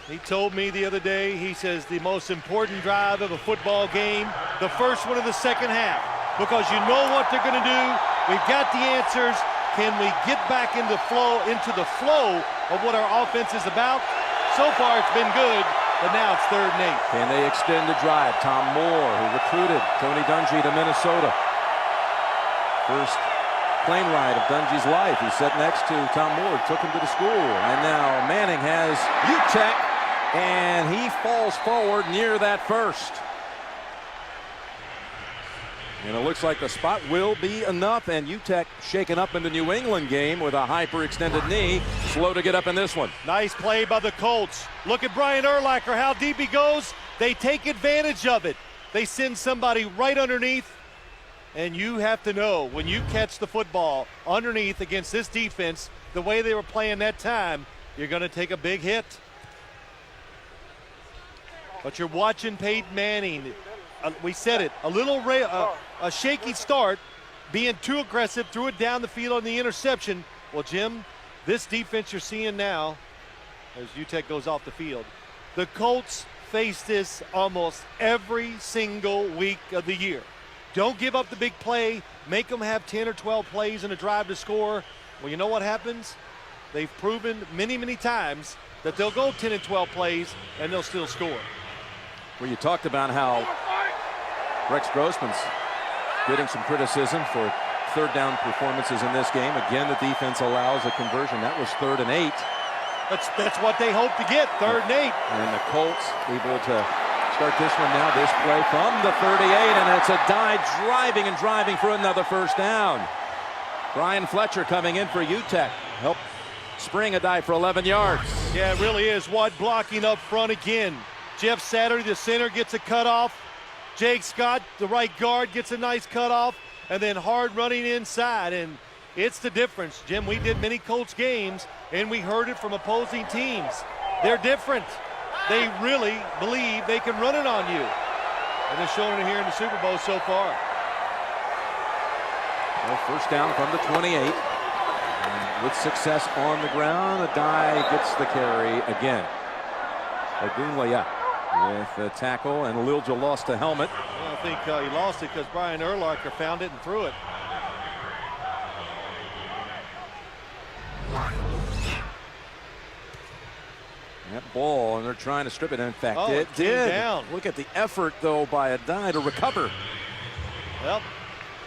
He told me the other day, he says the most important drive of a football game, the first one of the second half. Because you know what they're going to do. We've got the answers. Can we get back into the flow of what our offense is about? So far, it's been good, but now it's 3rd and 8. Can they extend the drive? Tom Moore, who recruited Tony Dungy to Minnesota. First plane ride of Dungy's life. He sat next to Tom Moore, took him to the school. And now Manning has is UTEP, and he falls forward near that first. And it looks like the spot will be enough, and UTEP shaken up in the New England game with a hyperextended knee. Slow to get up in this one. Nice play by the Colts. Look at Brian Urlacher, how deep he goes. They take advantage of it. They send somebody right underneath, and you have to know when you catch the football underneath against this defense, the way they were playing that time, you're going to take a big hit. But you're watching Peyton Manning. We said it, a shaky start, being too aggressive, threw it down the field on the interception. Well, Jim, this defense you're seeing now, as UTEP goes off the field, the Colts face this almost every single week of the year. Don't give up the big play. Make them have 10 or 12 plays in a drive to score. Well, you know what happens? They've proven many, many times that they'll go 10 and 12 plays and they'll still score. Well, you talked about how Rex Grossman's getting some criticism for third down performances in this game. Again, the defense allows a conversion. That was 3rd and 8. That's what they hope to get, 3rd and 8. And the Colts able to start this one now. This play from the 38, and it's a dive driving for another first down. Brian Fletcher coming in for UTEP. Help spring a dive for 11 yards. Yeah, it really is. What blocking up front again. Jeff Saturday, the center, gets a cutoff. Jake Scott, the right guard, gets a nice cutoff. And then hard running inside. And it's the difference. Jim, we did many Colts games, and we heard it from opposing teams. They're different. They really believe they can run it on you. And they're showing it here in the Super Bowl so far. Well, first down from the 28. And with success on the ground, Adai gets the carry again. Agunlaya with the tackle, and Lilja lost the helmet. Well, I think he lost it because Brian Urlacher found it and threw it. That ball, and they're trying to strip it. In fact, Oh, it came did. down. Look at the effort, though, by Adai to recover. Well,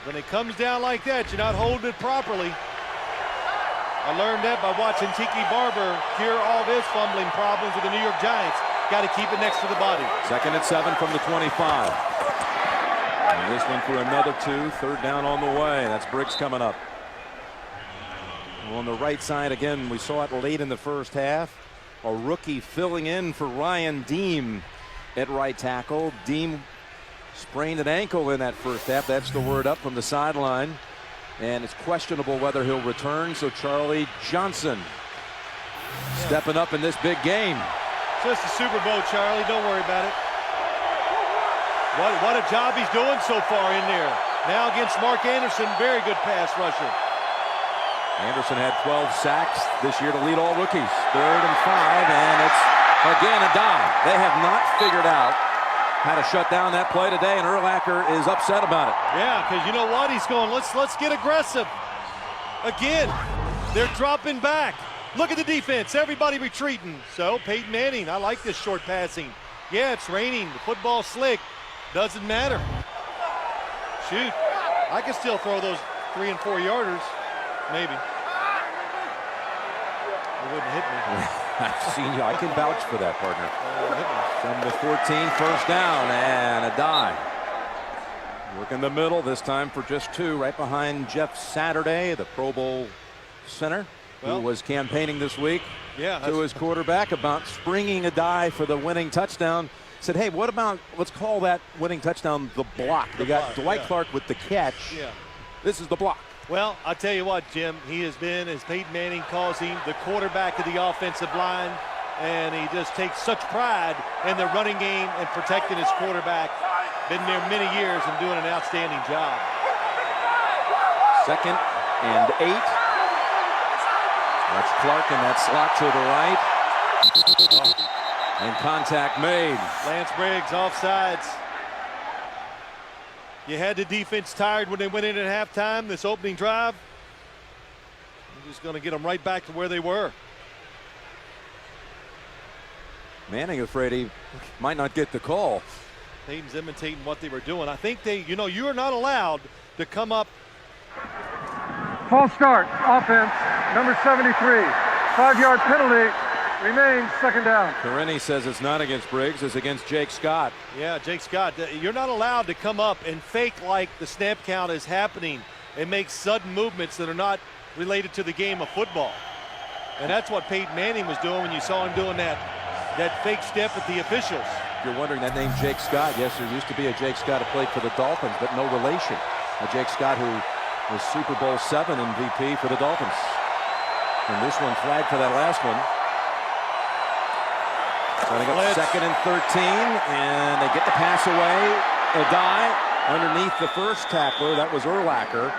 when it comes down like that, you're not holding it properly. I learned that by watching Tiki Barber cure all of his fumbling problems with the New York Giants. Got to keep it next to the body. 2nd and 7 from the 25. And this one for another 2. 3rd down on the way. That's Briggs coming up. On the right side, again, we saw it late in the first half. A rookie filling in for Ryan Deem at right tackle. Deem sprained an ankle in that first half. That's the word up from the sideline. And it's questionable whether he'll return. So Charlie Johnson stepping up in this big game. Just the Super Bowl, Charlie. Don't worry about it. What a job he's doing so far in there. Now against Mark Anderson, very good pass rusher. Anderson had 12 sacks this year to lead all rookies. 3rd and 5, and it's again a dive. They have not figured out how to shut down that play today, and Urlacher is upset about it. Yeah, because you know what? He's going, let's get aggressive. Again, they're dropping back. Look at the defense. Everybody retreating. So Peyton Manning, I like this short passing. Yeah, it's raining. The football's slick. Doesn't matter. Shoot. I can still throw those 3 and 4 yarders. Maybe. It wouldn't hit me. I've seen you. I can vouch for that, partner. From the 14, first down, and a dive. Work in the middle, this time for just 2, right behind Jeff Saturday, the Pro Bowl center, who was campaigning this week to his quarterback about springing a dive for the winning touchdown. Said, hey, what about, let's call that winning touchdown the block. They got Dwight Clark with the catch. Yeah. This is the block. Well, I'll tell you what, Jim, he has been, as Peyton Manning calls him, the quarterback of the offensive line, and he just takes such pride in the running game and protecting his quarterback. Been there many years and doing an outstanding job. 2nd and 8. That's Clark in that slot to the right. And contact made. Lance Briggs offsides. You had the defense tired when they went in at halftime, this opening drive. We're just going to get them right back to where they were. Manning afraid he might not get the call. Peyton's imitating what they were doing. I think they, you know, you are not allowed to come up. False start, offense, number 73. 5-yard penalty, remains, second down. Carini says it's not against Briggs, it's against Jake Scott. Yeah, Jake Scott, you're not allowed to come up and fake like the snap count is happening and make sudden movements that are not related to the game of football. And that's what Peyton Manning was doing when you saw him doing that fake step at the officials. If you're wondering, that name Jake Scott, yes, there used to be a Jake Scott who played for the Dolphins, but no relation. A Jake Scott who was Super Bowl VII MVP for the Dolphins. And this one flagged for that last one. Setting up 2nd and 13, and they get the pass away. A guy underneath the first tackler, that was Urlacher.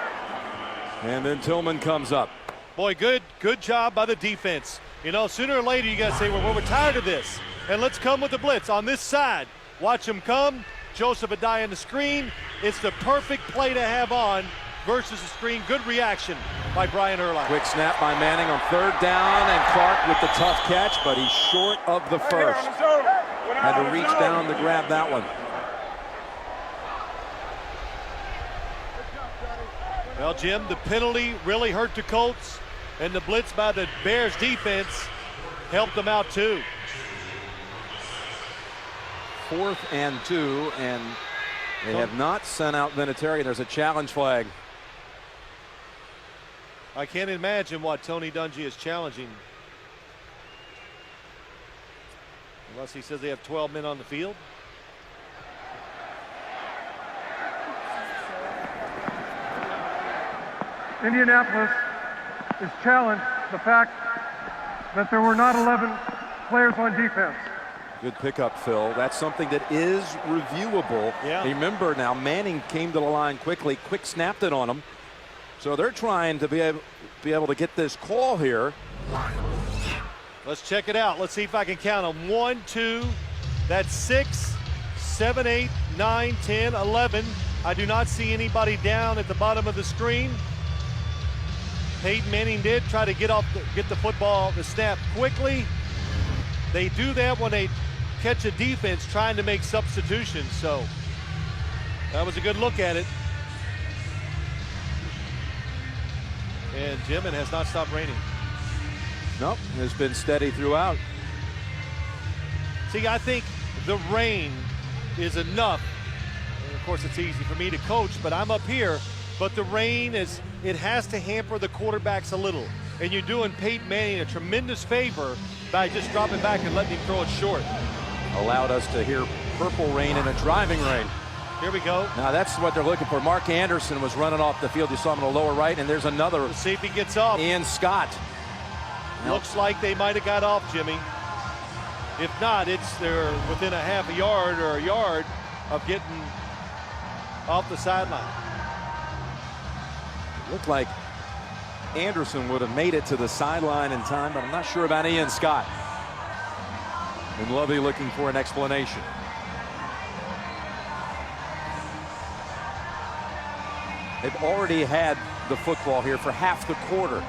And then Tillman comes up. Boy, good job by the defense. You know, sooner or later you got to say, well, we're tired of this, and let's come with the blitz on this side. Watch them come. Joseph Adai on the screen. It's the perfect play to have on versus the screen. Good reaction by Brian Urlacher. Quick snap by Manning on 3rd down, and Clark with the tough catch, but he's short of the first. Had to reach down to grab that one. Well, Jim, the penalty really hurt the Colts, and the blitz by the Bears defense helped them out too. 4th and 2, and they have not sent out Vinatieri. There's a challenge flag. I can't imagine what Tony Dungy is challenging. Unless he says they have 12 men on the field. Indianapolis is challenged the fact that there were not 11 players on defense. Good pickup, Phil. That's something that is reviewable. Yeah. Remember now, Manning came to the line quickly, quick snapped it on him. So they're trying to be able to get this call here. Let's check it out. Let's see if I can count them. 1, 2, that's 6, 7, 8, 9, 10, 11. I do not see anybody down at the bottom of the screen. Peyton Manning did try to get the football, the snap quickly. They do that when they catch a defense trying to make substitutions. So that was a good look at it. And Jim, it has not stopped raining. Nope, has been steady throughout. See, I think the rain is enough. And of course, it's easy for me to coach, but I'm up here. But the rain it has to hamper the quarterbacks a little. And you're doing Peyton Manning a tremendous favor by just dropping back and letting him throw it short. Allowed us to hear purple rain in a driving rain. Here we go. Now that's what they're looking for. Mark Anderson was running off the field. You saw him in the lower right, and there's another. Let's see if he gets off. Ian Scott. Looks like they might have got off, Jimmy. If not, they're within a half a yard or a yard of getting off the sideline. Looked like Anderson would have made it to the sideline in time, but I'm not sure about Ian Scott. And Lovey looking for an explanation. They've already had the football here for half the quarter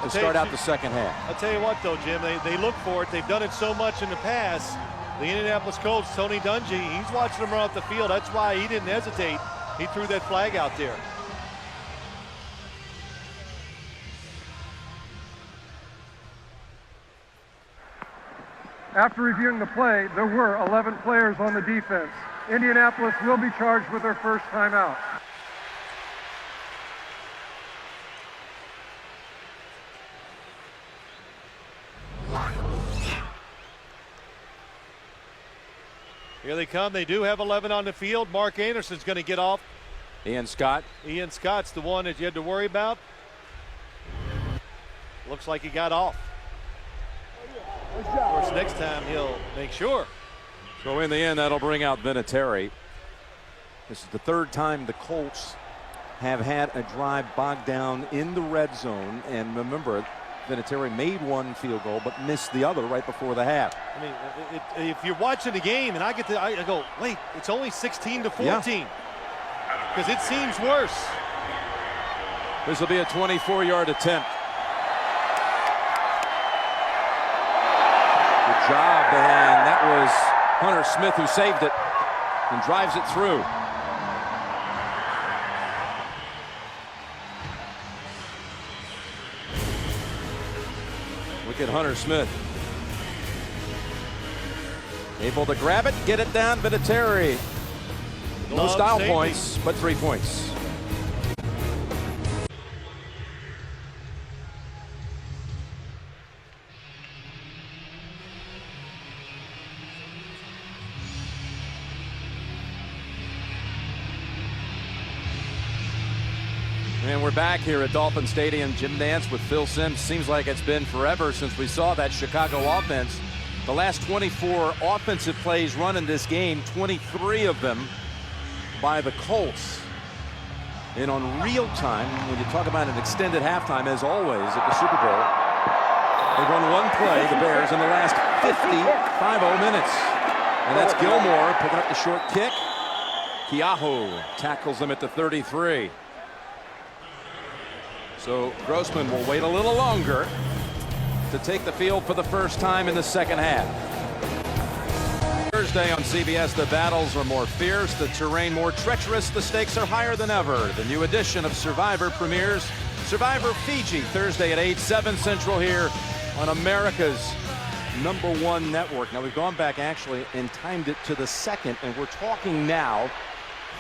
to start out the second half. I'll tell you what, though, Jim, they look for it. They've done it so much in the past. The Indianapolis Colts, Tony Dungy, he's watching them run off the field. That's why he didn't hesitate. He threw that flag out there. After reviewing the play, there were 11 players on the defense. Indianapolis will be charged with their first timeout. Here they come. They do have 11 on the field. Mark Anderson's going to get off. Ian Scott. Ian Scott's the one that you had to worry about. Looks like he got off. Of course, next time he'll make sure. So in the end, that'll bring out Vinatieri. This is the 3rd time the Colts have had a drive bogged down in the red zone. And remember, Vinatieri made one field goal but missed the other right before the half. I mean, if you're watching the game and I go, wait, it's only 16-14. Because it seems worse. This will be a 24-yard attempt. Good job, and that was Hunter Smith who saved it and drives it through. Look at Hunter Smith. Able to grab it, get it down, Vinatieri. No Glove style safety. points, but 3 points. And we're back here at Dolphin Stadium. Jim Nance with Phil Simms. Seems like it's been forever since we saw that Chicago offense. The last 24 offensive plays run in this game, 23 of them by the Colts. And on real time, when you talk about an extended halftime, as always at the Super Bowl, they run one play, the Bears, in the last 50 minutes. And that's Gilmore picking up the short kick. Keahu tackles him at the 33. So Grossman will wait a little longer to take the field for the first time in the second half. Thursday on CBS, the battles are more fierce, the terrain more treacherous, the stakes are higher than ever. The new edition of Survivor premieres Survivor Fiji Thursday at 8/7 Central here on America's #1 network. Now we've gone back actually and timed it to the second, and we're talking now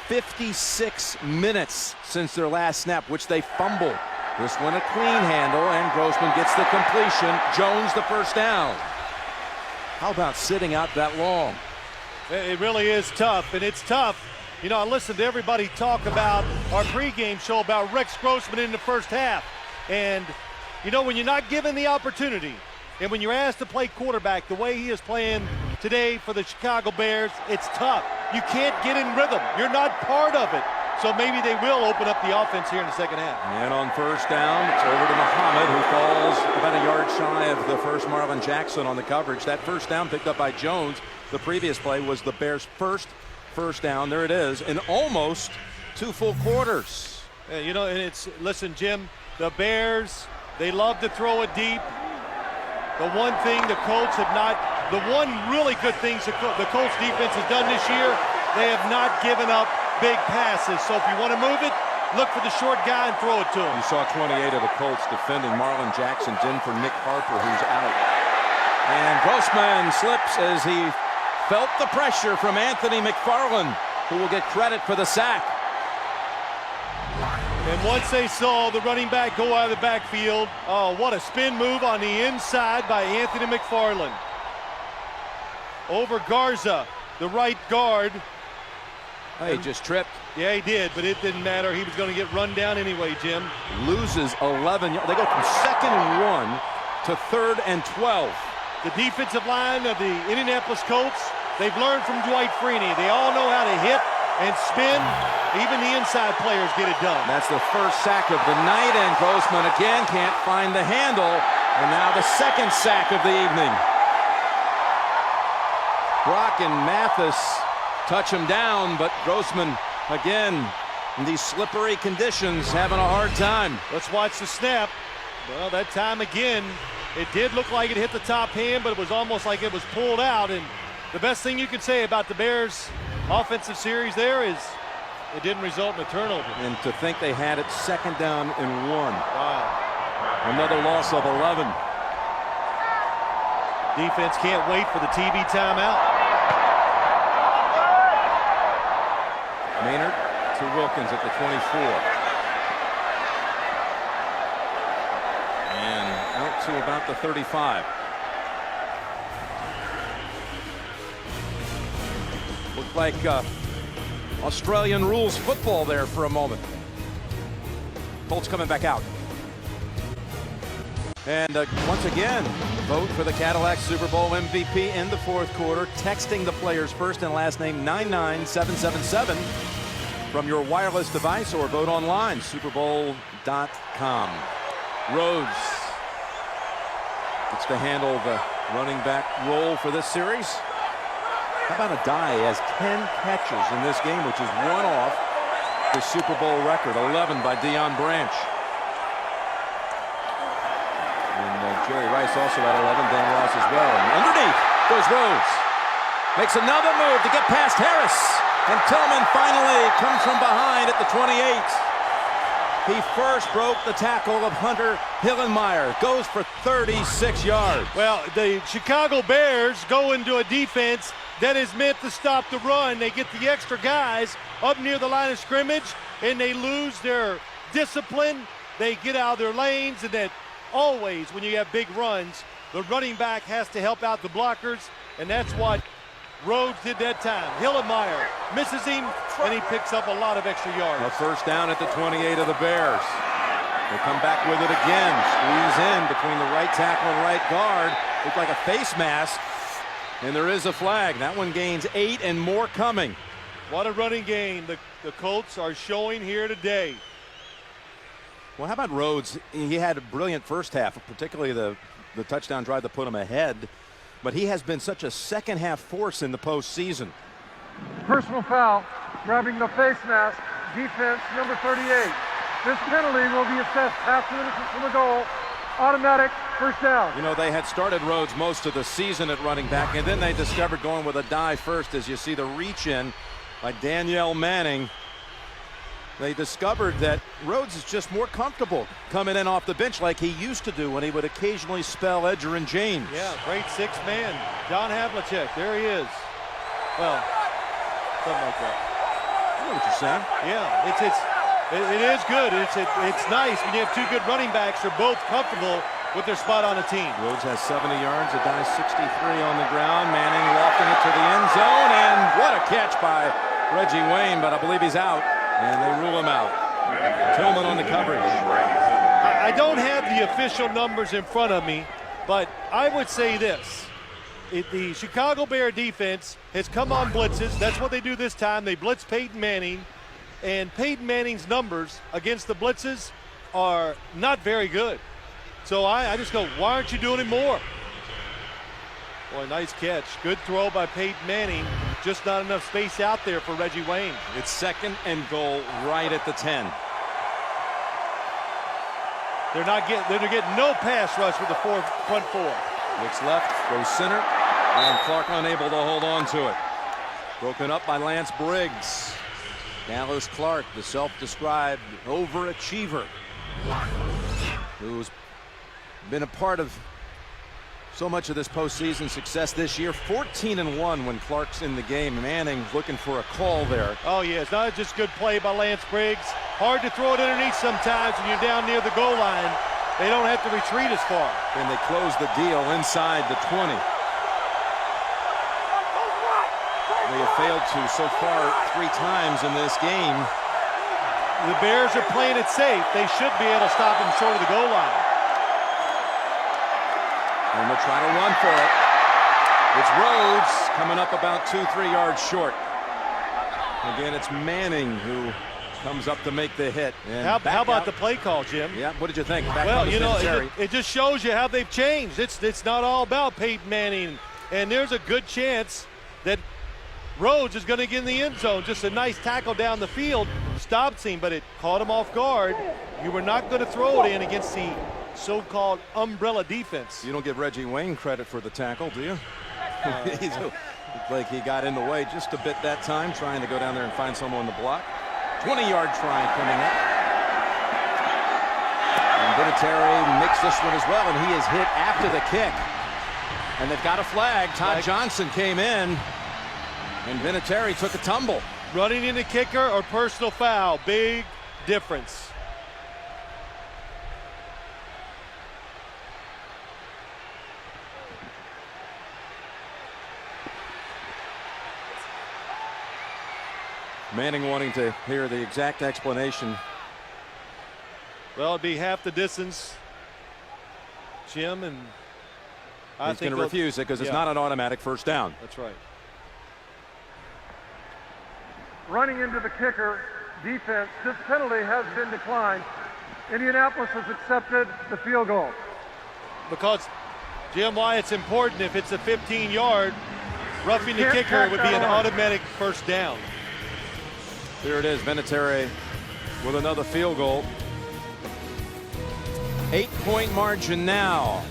56 minutes since their last snap, which they fumbled. This one a clean handle, and Grossman gets the completion. Jones the first down. How about sitting out that long? It really is tough, and it's tough. You know, I listened to everybody talk about our pregame show about Rex Grossman in the first half. And, you know, when you're not given the opportunity, and when you're asked to play quarterback the way he is playing today for the Chicago Bears, it's tough. You can't get in rhythm. You're not part of it. So maybe they will open up the offense here in the second half. And on first down, it's over to Muhammad, who falls about a yard shy of the first Marlon Jackson on the coverage. That first down picked up by Jones. The previous play was the Bears' first down. There it is, in almost 2 full quarters. Yeah, you know, and it's, listen, Jim, the Bears, they love to throw it deep. The one thing the Colts have not, the one really good thing the Colts defense has done this year, they have not given up big passes. So if you want to move it, look for the short guy and throw it to him. You saw 28 of the Colts defending Marlon Jackson's in for Nick Harper, who's out. And Grossman slips as he felt the pressure from Anthony McFarland, who will get credit for the sack. And once they saw the running back go out of the backfield, oh, what a spin move on the inside by Anthony McFarland. Over Garza, the right guard. He just tripped. Yeah, he did, but it didn't matter. He was going to get run down anyway, Jim. Loses 11 yards. They go from 2nd and 1 to 3rd and 12. The defensive line of the Indianapolis Colts, they've learned from Dwight Freeney. They all know how to hit and spin. Even the inside players get it done. That's the first sack of the night, and Grossman again can't find the handle. And now the second sack of the evening. Brock and Mathis touch him down, but Grossman again in these slippery conditions having a hard time. Let's watch the snap. Well, that time again, it did look like it hit the top hand, but it was almost like it was pulled out. And the best thing you can say about the Bears' offensive series there is it didn't result in a turnover. And to think they had it 2nd down and 1. Wow. Another loss of 11. Defense can't wait for the TV timeout. Maynard to Wilkins at the 24. And out to about the 35. Looked like Australian rules football there for a moment. Colts coming back out. And once again, vote for the Cadillac Super Bowl MVP in the 4th quarter. Texting the player's first and last name 99777 from your wireless device, or vote online, superbowl.com. Rhodes gets to handle the running back role for this series. How about a die? He has 10 catches in this game, which is one off the Super Bowl record, 11 by Deion Branch. And Jerry Rice also had 11, Dan Ross as well. And underneath goes Rhodes. Makes another move to get past Harris. And Tillman finally comes from behind at the 28. He first broke the tackle of Hunter Hillenmeyer. Goes for 36 yards. Well, the Chicago Bears go into a defense that is meant to stop the run. They get the extra guys up near the line of scrimmage, and they lose their discipline. They get out of their lanes, and that always, when you have big runs, the running back has to help out the blockers, and that's what Rhodes did that time. Hillenmeyer misses him, and he picks up a lot of extra yards. A first down at the 28 of the Bears. They come back with it again. Squeeze in between the right tackle and right guard. Looks like a face mask, and there is a flag. That one gains 8 and more coming. What a running game the Colts are showing here today. Well, how about Rhodes? He had a brilliant first half, particularly the touchdown drive that put him ahead. But he has been such a second-half force in the postseason. Personal foul, grabbing the face mask, defense number 38. This penalty will be assessed half minute from the goal. Automatic first down. You know, they had started Rhodes most of the season at running back, and then they discovered going with a dive first, as you see the reach in by Danielle Manning. They discovered that Rhodes is just more comfortable coming in off the bench like he used to do when he would occasionally spell Edgerrin James. Yeah, great sixth man. John Havlicek, there he is. Well, something like that. I know what you're saying. Yeah, it is good. It's nice when you have two good running backs. They're both comfortable with their spot on the team. Rhodes has 70 yards, a dive 63 on the ground. Manning lofting it to the end zone, and what a catch by Reggie Wayne, but I believe he's out. And they rule him out. Tillman on the coverage. I don't have the official numbers in front of me, but I would say this. The Chicago Bear defense has come on blitzes. That's what they do this time. They blitz Peyton Manning, and Peyton Manning's numbers against the blitzes are not very good. So I just go, why aren't you doing it more? Boy, nice catch. Good throw by Peyton Manning. Just not enough space out there for Reggie Wayne. It's second and goal right at the 10. They're getting no pass rush with the front four. Looks left, goes center, and Clark unable to hold on to it. Broken up by Lance Briggs. Dallas Clark, the self-described overachiever, who's been a part of so much of this postseason success this year. 14-1 when Clark's in the game. Manning looking for a call there. Oh, yeah, it's not just good play by Lance Briggs. Hard to throw it underneath sometimes when you're down near the goal line. They don't have to retreat as far. And they close the deal inside the 20. They have failed to so far 3 times in this game. The Bears are playing it safe. They should be able to stop them short of the goal line. And they'll try to run for it. It's Rhodes coming up about 2-3 yards short. Again, it's Manning who comes up to make the hit. And how about the play call, Jim? Yeah, what did you think? Back well, you know, it just shows you how they've changed. It's not all about Peyton Manning. And there's a good chance that Rhodes is going to get in the end zone. Just a nice tackle down the field. Stops him, but it caught him off guard. You were not going to throw it in against the so-called umbrella defense. You don't give Reggie Wayne credit for the tackle, do you? Like he got in the way just a bit that time, trying to go down there and find someone to block. 20-yard try coming up. And Vinatieri makes this one as well, and he is hit after the kick. And they've got a flag. Todd Johnson came in, and Vinatieri took a tumble. Running in the kicker or personal foul, big difference. Manning wanting to hear the exact explanation. Well, it'd be half the distance, Jim, and he's going to refuse it because it's not an automatic first down. That's right. Running into the kicker, defense, this penalty has been declined. Indianapolis has accepted the field goal. Because, Jim, why it's important, if it's a 15-yard, roughing the kicker would be an automatic first down. Here it is, Vinatieri with another field goal. 8-point margin now.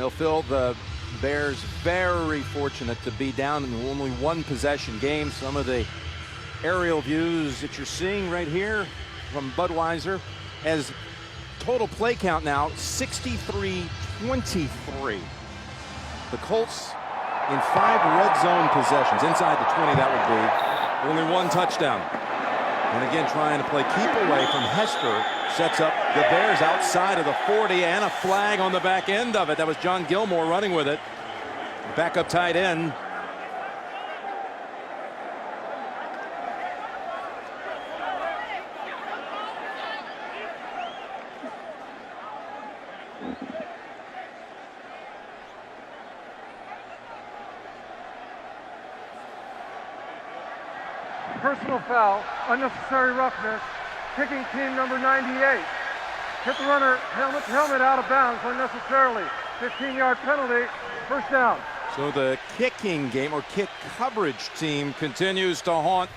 They'll feel the Bears very fortunate to be down in only one possession game. Some of the aerial views that you're seeing right here from Budweiser, as total play count now 63-23. The Colts in 5 red zone possessions inside the 20, that would be only 1 touchdown. And again, trying to play keep away from Hester sets up the Bears outside of the 40, and a flag on the back end of it. That was John Gilmore running with it. Backup tight end. Personal foul, unnecessary roughness, kicking team number 98. Hit the runner, helmet out of bounds unnecessarily. 15-yard penalty, first down. So the kicking game or kick coverage team continues to haunt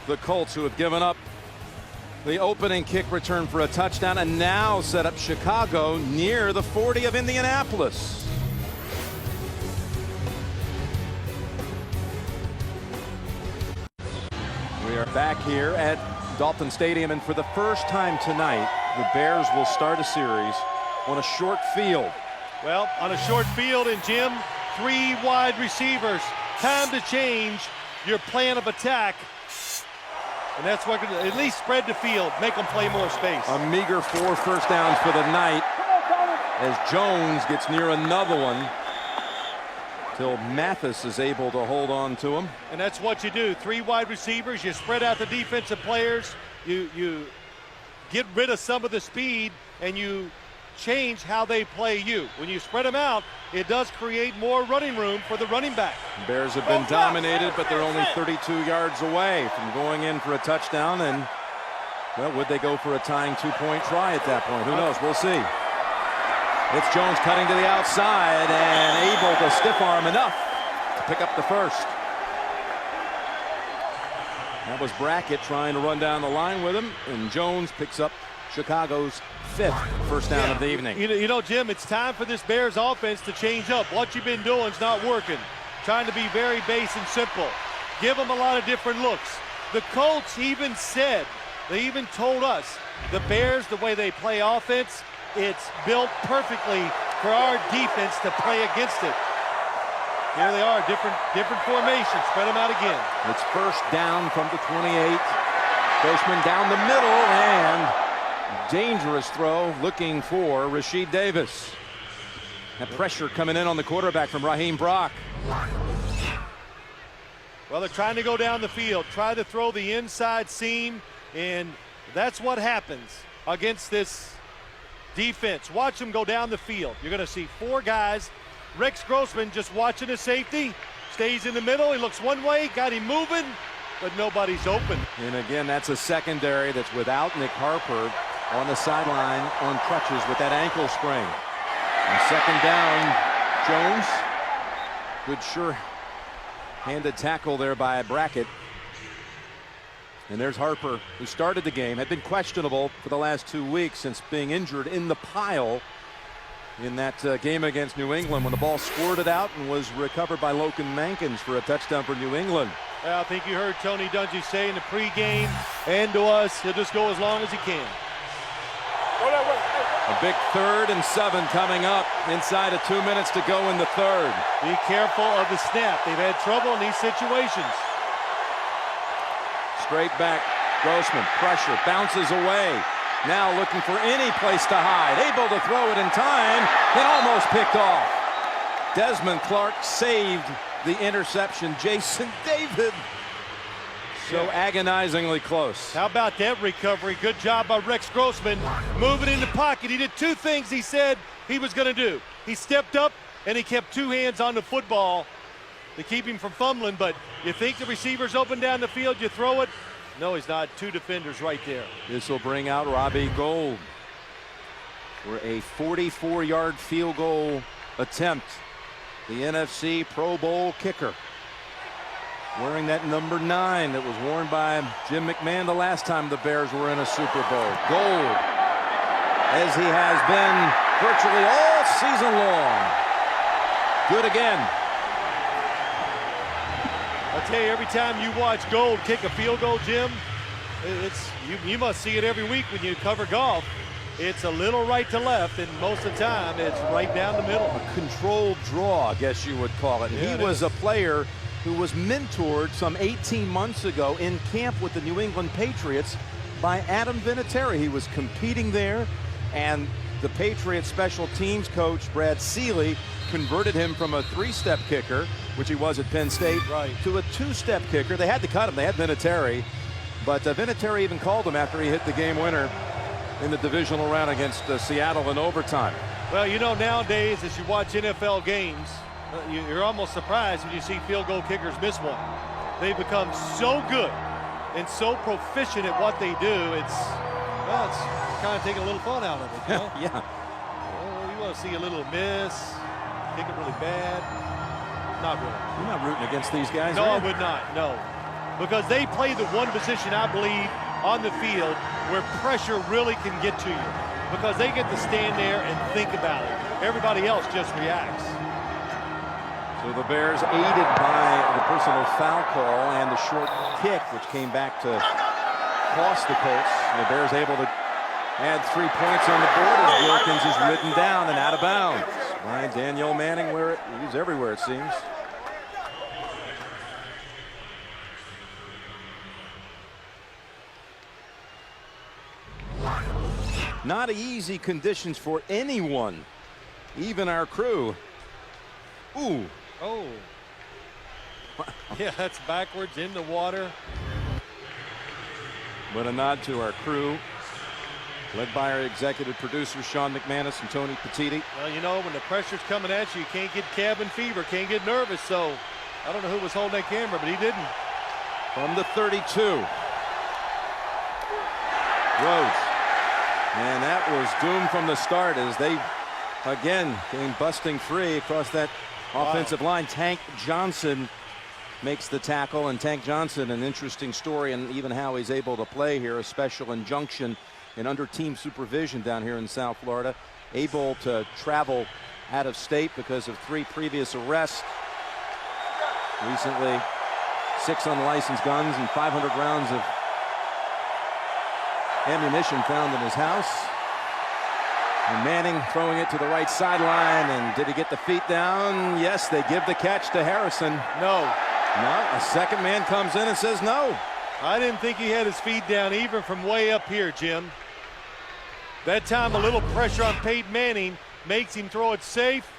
the Colts, who have given up the opening kick return for a touchdown and now set up Chicago near the 40 of Indianapolis. We are back here at Dolphin Stadium, and for the first time tonight, the Bears will start a series on a short field. Well, on a short field, and Jim, 3 wide receivers. Time to change your plan of attack. And that's what at least spread the field, make them play more space. A meager 4 first downs for the night as Jones gets near another one till Mathis is able to hold on to him. And that's what you do. 3 wide receivers, you spread out the defensive players, you get rid of some of the speed, and you change how they play you. When you spread them out, it does create more running room for the running back. Bears have been dominated, but they're only 32 yards away from going in for a touchdown. And, well, would they go for a tying 2-point try at that point? Who knows? We'll see. It's Jones cutting to the outside and able to stiff arm enough to pick up the first. That was Brackett trying to run down the line with him, and Jones picks up Chicago's 5th first down of the evening. You know, Jim, it's time for this Bears offense to change up. What you've been doing is not working. Trying to be very base and simple. Give them a lot of different looks. The Colts even said, they even told us, the Bears, the way they play offense, it's built perfectly for our defense to play against it. Here they are, different formations. Spread them out again. It's first down from the 28. Grossman down the middle, and dangerous throw looking for Rasheed Davis. That pressure coming in on the quarterback from Raheem Brock. Well, they're trying to go down the field, try to throw the inside seam, and that's what happens against this defense. Watch them go down the field. You're going to see 4 guys. Rex Grossman just watching his safety, stays in the middle. He looks one way, got him moving, but nobody's open. And again, that's a secondary that's without Nick Harper on the sideline on crutches with that ankle sprain. And second down, Jones. Good sure-handed tackle there by Brackett. And there's Harper, who started the game, had been questionable for the last 2 weeks since being injured in the pile in that game against New England when the ball squirted out and was recovered by Logan Mankins for a touchdown for New England. I think you heard Tony Dungy say in the pregame and to us, he'll just go as long as he can. A big 3rd and 7 coming up inside of 2 minutes to go in the 3rd. Be careful of the snap. They've had trouble in these situations. Straight back, Grossman, pressure, bounces away. Now looking for any place to hide. Able to throw it in time, then almost picked off. Desmond Clark saved the interception. Jason David so agonizingly close. How about that recovery? Good job by Rex Grossman. Moving in the pocket. He did 2 things he said he was going to do. He stepped up and he kept 2 hands on the football to keep him from fumbling. But you think the receiver's open down the field, you throw it. No, he's not. 2 defenders right there. This will bring out Robbie Gould for a 44-yard field goal attempt. The NFC Pro Bowl kicker, wearing that number 9 that was worn by Jim McMahon the last time the Bears were in a Super Bowl. Gould, as he has been virtually all season long, Good again. I tell you, every time you watch Gold kick a field goal, Jim, you must see it every week when you cover golf. It's a little right to left, and most of the time it's right down the middle. A controlled draw, I guess you would call it. Yeah, he was a player who was mentored some 18 months ago in camp with the New England Patriots by Adam Vinatieri. He was competing there, and the Patriots special teams coach, Brad Seeley, converted him from a 3-step kicker, which he was at Penn State, to a 2-step kicker. They had to cut him. They had Vinatieri, but Vinatieri even called him after he hit the game winner in the divisional round against Seattle in overtime. Well, you know, nowadays, as you watch NFL games, you're almost surprised when you see field goal kickers miss one. They've become so good and so proficient at what they do. It's kind of taking a little fun out of it. You know? Yeah. Well, you want to see a little miss, kick it really bad. Not really. You're not rooting against these guys, No, are I you? would not. No, because they play the one position, I believe, on the field where pressure really can get to you, because they get to stand there and think about it. Everybody else just reacts. So the Bears, aided by the personal foul call and the short kick, which came back to cost the Colts. The Bears able to add 3 points on the board as Wilkins is ridden down and out of bounds by Daniel Manning, where he's everywhere, it seems. Not easy conditions for anyone, even our crew. Ooh. Oh. Yeah, that's backwards in the water. But a nod to our crew, led by our executive producers, Sean McManus and Tony Petiti. Well, you know, when the pressure's coming at you, you can't get cabin fever, can't get nervous. So I don't know who was holding that camera, but he didn't. From the 32. Rhodes. And that was doomed from the start as they, again, came busting free across that offensive line. Tank Johnson makes the tackle, and Tank Johnson, an interesting story, and even how he's able to play here, a special injunction and under team supervision down here in South Florida, able to travel out of state because of 3 previous arrests. Recently, 6 unlicensed guns and 500 rounds of ammunition found in his house. And Manning throwing it to the right sideline, and did he get the feet down? Yes, they give the catch to Harrison. No. No, a second man comes in and says no. I didn't think he had his feet down even from way up here, Jim. That time a little pressure on Peyton Manning makes him throw it safe.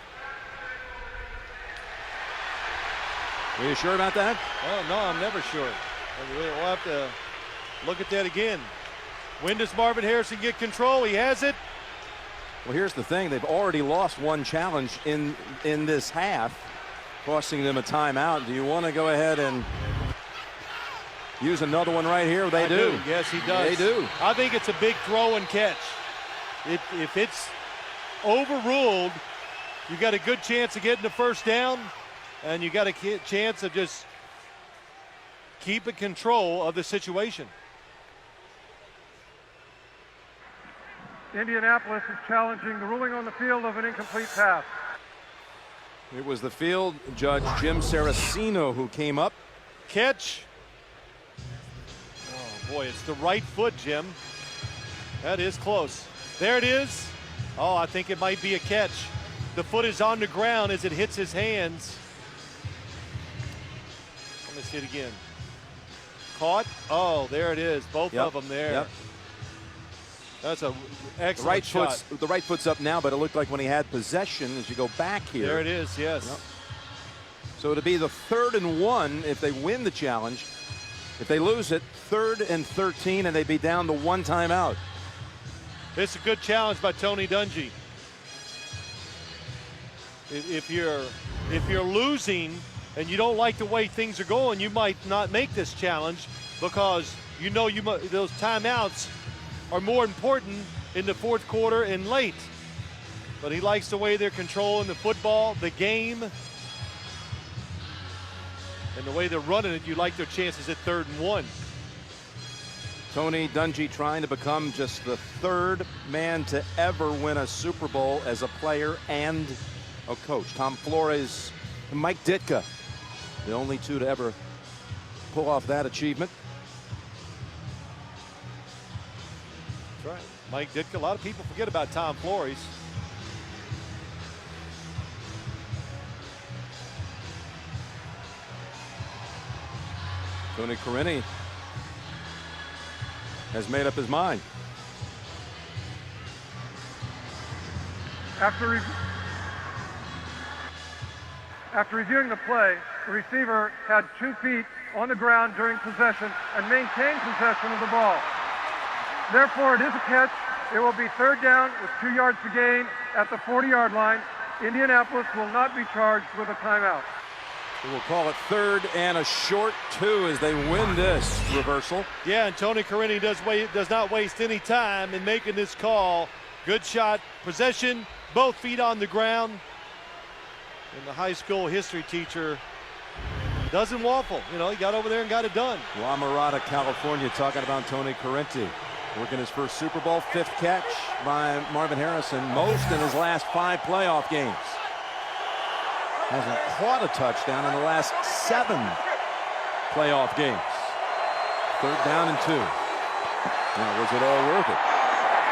Are you sure about that? Oh, no, I'm never sure. We'll have to look at that again. When does Marvin Harrison get control? He has it. Well, here's the thing. They've already lost one challenge in this half, costing them a timeout. Do you want to go ahead and use another one right here? They do. Yes, he does. They do. I think it's a big throw and catch. If it's overruled, you got a good chance of getting the first down, and you got a chance of just keeping control of the situation. Indianapolis is challenging the ruling on the field of an incomplete pass. It was the field judge, Jim Saraceno, who came up. Catch. Oh, boy, it's the right foot, Jim. That is close. There it is. Oh, I think it might be a catch. The foot is on the ground as it hits his hands. Let me see it again. Caught. Oh, there it is. Both of them there. Yep. That's an excellent shot. The right foot's up now, but it looked like when he had possession as you go back here. There it is, yes. Yep. So it'll be the 3rd and 1 if they win the challenge. If they lose it, 3rd and 13, and they'd be down to 1 timeout. It's a good challenge by Tony Dungy. If you're losing and you don't like the way things are going, you might not make this challenge because you know those timeouts are more important in the 4th quarter and late. But he likes the way they're controlling the football, the game, and the way they're running it. You like their chances at 3rd and 1. Tony Dungy trying to become just the 3rd man to ever win a Super Bowl as a player and coach. Tom Flores and Mike Ditka, the only two to ever pull off that achievement. That's right. Mike Ditka. A lot of people forget about Tom Flores. Tony Carini has made up his mind. After reviewing the play, the receiver had 2 feet on the ground during possession and maintained possession of the ball. Therefore, it is a catch. It will be 3rd down with 2 yards to gain at the 40-yard line. Indianapolis will not be charged with a timeout. We'll call it 3rd and a short 2 as they win this reversal. Yeah, and Tony Carini does not waste any time in making this call. Good shot, possession, both feet on the ground. And the high school history teacher doesn't waffle. You know, he got over there and got it done. La Mirada, California, talking about Tony Carini. Working his first Super Bowl, 5th catch by Marvin Harrison, most in his last 5 playoff games. Hasn't caught a touchdown in the last 7 playoff games. 3rd down and 2. Now, was it all worth it?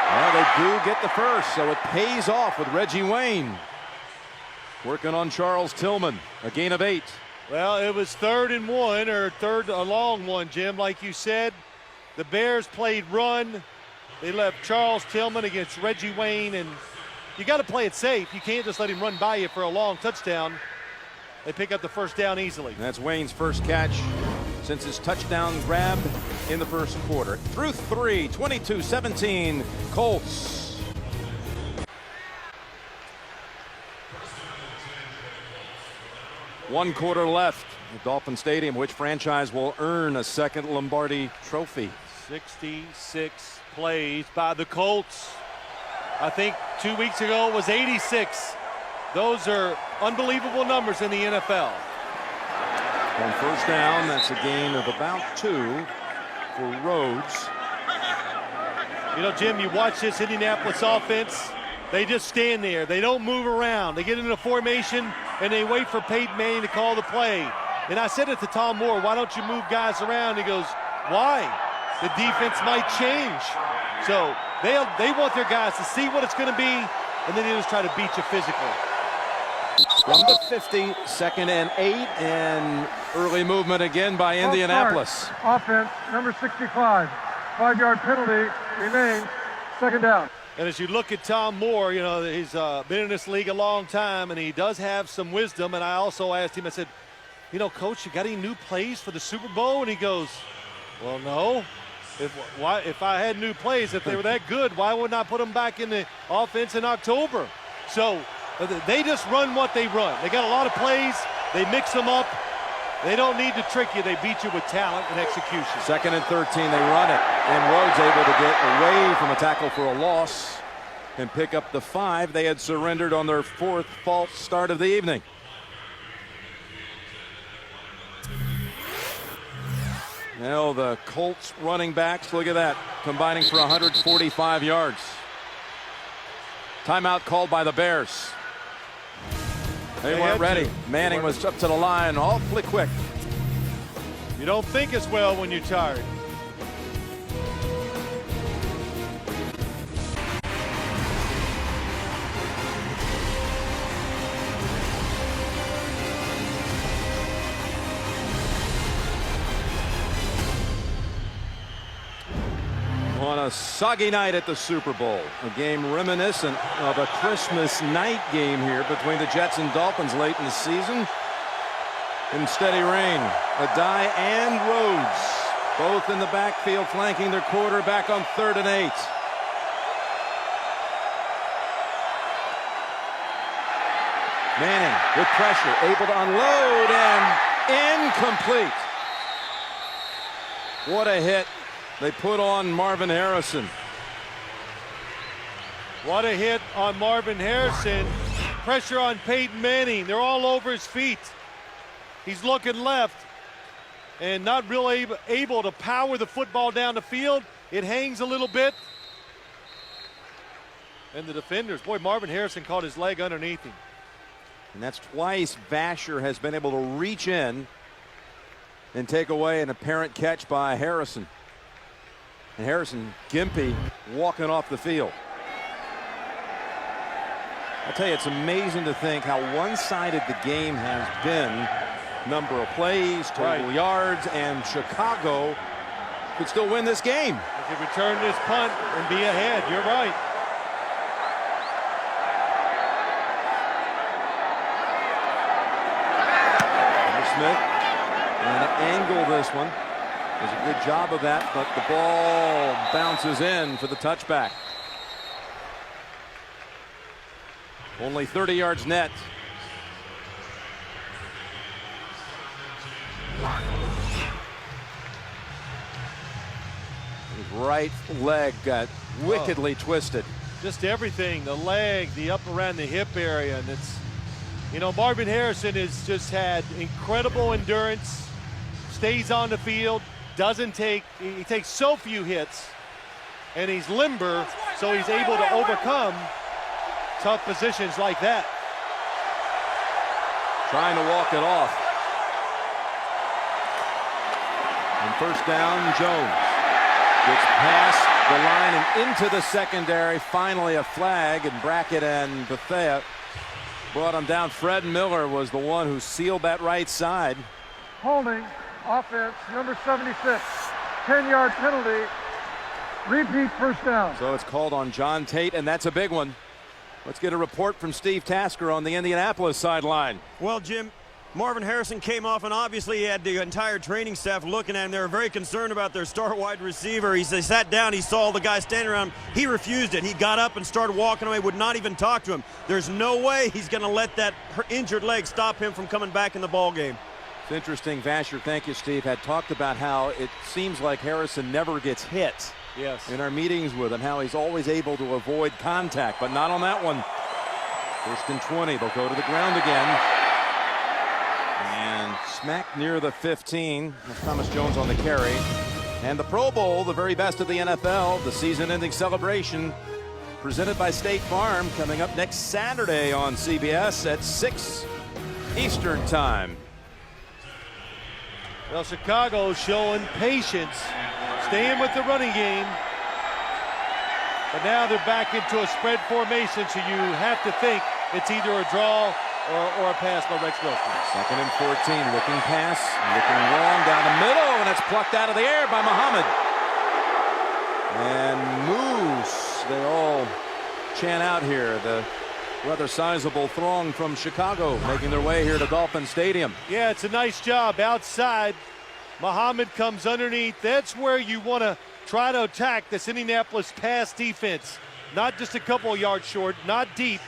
Well, they do get the first, so it pays off with Reggie Wayne working on Charles Tillman. A gain of 8. Well, it was 3rd and 1, or a long one, Jim, like you said. The Bears played run. They left Charles Tillman against Reggie Wayne, and you got to play it safe. You can't just let him run by you for a long touchdown. They pick up the first down easily. That's Wayne's first catch since his touchdown grab in the first quarter. Through 3, 22-17, Colts. One quarter left at Dolphin Stadium. Which franchise will earn a second Lombardi trophy? 66 plays by the Colts. I think 2 weeks ago it was 86. Those are unbelievable numbers in the NFL. On first down, that's a gain of about 2 for Rhodes. You know, Jim, you watch this Indianapolis offense. They just stand there. They don't move around. They get into formation, and they wait for Peyton Manning to call the play. And I said it to Tom Moore, why don't you move guys around? He goes, why? The defense might change. So they want their guys to see what it's going to be, and then they just try to beat you physically. From the 50, 2nd and 8, and early movement again by Indianapolis. Offense, number 65. 5-yard penalty remains. 2nd down. And as you look at Tom Moore, you know, he's been in this league a long time, and he does have some wisdom. And I also asked him, I said, you know, Coach, you got any new plays for the Super Bowl? And he goes, well, no. If I had new plays, if they were that good, why wouldn't I put them back in the offense in October? So they just run what they run. They got a lot of plays. They mix them up. They don't need to trick you. They beat you with talent and execution. 2nd and 13, they run it. And Rhodes able to get away from a tackle for a loss and pick up the 5. They had surrendered on their 4th false start of the evening. Now the Colts running backs, look at that, combining for 145 yards. Timeout called by the Bears. They weren't ready. Manning was up to the line awfully quick. You don't think as well when you're tired. On a soggy night at the Super Bowl, a game reminiscent of a Christmas night game here between the Jets and Dolphins late in the season. In steady rain, Adai and Rhodes both in the backfield flanking their quarterback on 3rd and 8. Manning with pressure, able to unload and incomplete. What a hit they put on Marvin Harrison. What a hit on Marvin Harrison. Pressure on Peyton Manning. They're all over his feet. He's looking left and not really able to power the football down the field. It hangs a little bit. And the defenders, boy, Marvin Harrison caught his leg underneath him. And that's twice Vasher has been able to reach in and take away an apparent catch by Harrison. And Harrison, Gimpy walking off the field. I tell you, it's amazing to think how one-sided the game has been. Number of plays, total yards, and Chicago could still win this game. They could return this punt and be ahead. You're right. Smith and angle this one. Does a good job of that, but the ball bounces in for the touchback. Only 30 yards net. His right leg got wickedly twisted. Just everything, the leg, the up around the hip area, and it's, you know, Marvin Harrison has just had incredible endurance, stays on the field, he takes so few hits, and he's limber, so he's able to overcome tough positions like that. Trying to walk it off. And first down, Jones gets past the line and into the secondary. Finally a flag, and Brackett and Bethea brought him down. Fred Miller was the one who sealed that right side. Holding, offense, number 76, 10-yard penalty, repeat first down. So it's called on John Tate, and that's a big one. Let's get a report from Steve Tasker on the Indianapolis sideline. Well, Jim, Marvin Harrison came off, and obviously he had the entire training staff looking at him. They were very concerned about their star wide receiver. He sat down, he saw the guy standing around him. He refused it. He got up and started walking away, would not even talk to him. There's no way he's going to let that injured leg stop him from coming back in the ball game. It's interesting, Vasher, thank you, Steve, had talked about how it seems like Harrison never gets hit. Yes. In our meetings with him, how he's always able to avoid contact, but not on that one. First and 20, they'll go to the ground again. And smack near the 15. Thomas Jones on the carry. And the Pro Bowl, the very best of the NFL, the season-ending celebration, presented by State Farm, coming up next Saturday on CBS at 6 Eastern Time. Well, Chicago showing patience, staying with the running game. But now they're back into a spread formation, so you have to think it's either a draw or a pass by Rex Grossman. Second and 14, looking pass, looking long down the middle, and it's plucked out of the air by Muhammad. And Moose, they all chant out here. The rather sizable throng from Chicago making their way here to Dolphin Stadium. Yeah, it's a nice job outside. Muhammad comes underneath. That's where you want to try to attack this Indianapolis pass defense. Not just a couple of yards short, not deep.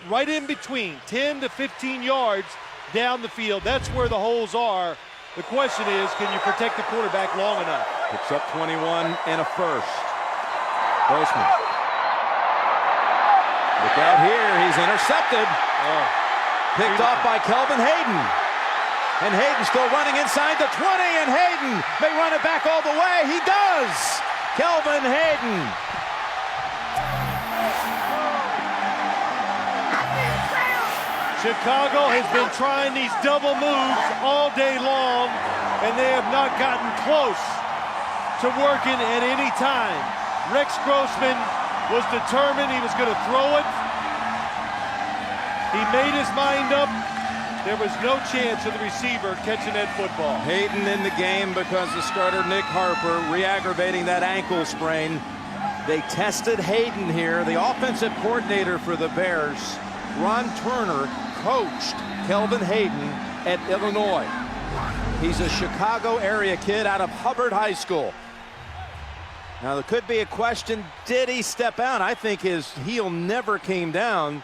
Right in between, 10 to 15 yards down the field. That's where the holes are. The question is, can you protect the quarterback long enough? Picks up 21 and a first. Grossman. Look out here, he's intercepted. Picked off by Kelvin Hayden. And Hayden still running inside the 20, and Hayden may run it back all the way. He does! Kelvin Hayden. Chicago has been trying these double moves all day long, and they have not gotten close to working at any time. Rex Grossman was determined he was going to throw it. He made his mind up. There was no chance of the receiver catching that football. Hayden in the game because the starter Nick Harper re-aggravating that ankle sprain. They tested Hayden here. The offensive coordinator for the Bears, Ron Turner, coached Kelvin Hayden at Illinois. He's a Chicago area kid out of Hubbard High School. Now there could be a question, did he step out? I think his heel never came down.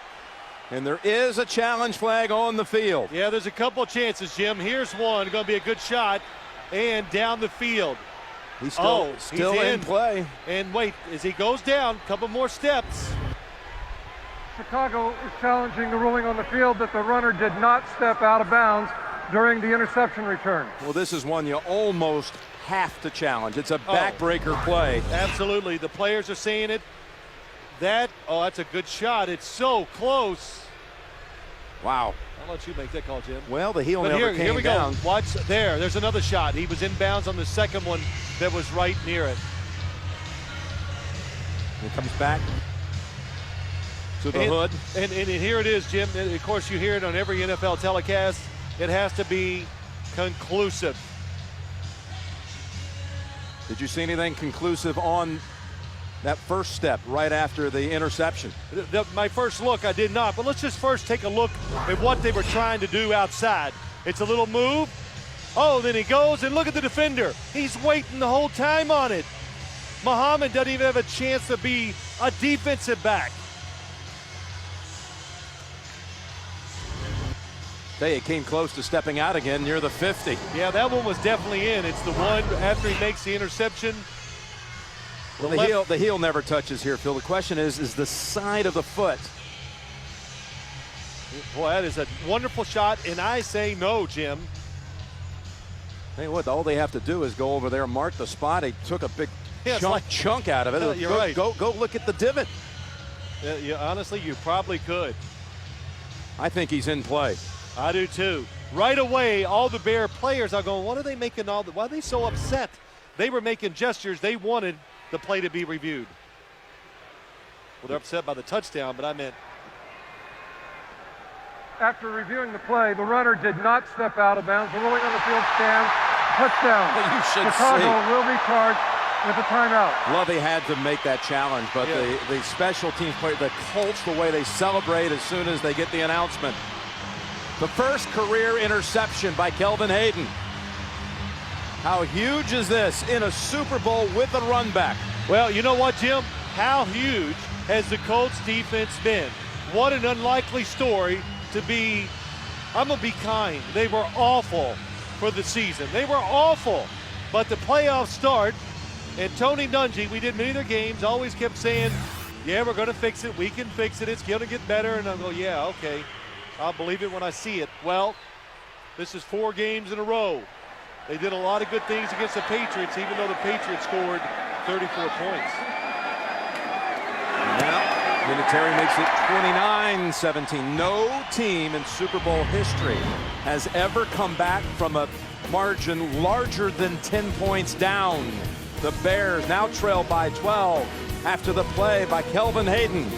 And there is a challenge flag on the field. Yeah, there's a couple chances, Jim. Here's one, going to be a good shot, and down the field. He's still in play. And wait, as he goes down, a couple more steps. Chicago is challenging the ruling on the field that the runner did not step out of bounds during the interception return. Well, this is one you almost have to challenge. It's a backbreaker play. Absolutely. The players are saying it. That's a good shot. It's so close. Wow. I'll let you make that call, Jim. Well, the heel But never here came we down. go. Watch there. There's another shot. He was inbounds on the second one that was right near it. It comes back to the hood. And here it is, Jim. And of course, you hear it on every NFL telecast. It has to be conclusive. Did you see anything conclusive on that first step right after the interception? My first look, I did not. But let's just first take a look at what they were trying to do outside. It's a little move. Oh, then he goes, and look at the defender. He's waiting the whole time on it. Muhammad doesn't even have a chance to be a defensive back. Hey, it came close to stepping out again near the 50. Yeah, that one was definitely in. It's the one after he makes the interception. Well, the heel never touches here, Phil. The question is the side of the foot. Boy, that is a wonderful shot, and I say no, Jim. Hey, what? All they have to do is go over there, mark the spot. He took a big chunk out of it. You're right. Go look at the divot. Yeah, honestly, you probably could. I think he's in play. I do too. Right away, all the Bear players are going, what are they making all why are they so upset? They were making gestures. They wanted the play to be reviewed. Well, they're upset by the touchdown, but I meant. After reviewing the play, the runner did not step out of bounds. The ruling on the field stands. Touchdown. Well, you should Chicago see. will be charged with a timeout. Lovey had to make that challenge, but the special teams play, the Colts, the way they celebrate as soon as they get the announcement. The first career interception by Kelvin Hayden. How huge is this in a Super Bowl with a run back? Well, you know what, Jim? How huge has the Colts defense been? What an unlikely story to be. I'm going to be kind. They were awful for the season. They were awful. But the playoffs start, and Tony Dungy, we did many of their games, always kept saying, yeah, we're going to fix it. We can fix it. It's going to get better. And I'll go, yeah, okay. I'll believe it when I see it. Well, this is 4 games in a row. They did a lot of good things against the Patriots, even though the Patriots scored 34 points. Now, Vinatieri makes it 29-17. No team in Super Bowl history has ever come back from a margin larger than 10 points down. The Bears now trail by 12 after the play by Kelvin Hayden.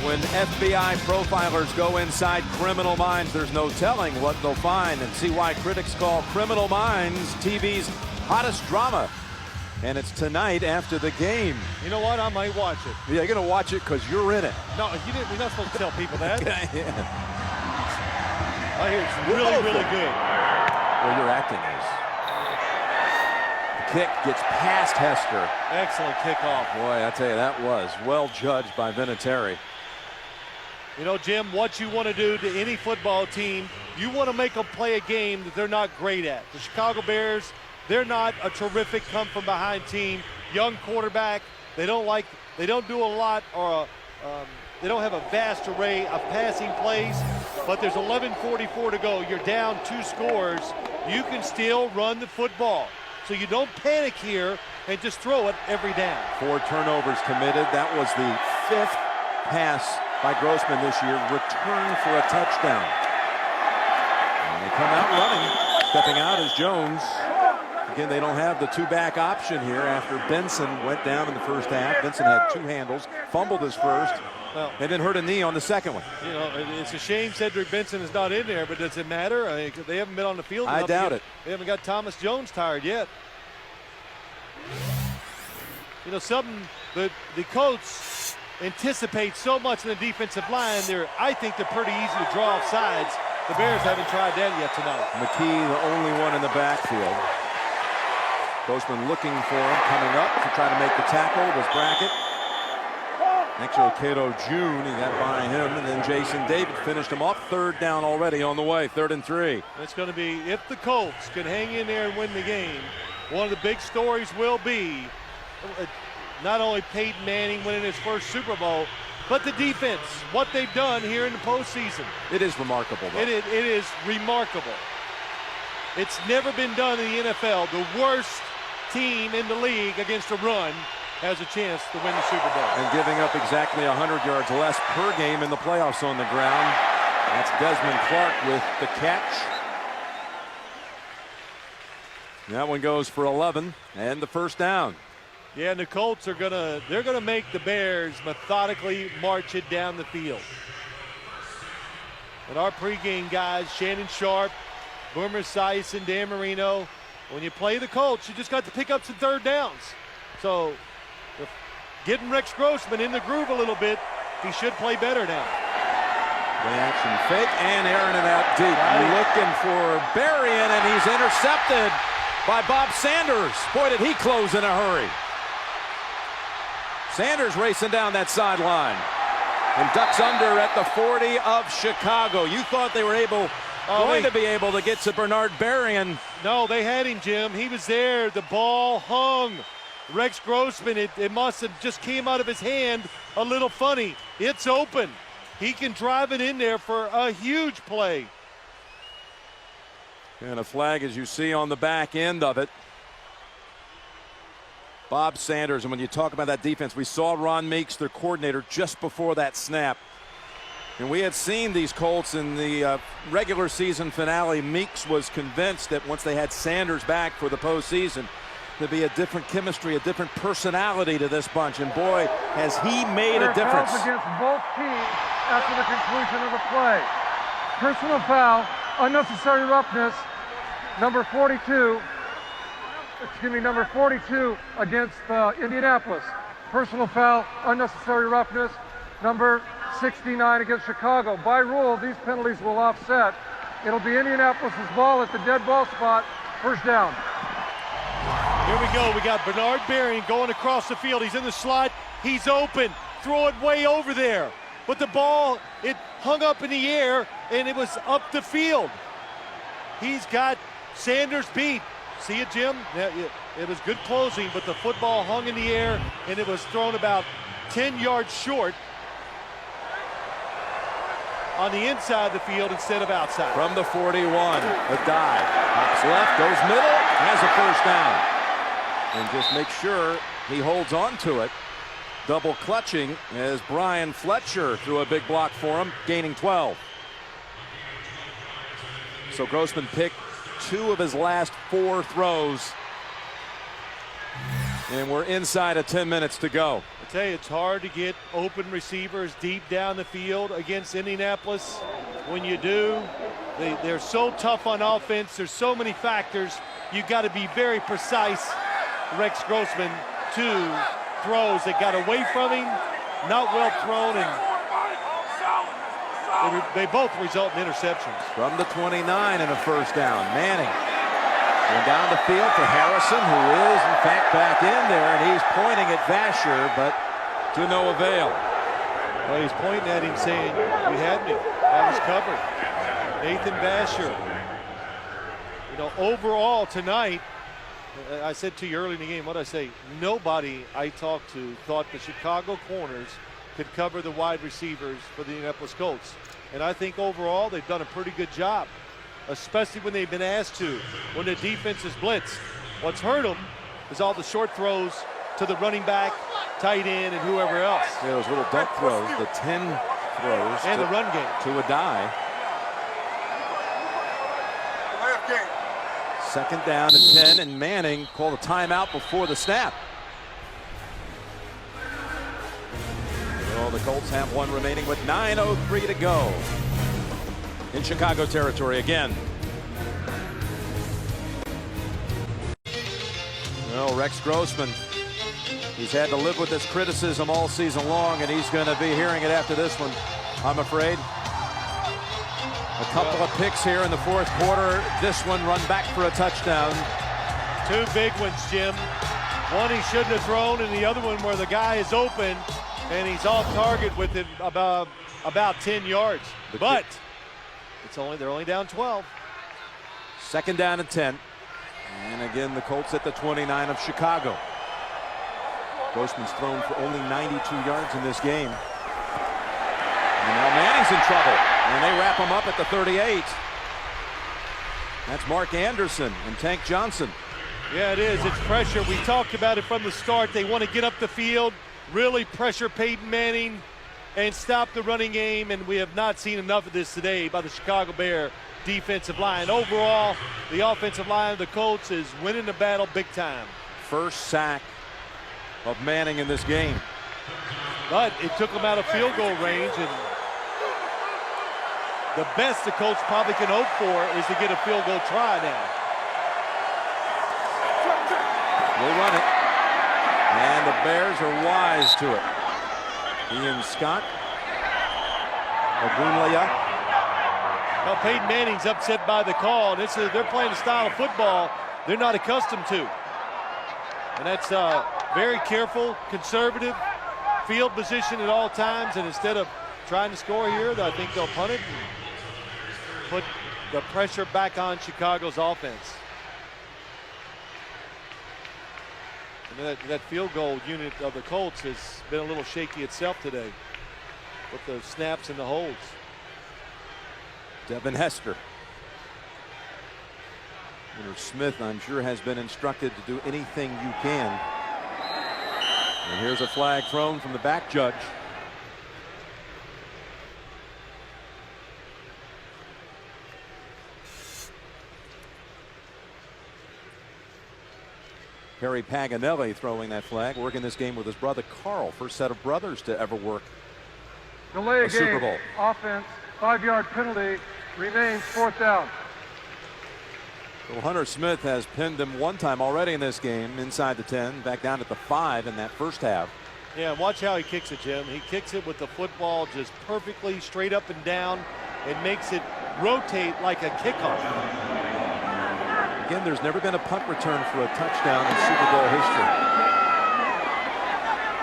When FBI profilers go inside criminal minds, there's no telling what they'll find, and see why critics call Criminal Minds TV's hottest drama. And it's tonight after the game. You know what? I might watch it. Yeah, you're going to watch it because you're in it. No, you didn't. We're not supposed to tell people that. Yeah. I hear it's really, really good. Well, your acting is. The kick gets past Hester. Excellent kickoff. Boy, I tell you, that was well judged by Vinatieri. You know, Jim, what you want to do to any football team, you want to make them play a game that they're not great at. The Chicago Bears, they're not a terrific come-from-behind team. Young quarterback, they don't do a lot, or they don't have a vast array of passing plays, but there's 11:44 to go. You're down 2 scores. You can still run the football. So you don't panic here and just throw it every down. 4 turnovers committed. That was the 5th pass by Grossman this year, return for a touchdown. And they come out running. Stepping out is Jones. Again, they don't have the 2-back option here after Benson went down in the first half. Benson had 2 handles, fumbled his first, and then hurt a knee on the second one. You know, it's a shame Cedric Benson is not in there, but does it matter? They haven't been on the field enough. I doubt it. They haven't got Thomas Jones tired yet. You know, something the Colts anticipate so much in the defensive line. I think they're pretty easy to draw off sides. The Bears haven't tried that yet tonight. McKee, the only one in the backfield. Grossman looking for him, coming up to try to make the tackle. Was Brackett. Actually, Cato June, he got by him, and then Jason David finished him off. 3rd down already on the way, 3rd and 3. It's going to be, if the Colts can hang in there and win the game, one of the big stories will be not only Peyton Manning winning his first Super Bowl, but the defense, what they've done here in the postseason. It is remarkable, though. It is remarkable. It's never been done in the NFL. The worst team in the league against a run has a chance to win the Super Bowl. And giving up exactly 100 yards less per game in the playoffs on the ground. That's Desmond Clark with the catch. That one goes for 11 and the first down. Yeah, and the Colts are they're gonna make the Bears methodically march it down the field. And our pregame guys, Shannon Sharp, Boomer Esiason, and Dan Marino, when you play the Colts, you just got to pick up some third downs. So getting Rex Grossman in the groove a little bit, he should play better now. Play action fake and airing it out deep. Looking for Berrien, and he's intercepted by Bob Sanders. Boy, did he close in a hurry. Sanders racing down that sideline and ducks under at the 40 of Chicago. You thought they were going to be able to get to Bernard Berrien. No, they had him, Jim. He was there. The ball hung. Rex Grossman, it must have just came out of his hand a little funny. It's open. He can drive it in there for a huge play. And a flag, as you see on the back end of it. Bob Sanders, and when you talk about that defense, we saw Ron Meeks, their coordinator, just before that snap. And we had seen these Colts in the regular season finale. Meeks was convinced that once they had Sanders back for the postseason, there'd be a different chemistry, a different personality to this bunch. And boy, has he made a difference. Fouls against both teams after the conclusion of the play. Personal foul, unnecessary roughness, number 42 against Indianapolis. Personal foul, unnecessary roughness, number 69 against Chicago. By rule, these penalties will offset. It'll be Indianapolis's ball at the dead ball spot, first down. Here we go. We got Bernard Berrien going across the field. He's in the slot. He's open. Throw it way over there. But the ball, it hung up in the air, and it was up the field. He's got Sanders beat. See it, Jim? It was good closing, but the football hung in the air, and it was thrown about 10 yards short on the inside of the field instead of outside. From the 41, a dive. Hops left, goes middle, has a first down. And just make sure he holds on to it. Double clutching as Brian Fletcher threw a big block for him, gaining 12. So Grossman picked 2 of his last 4 throws. And we're inside of 10 minutes to go. I tell you, it's hard to get open receivers deep down the field against Indianapolis. When you do, they're so tough on offense. There's so many factors. You've got to be very precise. Rex Grossman, 2 throws that got away from him, not well thrown, and they both result in interceptions. From the 29 and a first down. Manning going down the field for Harrison, who is in fact back in there, and he's pointing at Vasher, but to no avail. Well, he's pointing at him saying, "You had me. I was covered." Nathan Vasher. You know, overall tonight, I said to you early in the game, what I say, nobody I talked to thought the Chicago corners could cover the wide receivers for the Indianapolis Colts. And I think overall they've done a pretty good job, especially when they've been asked to, when the defense is blitzed. What's hurt them is all the short throws to the running back, tight end, and whoever else. Yeah, those little dunk throws, the 10 throws. And the run game. To a die. Second down and 10, and Manning called a timeout before the snap. Well, the Colts have one remaining with 9:03 to go in Chicago territory again. Well, Rex Grossman, he's had to live with this criticism all season long, and he's going to be hearing it after this one, I'm afraid. A couple of picks here in the fourth quarter. This one run back for a touchdown. 2 big ones, Jim. One he shouldn't have thrown, and the other one where the guy is open and he's off target with it about 10 yards. But they're only down 12. Second down and 10. And again, the Colts at the 29 of Chicago. Grossman's thrown for only 92 yards in this game. And now Manning's in trouble. And they wrap him up at the 38. That's Mark Anderson and Tank Johnson. Yeah, it is. It's pressure. We talked about it from the start. They want to get up the field, really pressure Peyton Manning, and stop the running game, and we have not seen enough of this today by the Chicago Bears defensive line. Overall, the offensive line of the Colts is winning the battle big time. First sack of Manning in this game. But it took them out of field goal range, and the best the Colts probably can hope for is to get a field goal try now. We'll run it. And the Bears are wise to it. Ian Scott. Ogunleye. Well, Peyton Manning's upset by the call. They're playing a style of football they're not accustomed to. And that's very careful, conservative field position at all times. And instead of trying to score here, I think they'll punt it and put the pressure back on Chicago's offense. And that field goal unit of the Colts has been a little shaky itself today with the snaps and the holds. Devin Hester. Leonard Smith, I'm sure, has been instructed to do anything you can. And here's a flag thrown from the back judge. Harry Paganelli throwing that flag, working this game with his brother Carl. First set of brothers to ever work Delay a Super Bowl. Offense, 5-yard penalty, remains 4th down. Well, Hunter Smith has pinned him one time already in this game, inside the 10, back down at the 5 in that first half. Yeah, watch how he kicks it, Jim. He kicks it with the football just perfectly straight up and down. It makes it rotate like a kickoff. Again, there's never been a punt return for a touchdown in Super Bowl history.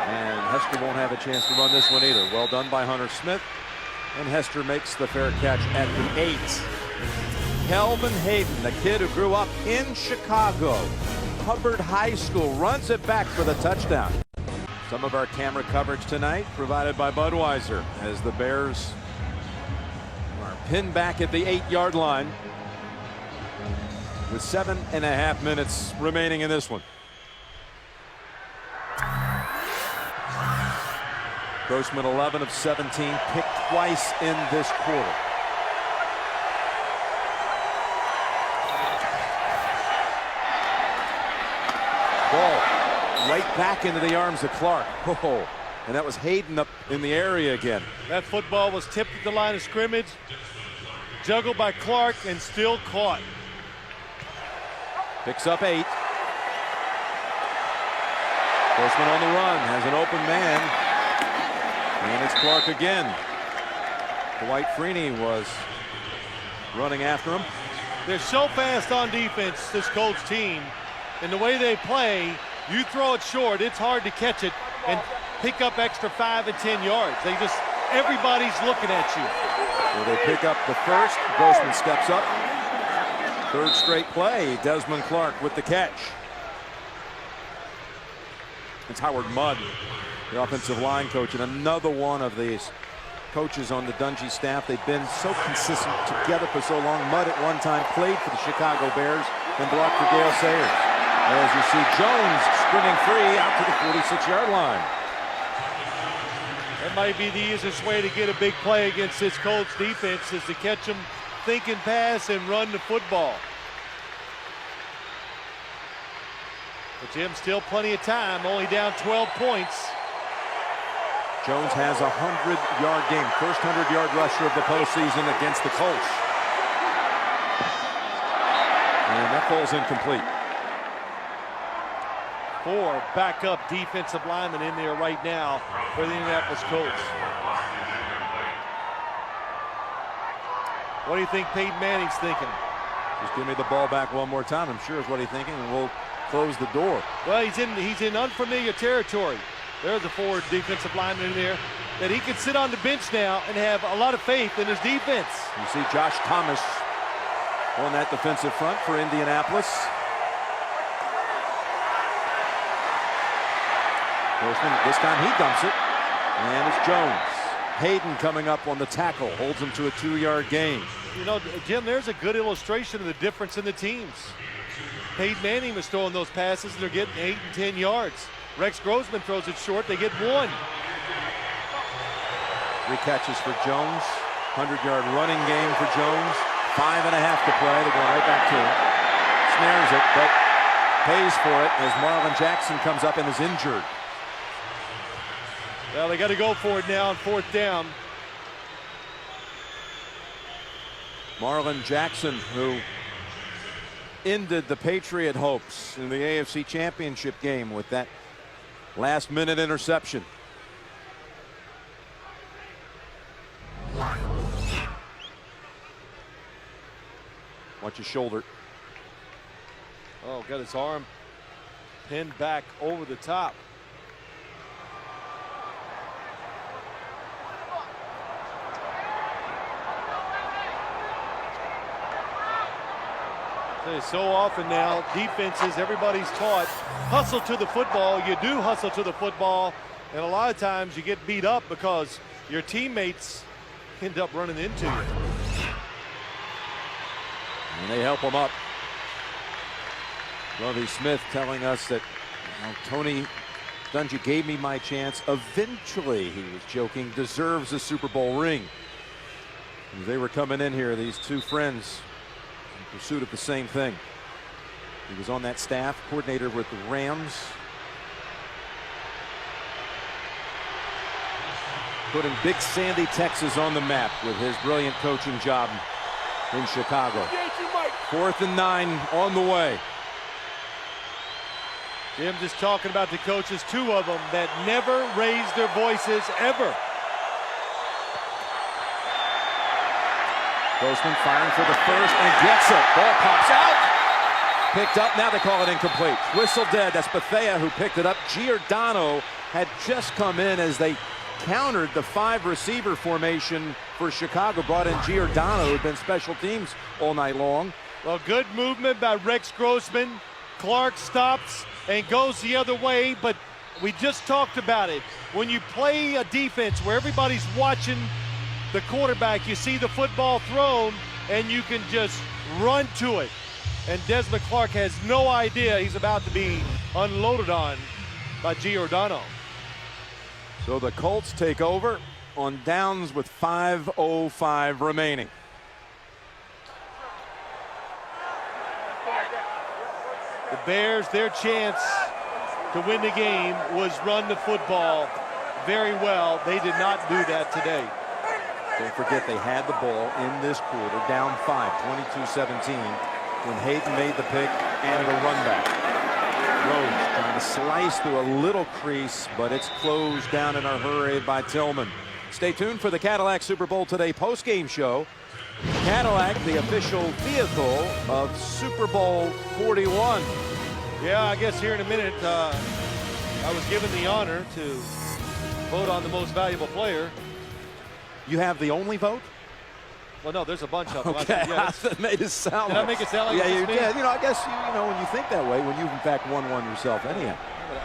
And Hester won't have a chance to run this one either. Well done by Hunter Smith. And Hester makes the fair catch at the 8. Kelvin Hayden, the kid who grew up in Chicago, Hubbard High School, runs it back for the touchdown. Some of our camera coverage tonight provided by Budweiser as the Bears are pinned back at the 8-yard line with 7.5 minutes remaining in this one. Grossman 11 of 17, picked twice in this quarter. Ball right back into the arms of Clark. Oh, and that was Hayden up in the area again. That football was tipped at the line of scrimmage, juggled by Clark, and still caught. Picks up 8. Grossman on the run, has an open man, and it's Clark again. Dwight Freeney was running after him. They're so fast on defense, this Colts team, and the way they play, you throw it short, it's hard to catch it and pick up extra 5 and 10 yards. Everybody's looking at you. Well, they pick up the first. Grossman steps up. Third straight play, Desmond Clark with the catch. It's Howard Mudd, the offensive line coach, and another one of these coaches on the Dungy staff. They've been so consistent together for so long. Mudd at one time played for the Chicago Bears and blocked for Gale Sayers. As you see Jones sprinting free out to the 46-yard line. That might be the easiest way to get a big play against this Colts defense, is to catch them thinking pass and run the football. But Jim, still plenty of time, only down 12 points. Jones has a 100-yard game, first 100-yard rusher of the postseason against the Colts. And that falls incomplete. 4 backup defensive linemen in there right now for the Indianapolis Colts. What do you think Peyton Manning's thinking? Just give me the ball back one more time, I'm sure is what he's thinking, and we'll close the door. Well, he's in unfamiliar territory. There's a 4 defensive lineman in there that he could sit on the bench now and have a lot of faith in his defense. You see Josh Thomas on that defensive front for Indianapolis. Grossman, this time he dumps it, and it's Jones. Hayden coming up on the tackle, holds him to a 2-yard gain. You know, Jim, there's a good illustration of the difference in the teams. Peyton Manning was throwing those passes, and they're getting 8 and 10 yards. Rex Grossman throws it short, they get 1. 3 catches for Jones. 100-yard running game for Jones. 5.5 to play. They're going right back to him. Snares it, but pays for it as Marlon Jackson comes up and is injured. Well, they got to go for it now on 4th down. Marlon Jackson, who ended the Patriot hopes in the AFC Championship game with that last-minute interception. Watch his shoulder. Oh, got his arm pinned back over the top. So often now, defenses, everybody's taught, hustle to the football. You do hustle to the football, and a lot of times you get beat up because your teammates end up running into you. And they help him up. Lovie Smith telling us that Tony Dungy gave me my chance. Eventually, he was joking, deserves a Super Bowl ring. As they were coming in here, these two friends, in pursuit of the same thing. He was on that staff, coordinator with the Rams. Putting Big Sandy, Texas on the map with his brilliant coaching job in Chicago. 4th and 9 on the way. Jim just talking about the coaches, 2 of them that never raised their voices ever. Grossman firing for the first and gets it. Ball pops out. Picked up. Now they call it incomplete. Whistle dead. That's Bethea who picked it up. Giordano had just come in as they countered the 5-receiver formation for Chicago. Brought in Giordano, who had been special teams all night long. Well, good movement by Rex Grossman. Clark stops and goes the other way, but we just talked about it. When you play a defense where everybody's watching the quarterback, you see the football thrown, and you can just run to it. And Desmond Clark has no idea he's about to be unloaded on by Giordano. So the Colts take over on downs with 5:05 remaining. The Bears, their chance to win the game was run the football very well. They did not do that today. Don't forget they had the ball in this quarter, down 5, 22-17, when Hayden made the pick and the run back. Rhodes trying to slice through a little crease, but it's closed down in a hurry by Tillman. Stay tuned for the Cadillac Super Bowl Today postgame show. Cadillac, the official vehicle of Super Bowl 41. Yeah, I guess here in a minute, I was given the honor to vote on the most valuable player. You have the only vote? Well, no, there's a bunch of them. Okay, Yeah, that made it sound did I make it sound like yeah, it you was me? did. You know, I guess you know when you think that way, when you've in fact won one yourself anyhow.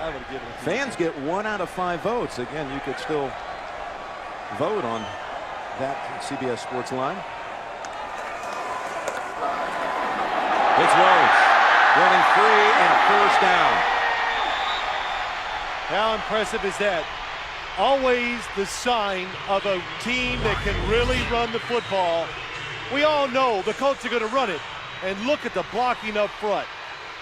I would have given it to Fans get 1 out of 5 votes. Again, you could still vote on that CBS Sports line. It's Rhodes running free and 1st down. How impressive is that? Always the sign of a team that can really run the football. We all know the Colts are going to run it. And look at the blocking up front.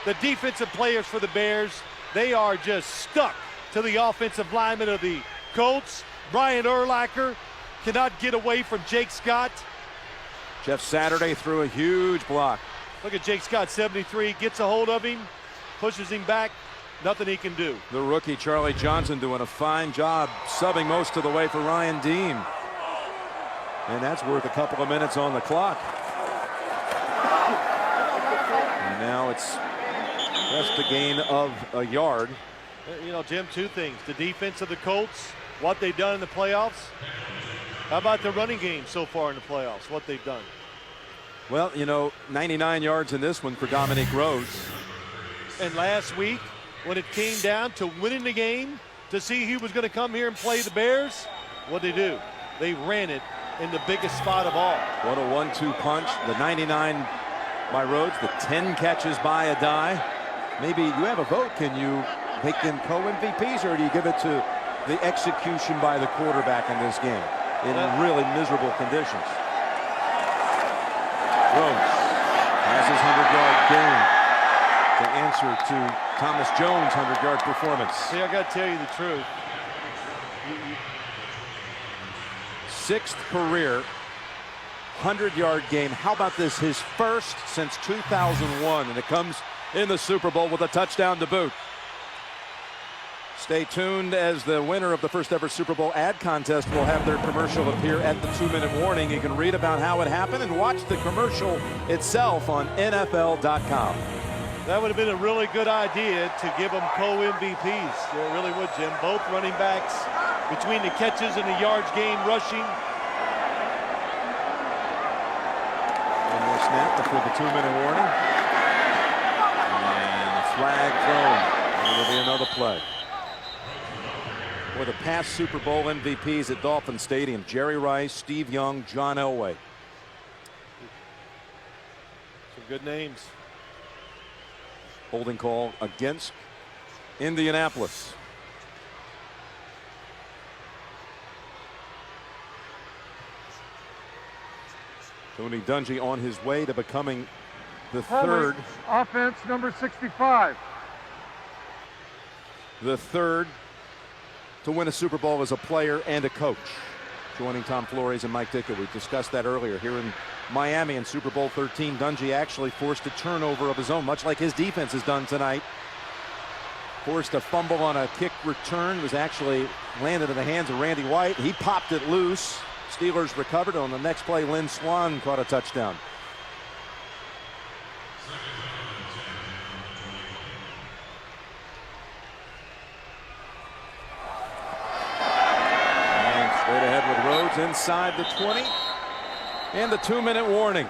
The defensive players for the Bears, they are just stuck to the offensive lineman of the Colts. Brian Urlacher cannot get away from Jake Scott. Jeff Saturday threw a huge block. Look at Jake Scott, 73, gets a hold of him, pushes him back. Nothing he can do. The rookie Charlie Johnson doing a fine job subbing most of the way for Ryan Deem. And that's worth a couple of minutes on the clock. And now it's just a gain of a yard. You know, Jim, 2 things. The defense of the Colts, what they've done in the playoffs. How about the running game so far in the playoffs, what they've done? Well, you know, 99 yards in this one for Dominique Rhodes. And last week, when it came down to winning the game, to see who was going to come here and play the Bears, what'd they do? They ran it in the biggest spot of all. What a 1-2 punch. The 99 by Rhodes, the 10 catches by Adai. Maybe you have a vote. Can you make them co-MVPs, or do you give it to the execution by the quarterback in this game in really miserable conditions? Rhodes has his 100-yard game to answer to Thomas Jones' 100-yard performance. See, I got to tell you the truth. Sixth career 100-yard game. How about this? His first since 2001, and it comes in the Super Bowl with a touchdown to boot. Stay tuned, as the winner of the first ever Super Bowl ad contest will have their commercial appear at the 2-minute warning. You can read about how it happened and watch the commercial itself on NFL.com. That would have been a really good idea to give them co-MVPs. It really would, Jim. Both running backs, between the catches and the yards gained rushing. One more snap before the 2-minute warning. And a flag thrown. It'll be another play. For the past Super Bowl MVPs at Dolphin Stadium: Jerry Rice, Steve Young, John Elway. Some good names. Holding call against Indianapolis. Tony Dungy on his way to becoming the third. Offense number 65. The third to win a Super Bowl as a player and a coach. Joining Tom Flores and Mike Ditka. We discussed that earlier. Here in Miami in Super Bowl 13, Dungy actually forced a turnover of his own, much like his defense has done tonight. Forced a fumble on a kick return. Was actually landed in the hands of Randy White. He popped it loose. Steelers recovered. On the next play, Lynn Swann caught a touchdown. Straight ahead with Rhodes inside the 20. And the 2-minute warning.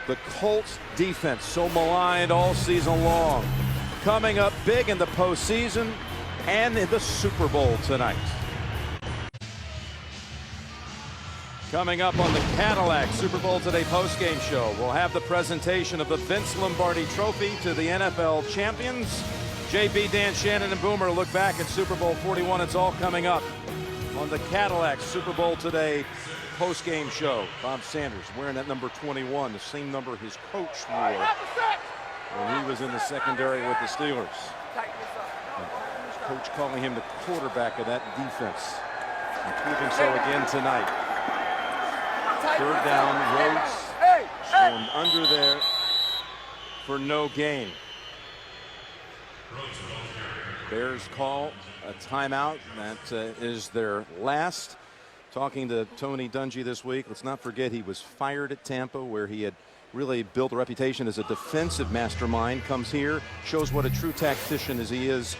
The Colts defense, so maligned all season long, coming up big in the postseason and in the Super Bowl tonight. Coming up on the Cadillac Super Bowl Today postgame show, we'll have the presentation of the Vince Lombardi Trophy to the NFL champions. JB, Dan, Shannon, and Boomer look back at Super Bowl 41. It's all coming up on the Cadillac Super Bowl Today post-game show. Bob Sanders wearing that number 21, the same number his coach wore when he was in the secondary with the Steelers. Coach calling him the quarterback of that defense, and proving so again tonight. Third down, Rhodes stormed under there for no gain. Bears call a timeout. That is their last. Talking to Tony Dungy this week, let's not forget he was fired at Tampa, where he had really built a reputation as a defensive mastermind. Comes here, shows what a true tactician as he is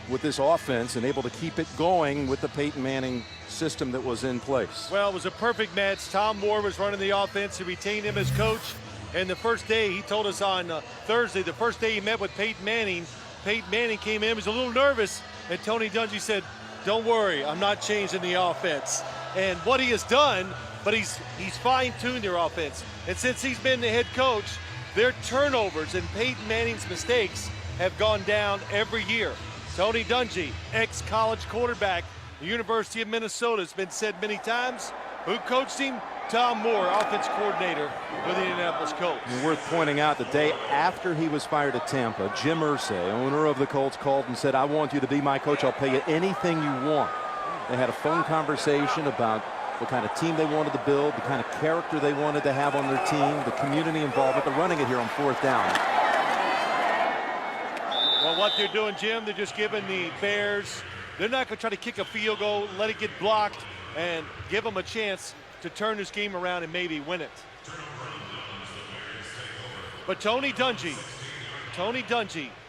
with this offense, and able to keep it going with the Peyton Manning system that was in place. Well, it was a perfect match. Tom Moore was running the offense. He retained him as coach. And the first day, he told us on Thursday, the first day he met with Peyton Manning came in, he was a little nervous, and Tony Dungy said, "Don't worry, I'm not changing the offense." And what he has done, but he's fine-tuned their offense. And since he's been the head coach, their turnovers and Peyton Manning's mistakes have gone down every year. Tony Dungy, ex-college quarterback, the University of Minnesota. It's been said many times. Who coached him? Tom Moore, offense coordinator for the Indianapolis Colts. And worth pointing out, the day after he was fired at Tampa, Jim Irsay, owner of the Colts, called and said, "I want you to be my coach. I'll pay you anything you want." They had a phone conversation about what kind of team they wanted to build, the kind of character they wanted to have on their team, the community involvement. They're running it here on 4th down. Well, what they're doing, Jim, they're just giving the Bears, they're not going to try to kick a field goal, let it get blocked, and give them a chance to turn this game around and maybe win it. But Tony Dungy,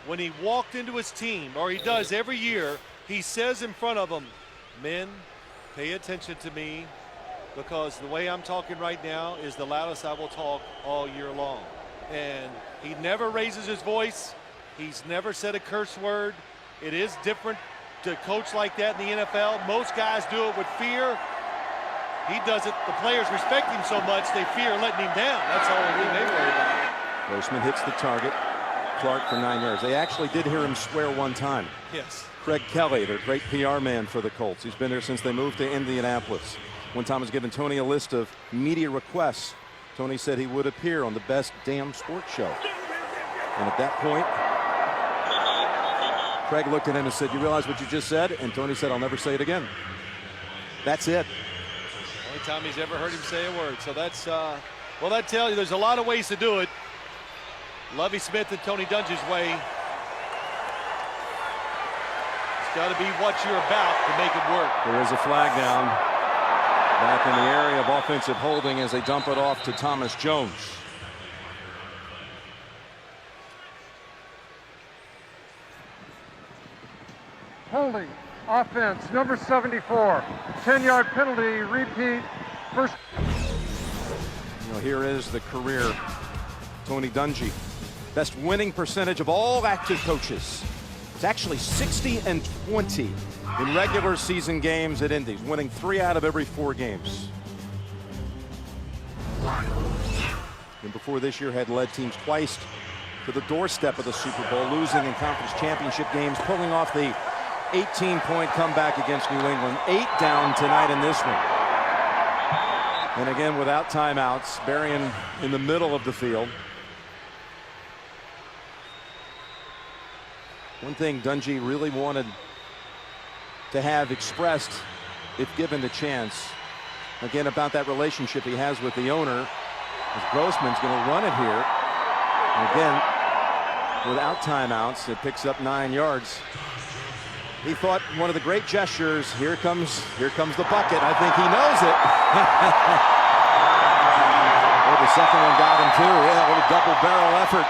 when he walked into his team, or he does every year, he says in front of them, "Men, pay attention to me, because the way I'm talking right now is the loudest I will talk all year long." And he never raises his voice. He's never said a curse word. It is different to coach like that in the NFL. Most guys do it with fear. He doesn't. The players respect him so much they fear letting him down. That's the only thing they worry about. Grossman hits the target. Clark for 9 yards. They actually did hear him swear one time. Yes. Craig Kelly, their great PR man for the Colts. He's been there since they moved to Indianapolis. One time was giving Tony a list of media requests. Tony said he would appear on the Best Damn Sports Show. And at that point, Craig looked at him and said, "You realize what you just said?" And Tony said, "I'll never say it again." That's it. Only time he's ever heard him say a word. So that's, well, that tells you there's a lot of ways to do it. Lovie Smith and Tony Dungy's way. It's got to be what you're about to make it work. There is a flag down back in the area of offensive holding as they dump it off to Thomas Jones. Holding, offense, number 74. 10-yard penalty, repeat, first. You know, here is the career Tony Dungy. Best winning percentage of all active coaches. It's actually 60-20 in regular season games at Indy, winning 3 out of every 4 games. And before this year had led teams twice to the doorstep of the Super Bowl, losing in conference championship games, pulling off the 18-point comeback against New England. 8 down tonight in this one. And again, without timeouts, Berrien in the middle of the field. One thing Dungy really wanted to have expressed, if given the chance, again, about that relationship he has with the owner, as Grossman's going to run it here. And again, without timeouts, it picks up 9 yards. He thought one of the great gestures, here comes the bucket. I think he knows it. Oh, the second one got him too. Yeah, a little double barrel effort.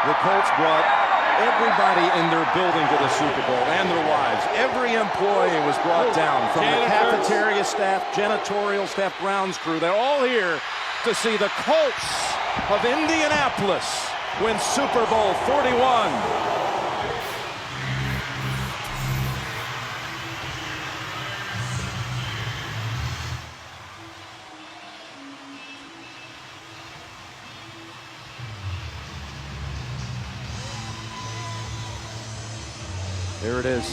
The Colts brought everybody in their building to the Super Bowl and their wives. Every employee was brought down, from the cafeteria staff, janitorial staff, grounds crew. They're all here to see the Colts of Indianapolis win Super Bowl 41. There it is.